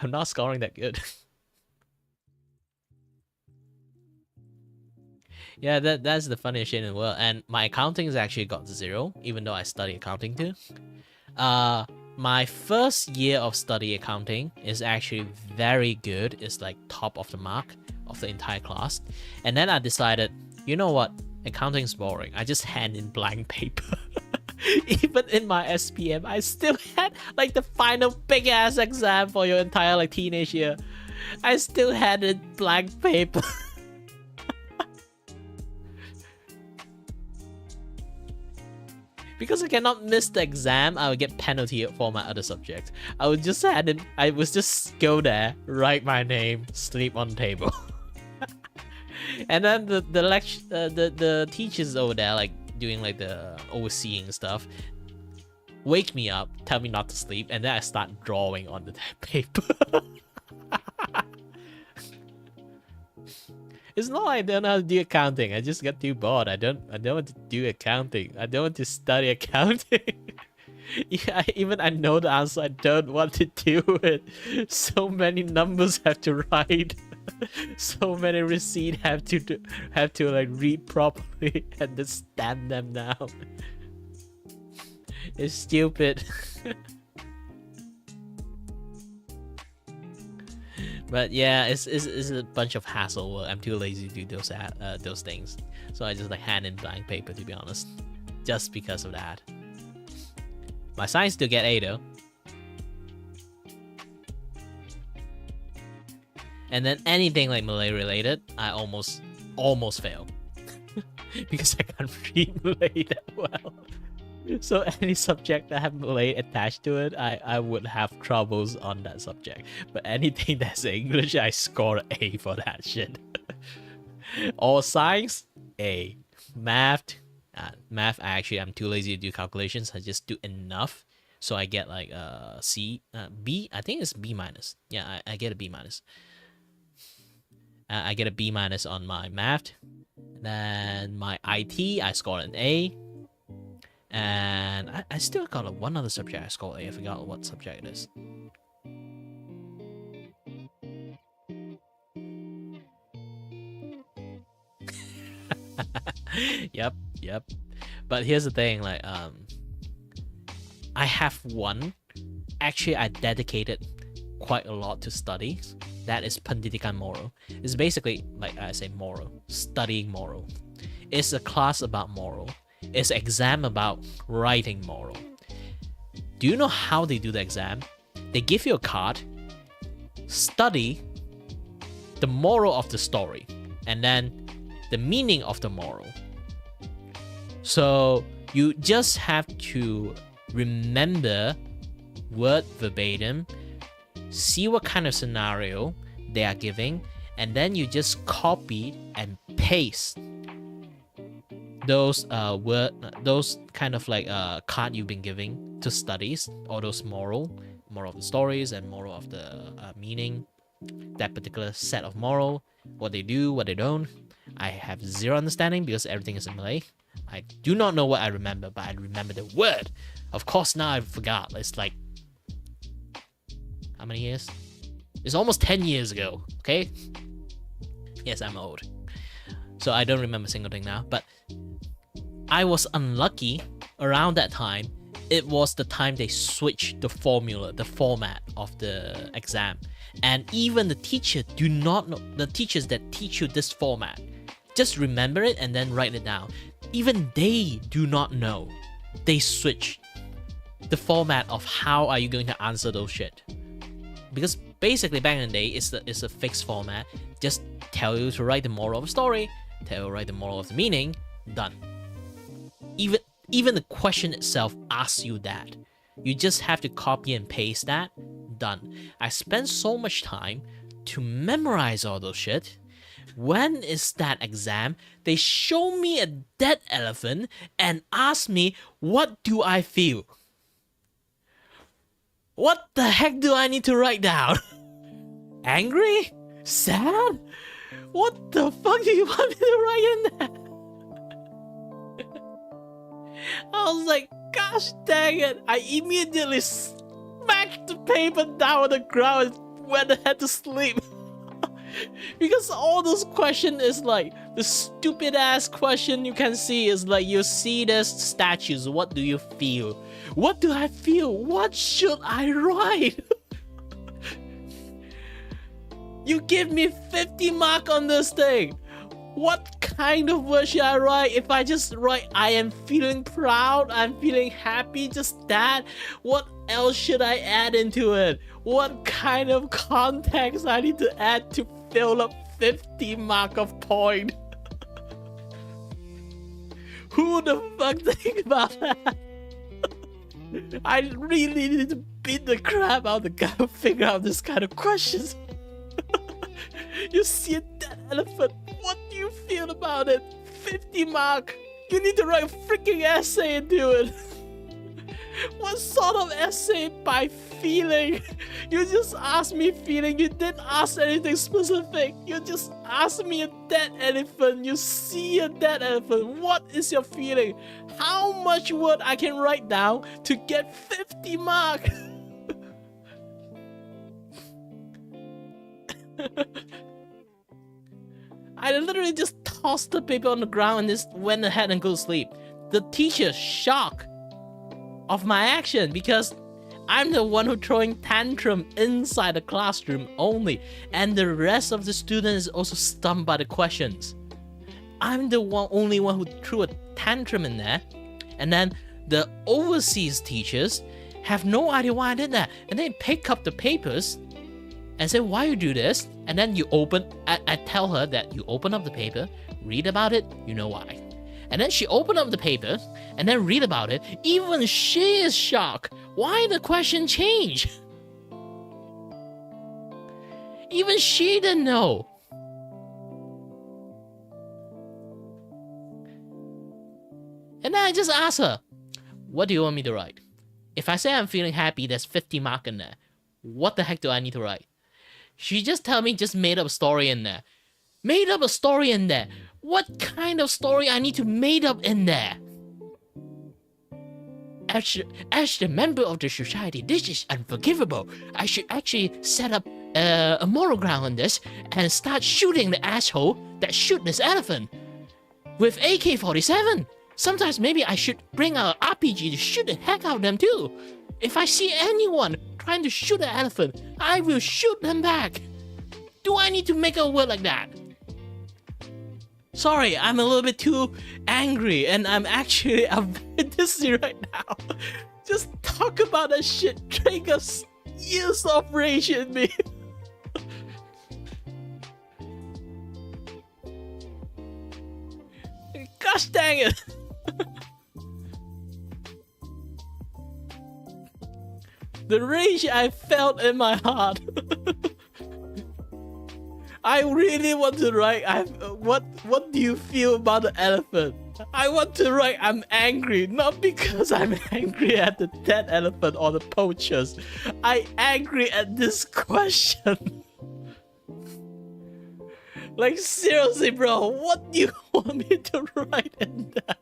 I'm not scoring that good. Yeah, that's the funniest shit in the world. And my accounting has actually got 0, even though I study accounting too. My first year of study accounting is actually very good. It's like top of the mark of the entire class. And then I decided, you know what? Accounting is boring. I just hand in blank paper. Even in my SPM, I still had like the final big ass exam for your entire like teenage year. I still had in blank paper. Because I cannot miss the exam, I would get penalty for my other subjects. I would just go there, write my name, sleep on the table. And then the teachers over there, like doing like the overseeing stuff, wake me up, tell me not to sleep, and then I start drawing on the paper. It's not like I don't know how to do accounting. I just got too bored. I don't want to do accounting. I don't want to study accounting. Yeah, even I know the answer. I don't want to do it. So many numbers have to write. So many receipts have to like read properly and then stamp them down. It's stupid. But yeah, it's a bunch of hassle work. I'm too lazy to do those things, so I just like hand in blank paper, to be honest, just because of that. My science still get A though, and then anything like Malay related, I almost fail because I can't read Malay that well. So any subject that have Malay attached to it, I would have troubles on that subject. But anything that's English, I score A for that shit. All science, A. Math, I'm too lazy to do calculations. I just do enough So I get like C, B. I think it's B minus. Yeah, I get a B minus. I get a B minus on my math. Then my IT, I scored an A. And I still got one other subject I scored A. I forgot what subject it is. Yep. But here's the thing, like I have one. Actually, I dedicated quite a lot to study. That is Pendidikan Moral. It's basically, like I say, moral. Studying moral. It's a class about moral. It's an exam about writing moral. Do you know how they do the exam? They give you a card, study the moral of the story, and then the meaning of the moral. So you just have to remember word verbatim, see what kind of scenario they are giving, and then you just copy and paste those those kind of like card you've been giving to studies, all those moral of the stories and moral of the meaning, that particular set of moral, what they do, what they don't. I have zero understanding because everything is in Malay. I do not know what I remember, but I remember the word. Of course, now I forgot. It's like, how many years? It's almost 10 years ago, okay? Yes, I'm old. So I don't remember a single thing now, but I was unlucky around that time. It was the time they switched the formula, the format of the exam. And even the teacher do not know, the teachers that teach you this format, just remember it and then write it down. Even they do not know. They switch the format of how are you going to answer those shit. Because basically back in the day, it's a fixed format. Just tell you to write the moral of the story, tell you to write the moral of the meaning, done. Even the question itself asks you that. You just have to copy and paste that, done. I spent so much time to memorize all those shit. When is that exam? They show me a dead elephant and ask me, what do I feel? What the heck do I need to write down? Angry? Sad? What the fuck do you want me to write in there? I was like, gosh dang it. I immediately smacked the paper down on the ground and went ahead to sleep. Because all those questions is like, the stupid ass question you can see is like, you see this statues, what do you feel? What do I feel? What should I write? You give me 50 mark on this thing. What kind of word should I write? If I just write, I am feeling proud, I'm feeling happy, just that. What else should I add into it? What kind of context I need to add to fill up 50 mark of point? Who the fuck think about that? I really need to beat the crap out of the guy who figure out this kind of questions. You see a dead elephant, what do you feel about it? 50 mark. You need to write a freaking essay into it. What sort of essay by feeling? You just asked me feeling, you didn't ask anything specific. You just asked me a dead elephant. You see a dead elephant. What is your feeling? How much word I can write down to get 50 mark? I literally just tossed the paper on the ground and just went ahead and go to sleep. The teacher shocked of my action because I'm the one who throwing tantrum inside the classroom only, and the rest of the students is also stumped by the questions. I'm the only one who threw a tantrum in there, and then the overseas teachers have no idea why I did that, and they pick up the papers and say, why you do this? And then you I tell her that you open up the paper, read about it, you know why. And then she opened up the paper and then read about it. Even she is shocked. Why the question change? Even she didn't know. And then I just asked her, what do you want me to write? If I say I'm feeling happy, there's 50 mark in there. What the heck do I need to write? She just tell me just made up a story in there. Made up a story in there. What kind of story I need to made up in there? As the member of the society, this is unforgivable. I should actually set up a moral ground on this and start shooting the asshole that shoot this elephant with AK-47. Sometimes maybe I should bring out RPG to shoot the heck out of them too. If I see anyone trying to shoot an elephant, I will shoot them back. Do I need to make a word like that? Sorry, I'm a little bit too angry and I'm actually dizzy right now. Just talk about that shit triggers years of rage in me. Gosh dang it. The rage I felt in my heart. I really want to write. What do you feel about the elephant? I want to write. I'm angry, not because I'm angry at the dead elephant or the poachers. I'm angry at this question. Like seriously, bro, what do you want me to write in there?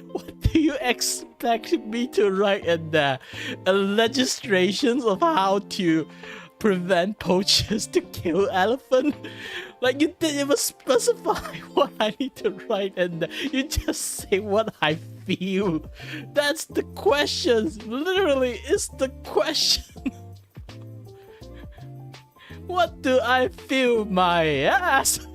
What do you expect me to write in there? Legislations of how to prevent poachers to kill elephant? Like you didn't even specify what I need to write in there. You just say what I feel. That's the question. Literally, it's the question. What do I feel my ass?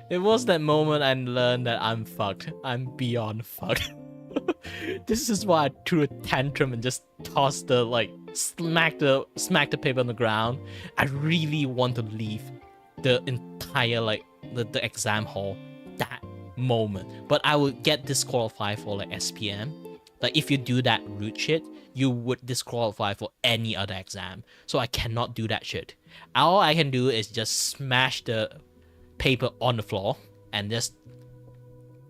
It was that moment I learned that I'm fucked. I'm beyond fucked. This is why I threw a tantrum and just tossed the smack the paper on the ground. I really want to leave the entire the exam hall that moment, but I would get disqualified for SPM. Like if you do that rude shit, you would disqualify for any other exam. So I cannot do that shit. All I can do is just smash the paper on the floor and just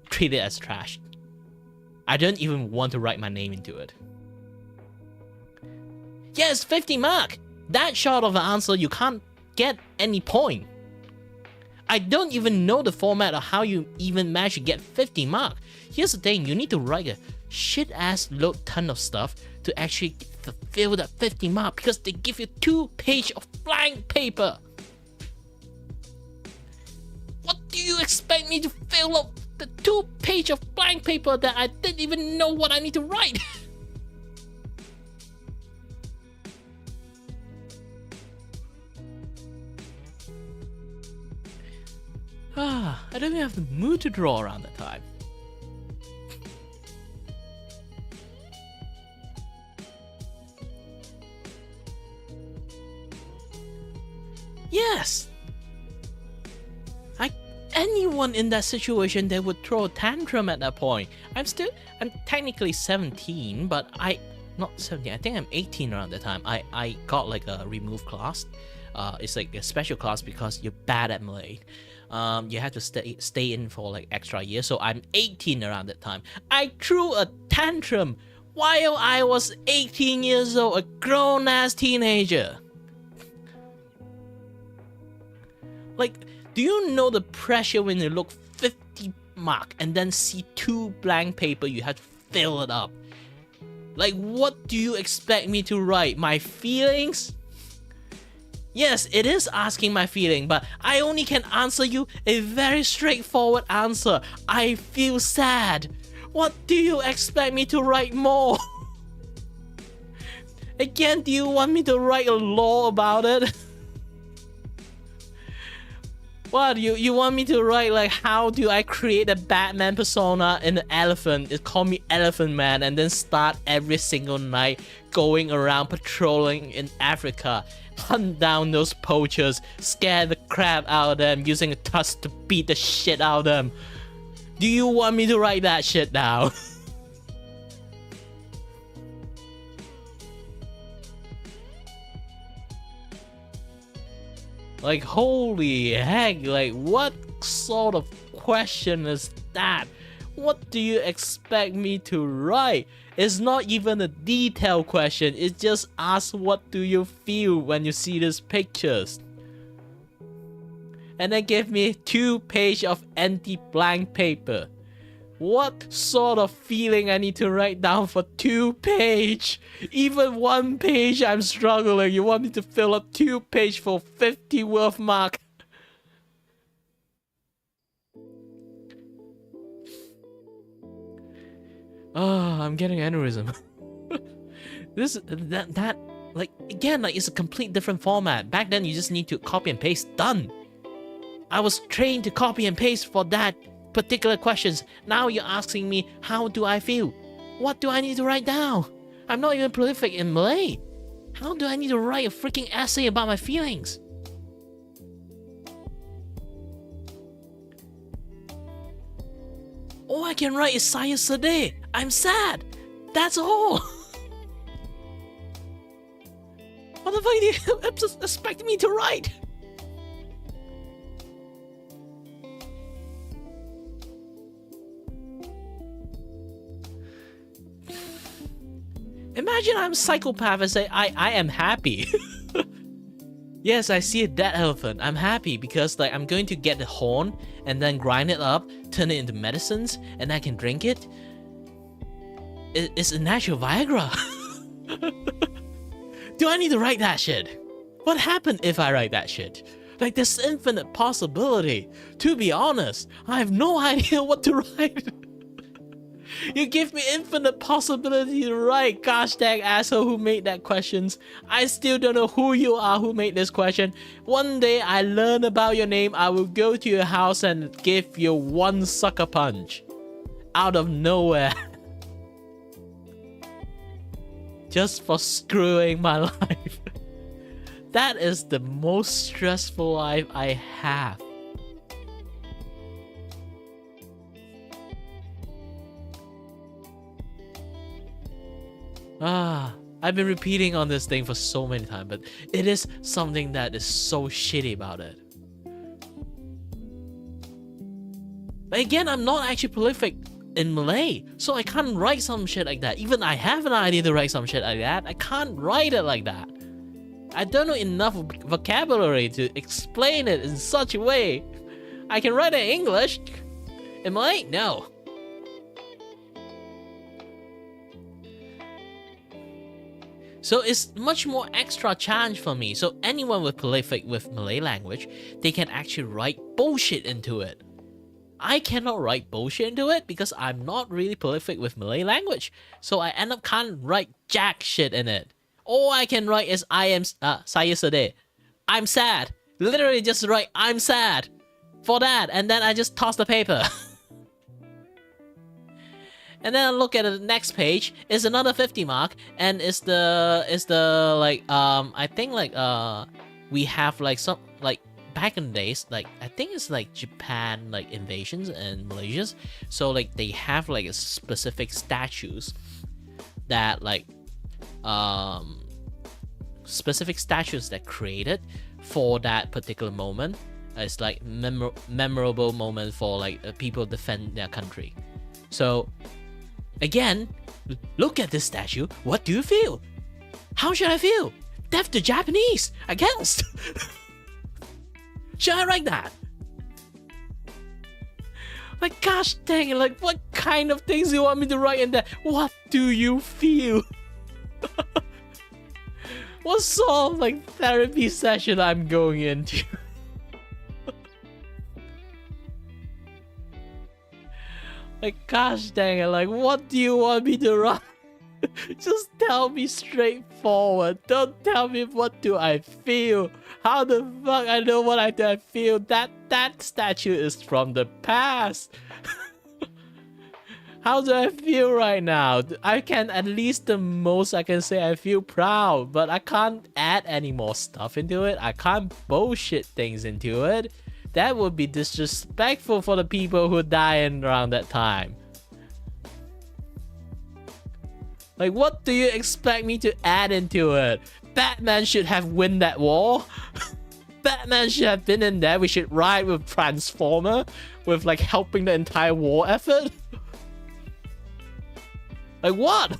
treat it as trash. I don't even want to write my name into it. Yes, 50 mark. That short of an answer, you can't get any point. I don't even know the format of how you even manage to get 50 mark. Here's the thing, you need to write a shit ass load ton of stuff to actually fulfill that 50 mark because they give you 2 pages of blank paper. What do you expect me to fill up the 2 pages of blank paper that I didn't even know what I need to write? I don't even have the mood to draw around that time. Yes! Anyone in that situation, they would throw a tantrum at that point. I'm technically 17, but not 17, I think I'm 18 around that time. I got a remove class. It's like a special class because you're bad at Malay. You have to stay in for extra year. So I'm 18 around that time. I threw a tantrum while I was 18 years old, a grown ass teenager. Do you know the pressure when you look 50 mark and then see 2 blank paper, you have to fill it up? What do you expect me to write? My feelings? Yes, it is asking my feeling, but I only can answer you a very straightforward answer. I feel sad. What do you expect me to write more? Again, do you want me to write a law about it? What, you want me to write how do I create a Batman persona in an elephant? It's called me Elephant Man and then start every single night going around patrolling in Africa, hunt down those poachers, scare the crap out of them using a tusk to beat the shit out of them. Do you want me to write that shit now? Like, holy heck, like, what sort of question is that? What do you expect me to write? It's not even a detailed question, it just asks what do you feel when you see these pictures. And then give me 2 pages of empty blank paper. What sort of feeling I need to write down for 2 pages? Even 1 page I'm struggling. You want me to fill up 2 pages for 50 worth mark? Oh, I'm getting aneurysm. That like again, like it's a complete different format. Back then you just need to copy and paste, done. I was trained to copy and paste for that particular questions. Now you're asking me, how do I feel? What do I need to write down? I'm not even prolific in Malay. How do I need to write a freaking essay about my feelings? All I can write is saya sedih. I'm sad. That's all. What the fuck do you expect me to write? Imagine I'm a psychopath and say, I am happy. Yes, I see a dead elephant. I'm happy because like I'm going to get the horn and then grind it up, turn it into medicines, and I can drink it. It's a natural Viagra. Do I need to write that shit? What happened if I write that shit? Like there's infinite possibility. To be honest, I have no idea what to write. You give me infinite possibility to write. Gosh dang asshole who made that questions. I still don't know who you are who made this question. One day I learn about your name, I will go to your house and give you 1 sucker punch. Out of nowhere. Just for screwing my life. That is the most stressful life I have. I've been repeating on this thing for so many times, but it is something that is so shitty about it. But again, I'm not actually prolific in Malay, so I can't write some shit like that. Even I have an idea to write some shit like that, I can't write it like that. I don't know enough vocabulary to explain it in such a way. I can write it in English. In Malay, no. So it's much more extra challenge for me. So anyone with prolific with Malay language, they can actually write bullshit into it. I cannot write bullshit into it because I'm not really prolific with Malay language. So I end up can't write jack shit in it. All I can write is I am saya sedih. I'm sad. Literally just write I'm sad for that, and then I just toss the paper. And then I look at the next page, it's another 50 mark, and it's the like I think like we have like some like back in the days, like I think it's like Japan like invasions and Malaysia, so like they have like a specific statues that like specific statues that created for that particular moment. It's like memorable moment for like people defend their country. So again, look at this statue. What do you feel? How should I feel? Deaf to Japanese, I guess. Should I write that? Like, gosh dang it, like, what kind of things do you want me to write in there? What do you feel? What sort of, like, therapy session I'm going into? Like, gosh dang it, like, what do you want me to write? Just tell me straightforward. Don't tell me what do I feel. How the fuck I know what I feel? That statue is from the past. How do I feel right now? I can at least the most I can say I feel proud, but I can't add any more stuff into it. I can't bullshit things into it. That would be disrespectful for the people who died around that time. Like, what do you expect me to add into it? Batman should have won that war. Batman should have been in there. We should ride with Transformer, with like helping the entire war effort. Like what?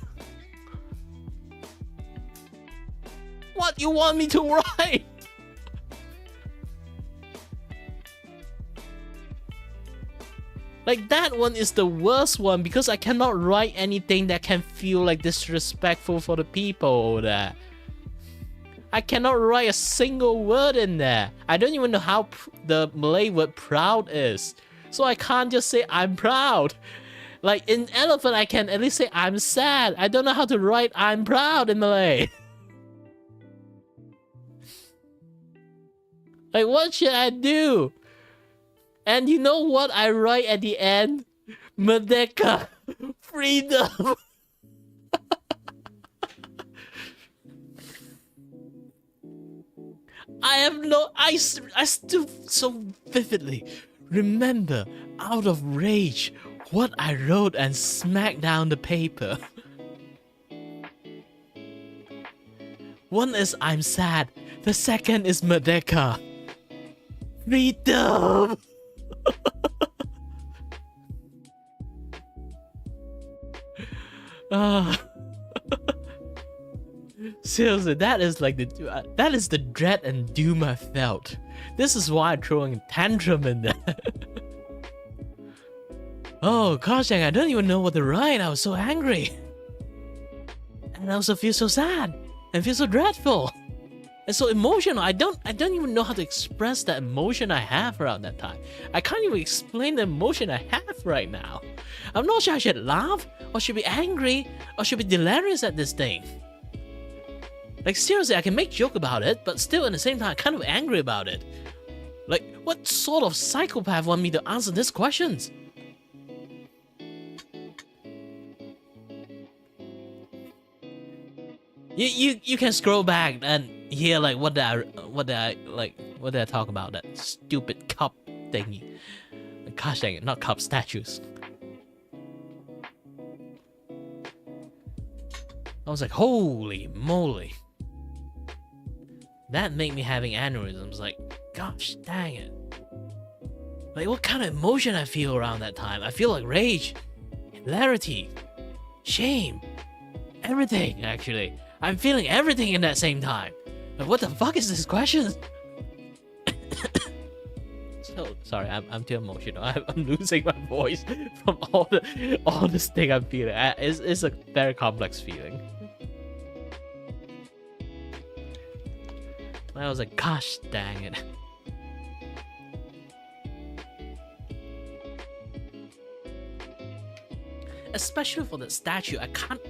What you want me to write? Like that one is the worst one because I cannot write anything that can feel like disrespectful for the people over there. I cannot write a single word in there. I don't even know how the Malay word proud is. So I can't just say I'm proud. Like in elephant, I can at least say I'm sad. I don't know how to write I'm proud in Malay. Like what should I do? And you know what I write at the end? Merdeka. Freedom. I still so vividly remember out of rage what I wrote and smacked down the paper. One is I'm sad. The second is Merdeka. Freedom. Seriously, that is like that is the dread and doom I felt. This is why I'm throwing a tantrum in there. Oh gosh, I don't even know what to write. I was so angry, and I also feel so sad and feel so dreadful and so emotional. I don't even know how to express that emotion I have around that time. I can't even explain the emotion I have right now. I'm not sure I should laugh or should be angry or should be delirious at this thing. Like seriously, I can make joke about it, but still at the same time, I'm kind of angry about it. Like, what sort of psychopath want me to answer these questions? You can scroll back and hear like what did I talk about, that stupid cup thingy. Gosh dang it, not cup, statues. I was like, holy moly. That made me having aneurysms, like, gosh dang it. Like, what kind of emotion I feel around that time? I feel like rage, hilarity, shame, everything, actually. I'm feeling everything in that same time. Like, what the fuck is this question? So, sorry, I'm too emotional. I'm losing my voice from all this thing I'm feeling. It's a very complex feeling. I was like, gosh dang it. Especially for the statue, I can't...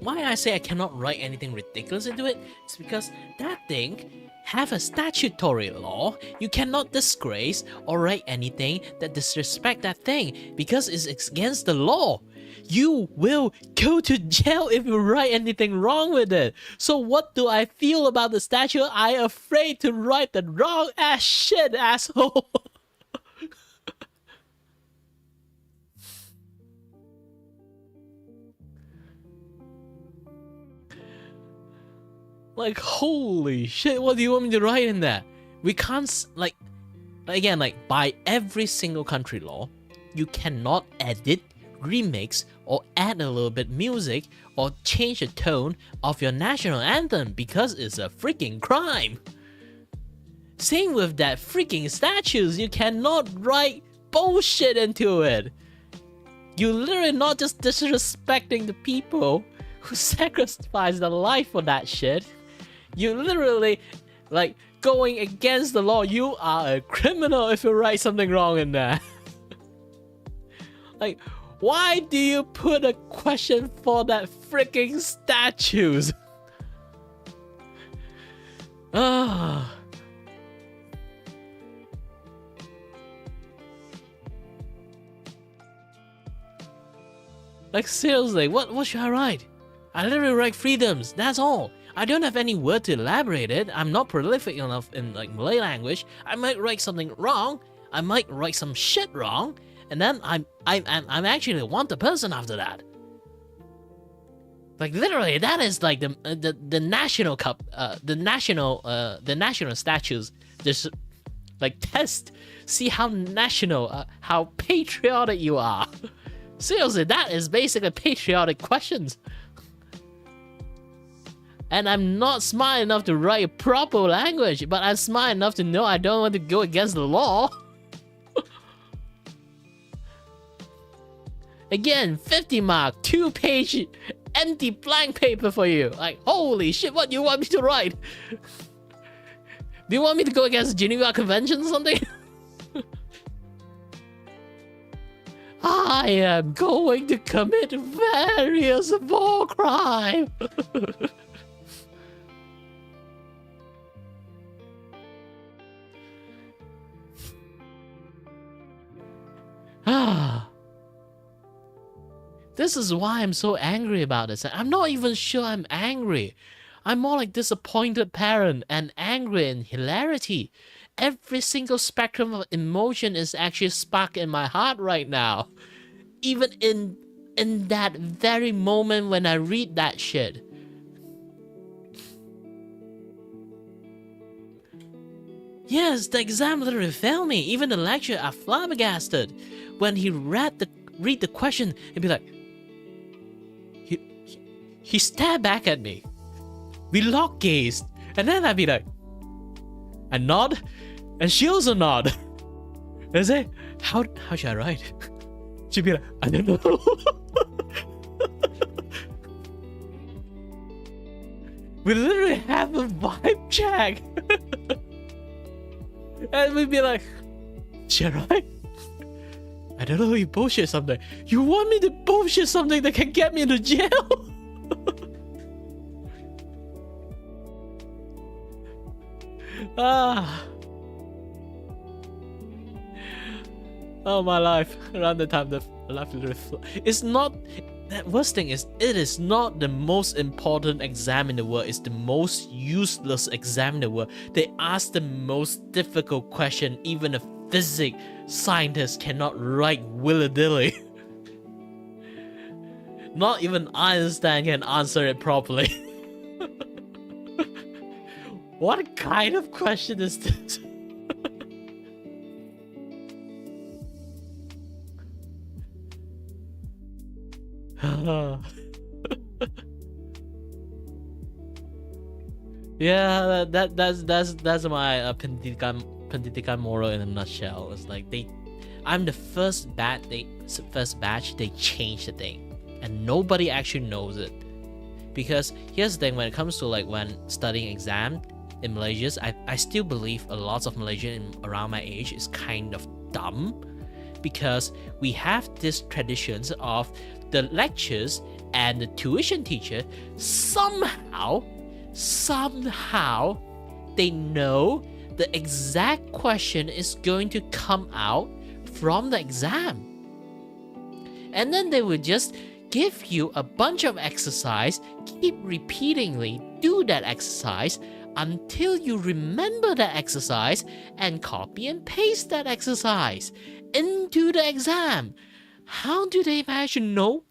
Why I say I cannot write anything ridiculous into it is because that thing have a statutory law. You cannot disgrace or write anything that disrespect that thing because it's against the law. You will go to jail if you write anything wrong with it. So what do I feel about the statue? I afraid to write the wrong ass shit, asshole. Like, holy shit, what do you want me to write in there? We can't, like, again, like, by every single country law, you cannot edit, remix, or add a little bit music, or change the tone of your national anthem because it's a freaking crime. Same with that freaking statues, you cannot write bullshit into it. You're literally not just disrespecting the people who sacrificed their life for that shit. You literally, like, going against the law. You are a criminal if you write something wrong in there. Like, why do you put a question for that freaking statues? Ah. Like, seriously, what should I write? I literally write freedoms, that's all. I don't have any word to elaborate it. I'm not prolific enough in like Malay language. I might write something wrong. I might write some shit wrong, and then I'm actually want the person after that. Like literally, that is like the national cup, the national statues Just like test, see how national, how patriotic you are. Seriously, that is basically patriotic questions. And I'm not smart enough to write a proper language, but I'm smart enough to know I don't want to go against the law. Again, 50 mark, 2-page empty blank paper for you. Like, holy shit, what do you want me to write? Do you want me to go against the Geneva Convention or something? I am going to commit various war crime. This is why I'm so angry about this. I'm not even sure I'm angry. I'm more like disappointed parent and angry and hilarity. Every single spectrum of emotion is actually sparked in my heart right now. Even in that very moment when I read that shit. Yes, the exam literally failed me. Even the lecturer are flabbergasted. When he read the question, he'd be like, he stared back at me. We lock gazed, and then I'd be like, I nod, and she also nod. And I say, how should I write? She'd be like, I don't know. We literally have a vibe check. And we'd be like, should I write? I don't know, you bullshit something. You want me to bullshit something that can get me into jail? Oh, my life. Around the time the life it's not. That worst thing is, it is not the most important exam in the world. It's the most useless exam in the world. They ask the most difficult question. Even a physics scientist cannot write willy-nilly. Not even Einstein can answer it properly. What kind of question is this? Yeah, that's my Pendidikan moral in a nutshell. It's like I'm the first batch. They changed the thing, and nobody actually knows it. Because here's the thing: when it comes to like when studying exam in Malaysia, I still believe a lot of Malaysian around my age is kind of dumb, because we have this traditions of the lectures and the tuition teacher somehow they know the exact question is going to come out from the exam, and then they will just give you a bunch of exercise, keep repeatedly do that exercise until you remember that exercise and copy and paste that exercise into the exam. How do they manage to know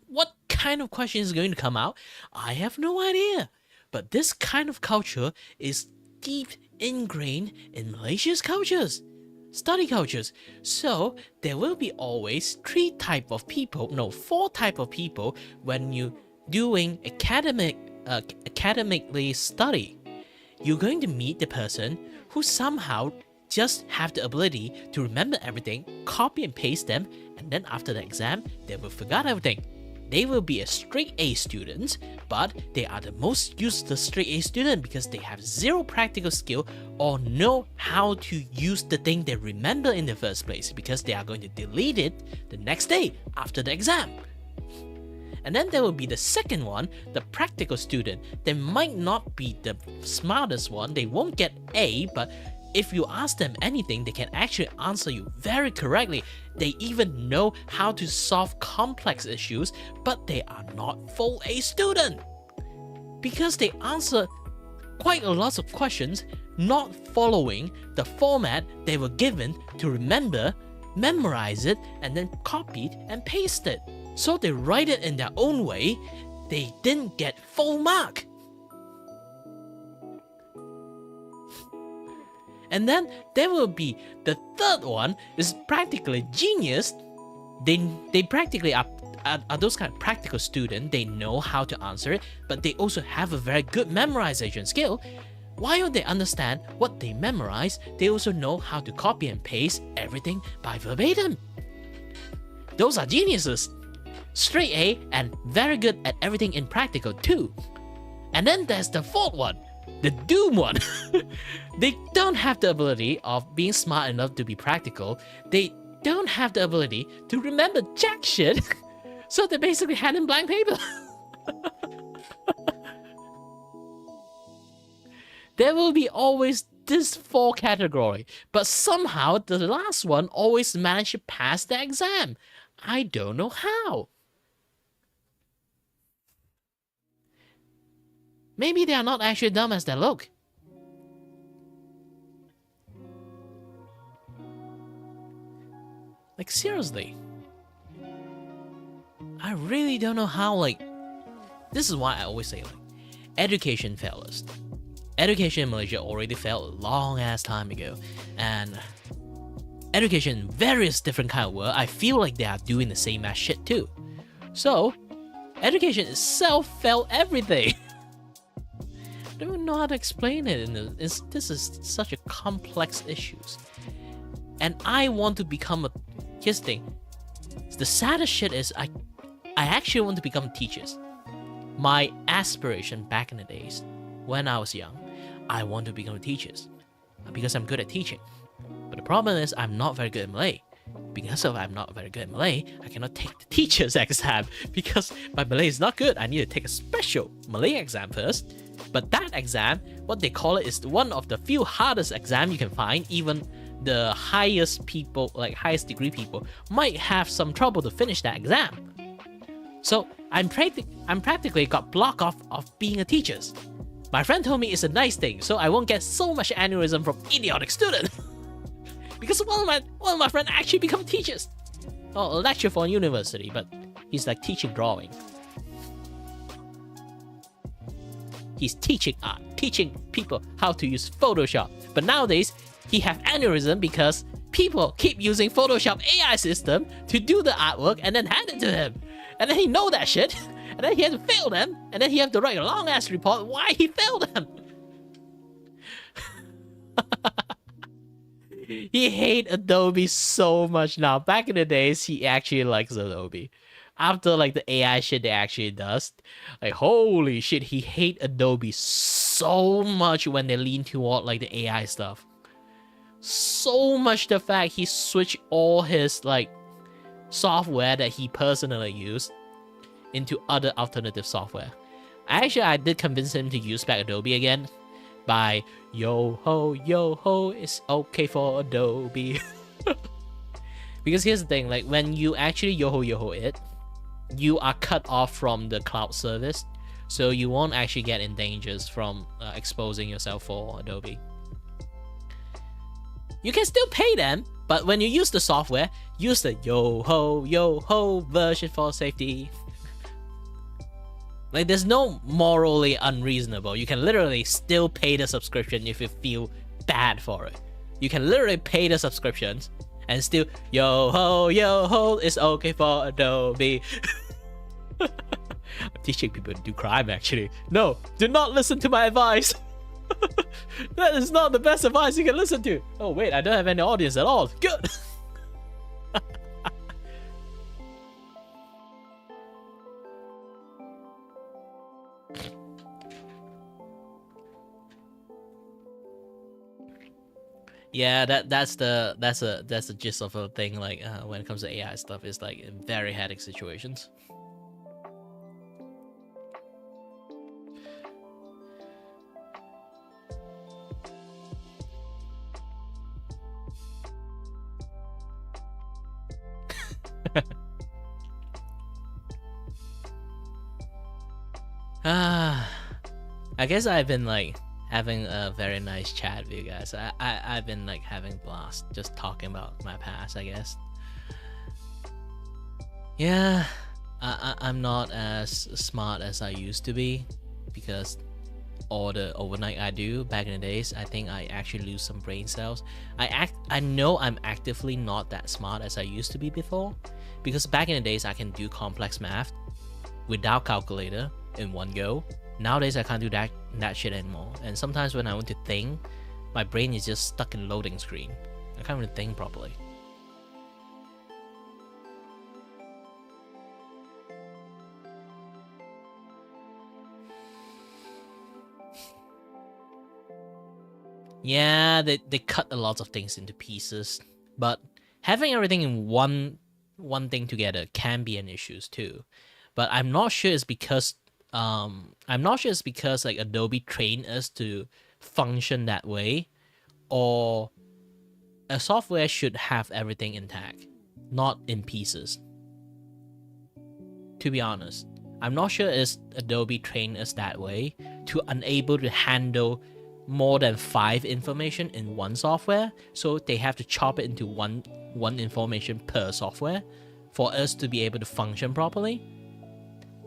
what kind of question is going to come out? I have no idea. But this kind of culture is deep ingrained in Malaysia's cultures, study cultures. So there will be always four type of people when you doing academically study. You're going to meet the person who somehow just have the ability to remember everything, copy and paste them, and then after the exam, they will forget everything. They will be a straight A student, but they are the most useless straight A student because they have zero practical skill or know how to use the thing they remember in the first place, because they are going to delete it the next day after the exam. And then there will be the second one, the practical student. They might not be the smartest one, they won't get A, but if you ask them anything, they can actually answer you very correctly. They even know how to solve complex issues, but they are not full A student, because they answer quite a lot of questions not following the format they were given to remember, memorize it, and then copy it and paste it. So they write it in their own way. They didn't get full mark. And then there will be the third one is practically genius. They practically are those kind of practical students. They know how to answer it, but they also have a very good memorization skill. While they understand what they memorize, they also know how to copy and paste everything by verbatim. Those are geniuses. Straight A and very good at everything in practical too. And then there's the fourth one, the doom one. They don't have the ability of being smart enough to be practical. They don't have the ability to remember jack shit. So they basically hand in blank paper. There will be always this 4 category, but somehow the last one always managed to pass the exam. I don't know how. Maybe they are not actually dumb as they look. Like seriously. I really don't know how, like, this is why I always say, like, education failures. Education in Malaysia already failed a long ass time ago, and education in various different kind of world, I feel like they are doing the same ass shit too. So, education itself failed everything. I don't even know how to explain it. This is such a complex issues, and I want to become a. Here's the thing. The saddest shit is I actually want to become teachers. My aspiration back in the days, when I was young, I want to become teachers because I'm good at teaching. But the problem is I'm not very good at Malay. Because I'm not very good at Malay, I cannot take the teacher's exam because my Malay is not good. I need to take a special Malay exam first. But that exam, what they call it, is one of the few hardest exams you can find. Even the highest people, like highest degree people, might have some trouble to finish that exam. So I'm practically got blocked off of being a teacher. My friend told me it's a nice thing, so I won't get so much aneurysm from idiotic students. Because one of my friends actually become teachers. Oh, a lecturer for a university, but he's like teaching drawing. He's teaching art, teaching people how to use Photoshop. But nowadays, he have aneurysm because people keep using Photoshop AI system to do the artwork and then hand it to him. And then he know that shit, and then he has to fail them, and then he have to write a long ass report why he failed them. He hate Adobe so much now. Back in the days, he actually likes Adobe. After like the AI shit they actually does, like holy shit, he hate Adobe so much when they lean toward like the AI stuff. So much the fact he switched all his like software that he personally used into other alternative software. Actually, I did convince him to use back Adobe again by yo ho, it's okay for Adobe. Because here's the thing, like when you actually yo ho it, you are cut off from the cloud service, so you won't actually get in dangers from exposing yourself for Adobe. You can still pay them, but when you use the software, use the yo ho version for safety. Like there's no morally unreasonable. You can literally still pay the subscription if you feel bad for it. You can literally pay the subscriptions and still yo ho, it's okay for Adobe. I'm teaching people to do crime actually. No, do not listen to my advice. That is not the best advice you can listen to. Oh wait, I don't have any audience at all. Good. Yeah, that's the gist of a thing. Like when it comes to AI stuff, is like in very headache situations. I guess I've been like having a very nice chat with you guys. I've been like having a blast just talking about my past, I guess. Yeah, I'm not as smart as I used to be because or the overnight I do back in the days, I think I actually lose some brain cells. I know I'm actively not that smart as I used to be before, because back in the days I can do complex math without calculator in one go. Nowadays I can't do that shit anymore. And sometimes when I want to think, my brain is just stuck in loading screen. I can't even think properly. Yeah, they cut a lot of things into pieces, but having everything in one thing together can be an issue too. But I'm not sure it's because like Adobe trained us to function that way, or a software should have everything intact, not in pieces. To be honest, I'm not sure it's Adobe trained us that way to unable to handle more than 5 information in one software, so they have to chop it into one information per software for us to be able to function properly.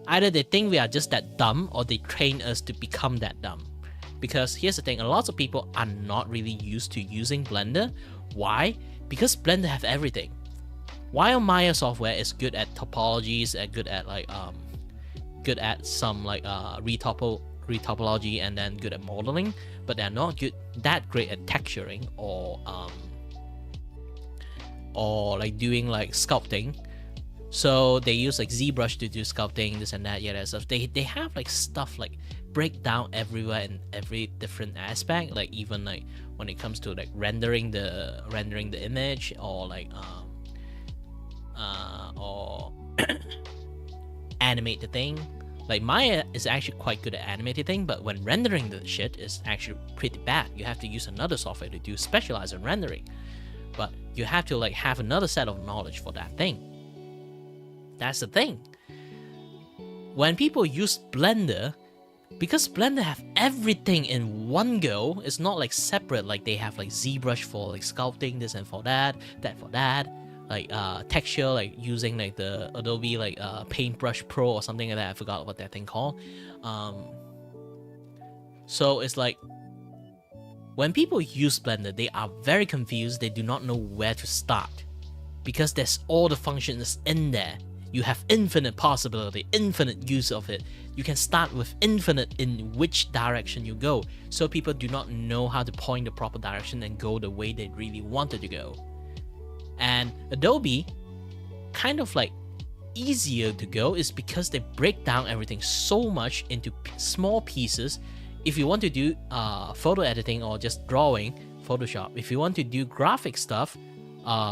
Either they think we are just that dumb, or they train us to become that dumb. Because here's the thing, a lot of people are not really used to using Blender. Why? Because Blender have everything. While Maya software is good at topologies and good at some retopology and then good at modeling, but they're not that great at texturing or like doing like sculpting. So they use like ZBrush to do sculpting, this and that, yeah, that stuff. They have like stuff like breakdown everywhere in every different aspect, like even like when it comes to like rendering the image, or like or animate the thing. Like Maya is actually quite good at animating thing, but when rendering the shit is actually pretty bad. You have to use another software to do specialized rendering, but you have to like have another set of knowledge for that thing. That's the thing. When people use Blender, because Blender have everything in one go, it's not like separate, like they have like ZBrush for like sculpting this and for that for that, like texture, like using like the Adobe like Paintbrush Pro or something like that. I forgot what that thing called. So it's like when people use Blender, they are very confused. They do not know where to start, because there's all the functions in there. You have infinite possibility, infinite use of it. You can start with infinite in which direction you go. So people do not know how to point the proper direction and go the way they really wanted to go. And Adobe, kind of like easier to go, is because they break down everything so much into small pieces. If you want to do photo editing or just drawing, Photoshop. If you want to do graphic stuff,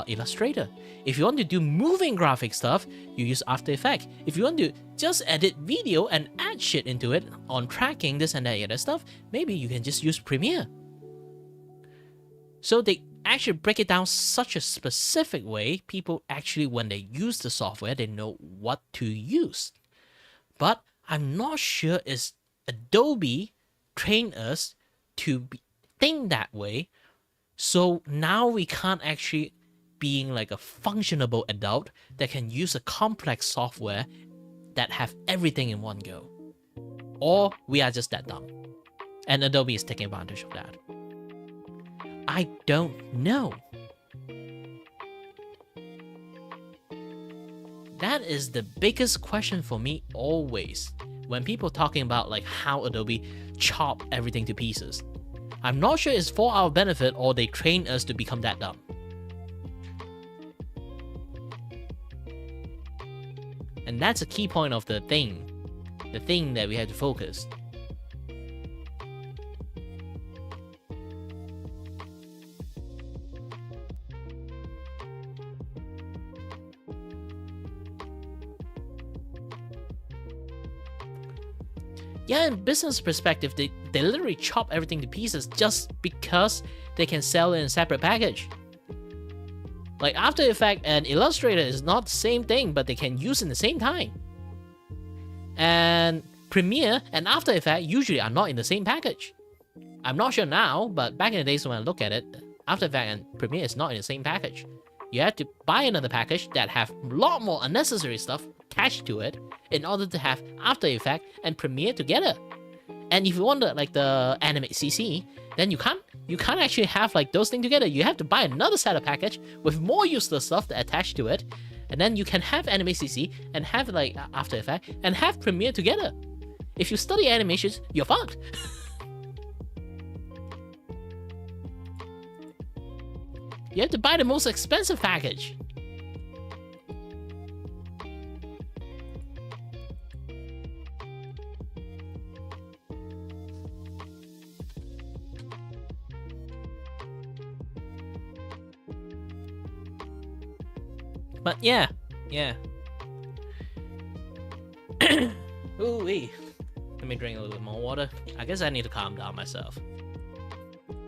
Illustrator. If you want to do moving graphic stuff, you use After Effects. If you want to just edit video and add shit into it on tracking, this and that other stuff, maybe you can just use Premiere. So they actually break it down such a specific way, people actually, when they use the software, they know what to use. But I'm not sure is Adobe trained us to think that way. So now we can't actually being like a functionable adult that can use a complex software that have everything in one go. Or we are just that dumb. And Adobe is taking advantage of that. I don't know. That is the biggest question for me always. When people talking about like how Adobe chop everything to pieces. I'm not sure it's for our benefit or they train us to become that dumb. And that's a key point of the thing that we have to focus. Yeah, in business perspective, they literally chop everything to pieces just because they can sell it in a separate package. Like After Effects and Illustrator is not the same thing, but they can use in the same time. And Premiere and After Effects usually are not in the same package. I'm not sure now, but back in the days when I look at it, After Effects and Premiere is not in the same package. You have to buy another package that have a lot more unnecessary stuff attached to it in order to have After Effects and Premiere together. And if you want like the animate CC, then you can't actually have like those things together. You have to buy another setup package with more useless stuff that attached to it, and then you can have animate CC and have like After Effects and have Premiere together. If you study animations, you're fucked. You have to buy the most expensive package. But yeah. Ooh-wee. Let me drink a little bit more water. I guess I need to calm down myself.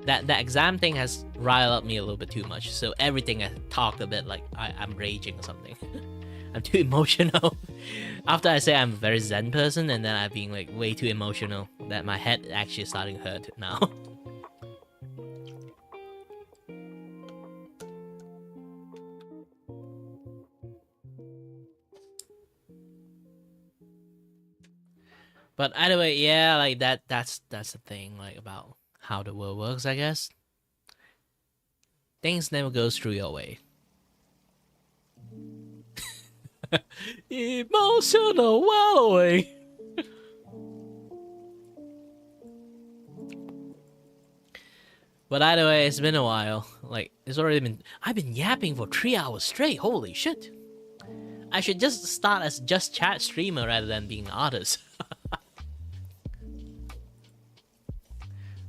That exam thing has riled up me a little bit too much, so everything I talk a bit like I'm raging or something. I'm too emotional. After I say I'm a very zen person, and then I'm being like way too emotional, that my head actually starting to hurt now. But either way, yeah, like that's the thing, like about how the world works, I guess. Things never goes through your way. Emotional wallowing. But either way, it's been a while. Like, it's already been... I've been yapping for 3 hours straight. Holy shit. I should just start as just chat streamer rather than being an artist.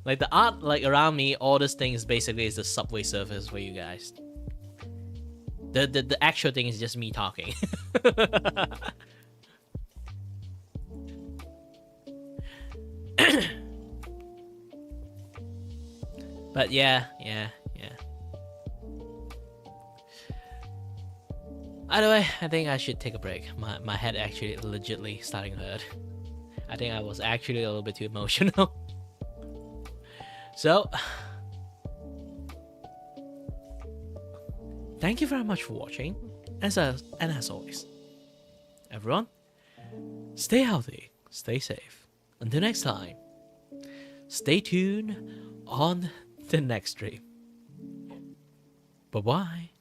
Like, the art, like, around me, all this thing is basically is the subway surface for you guys. The actual thing is just me talking. But yeah. Either way, I think I should take a break. My head actually legitly starting to hurt. I think I was actually a little bit too emotional. So, thank you very much for watching. As always, everyone, stay healthy, stay safe. Until next time, stay tuned on the next stream. Bye-bye.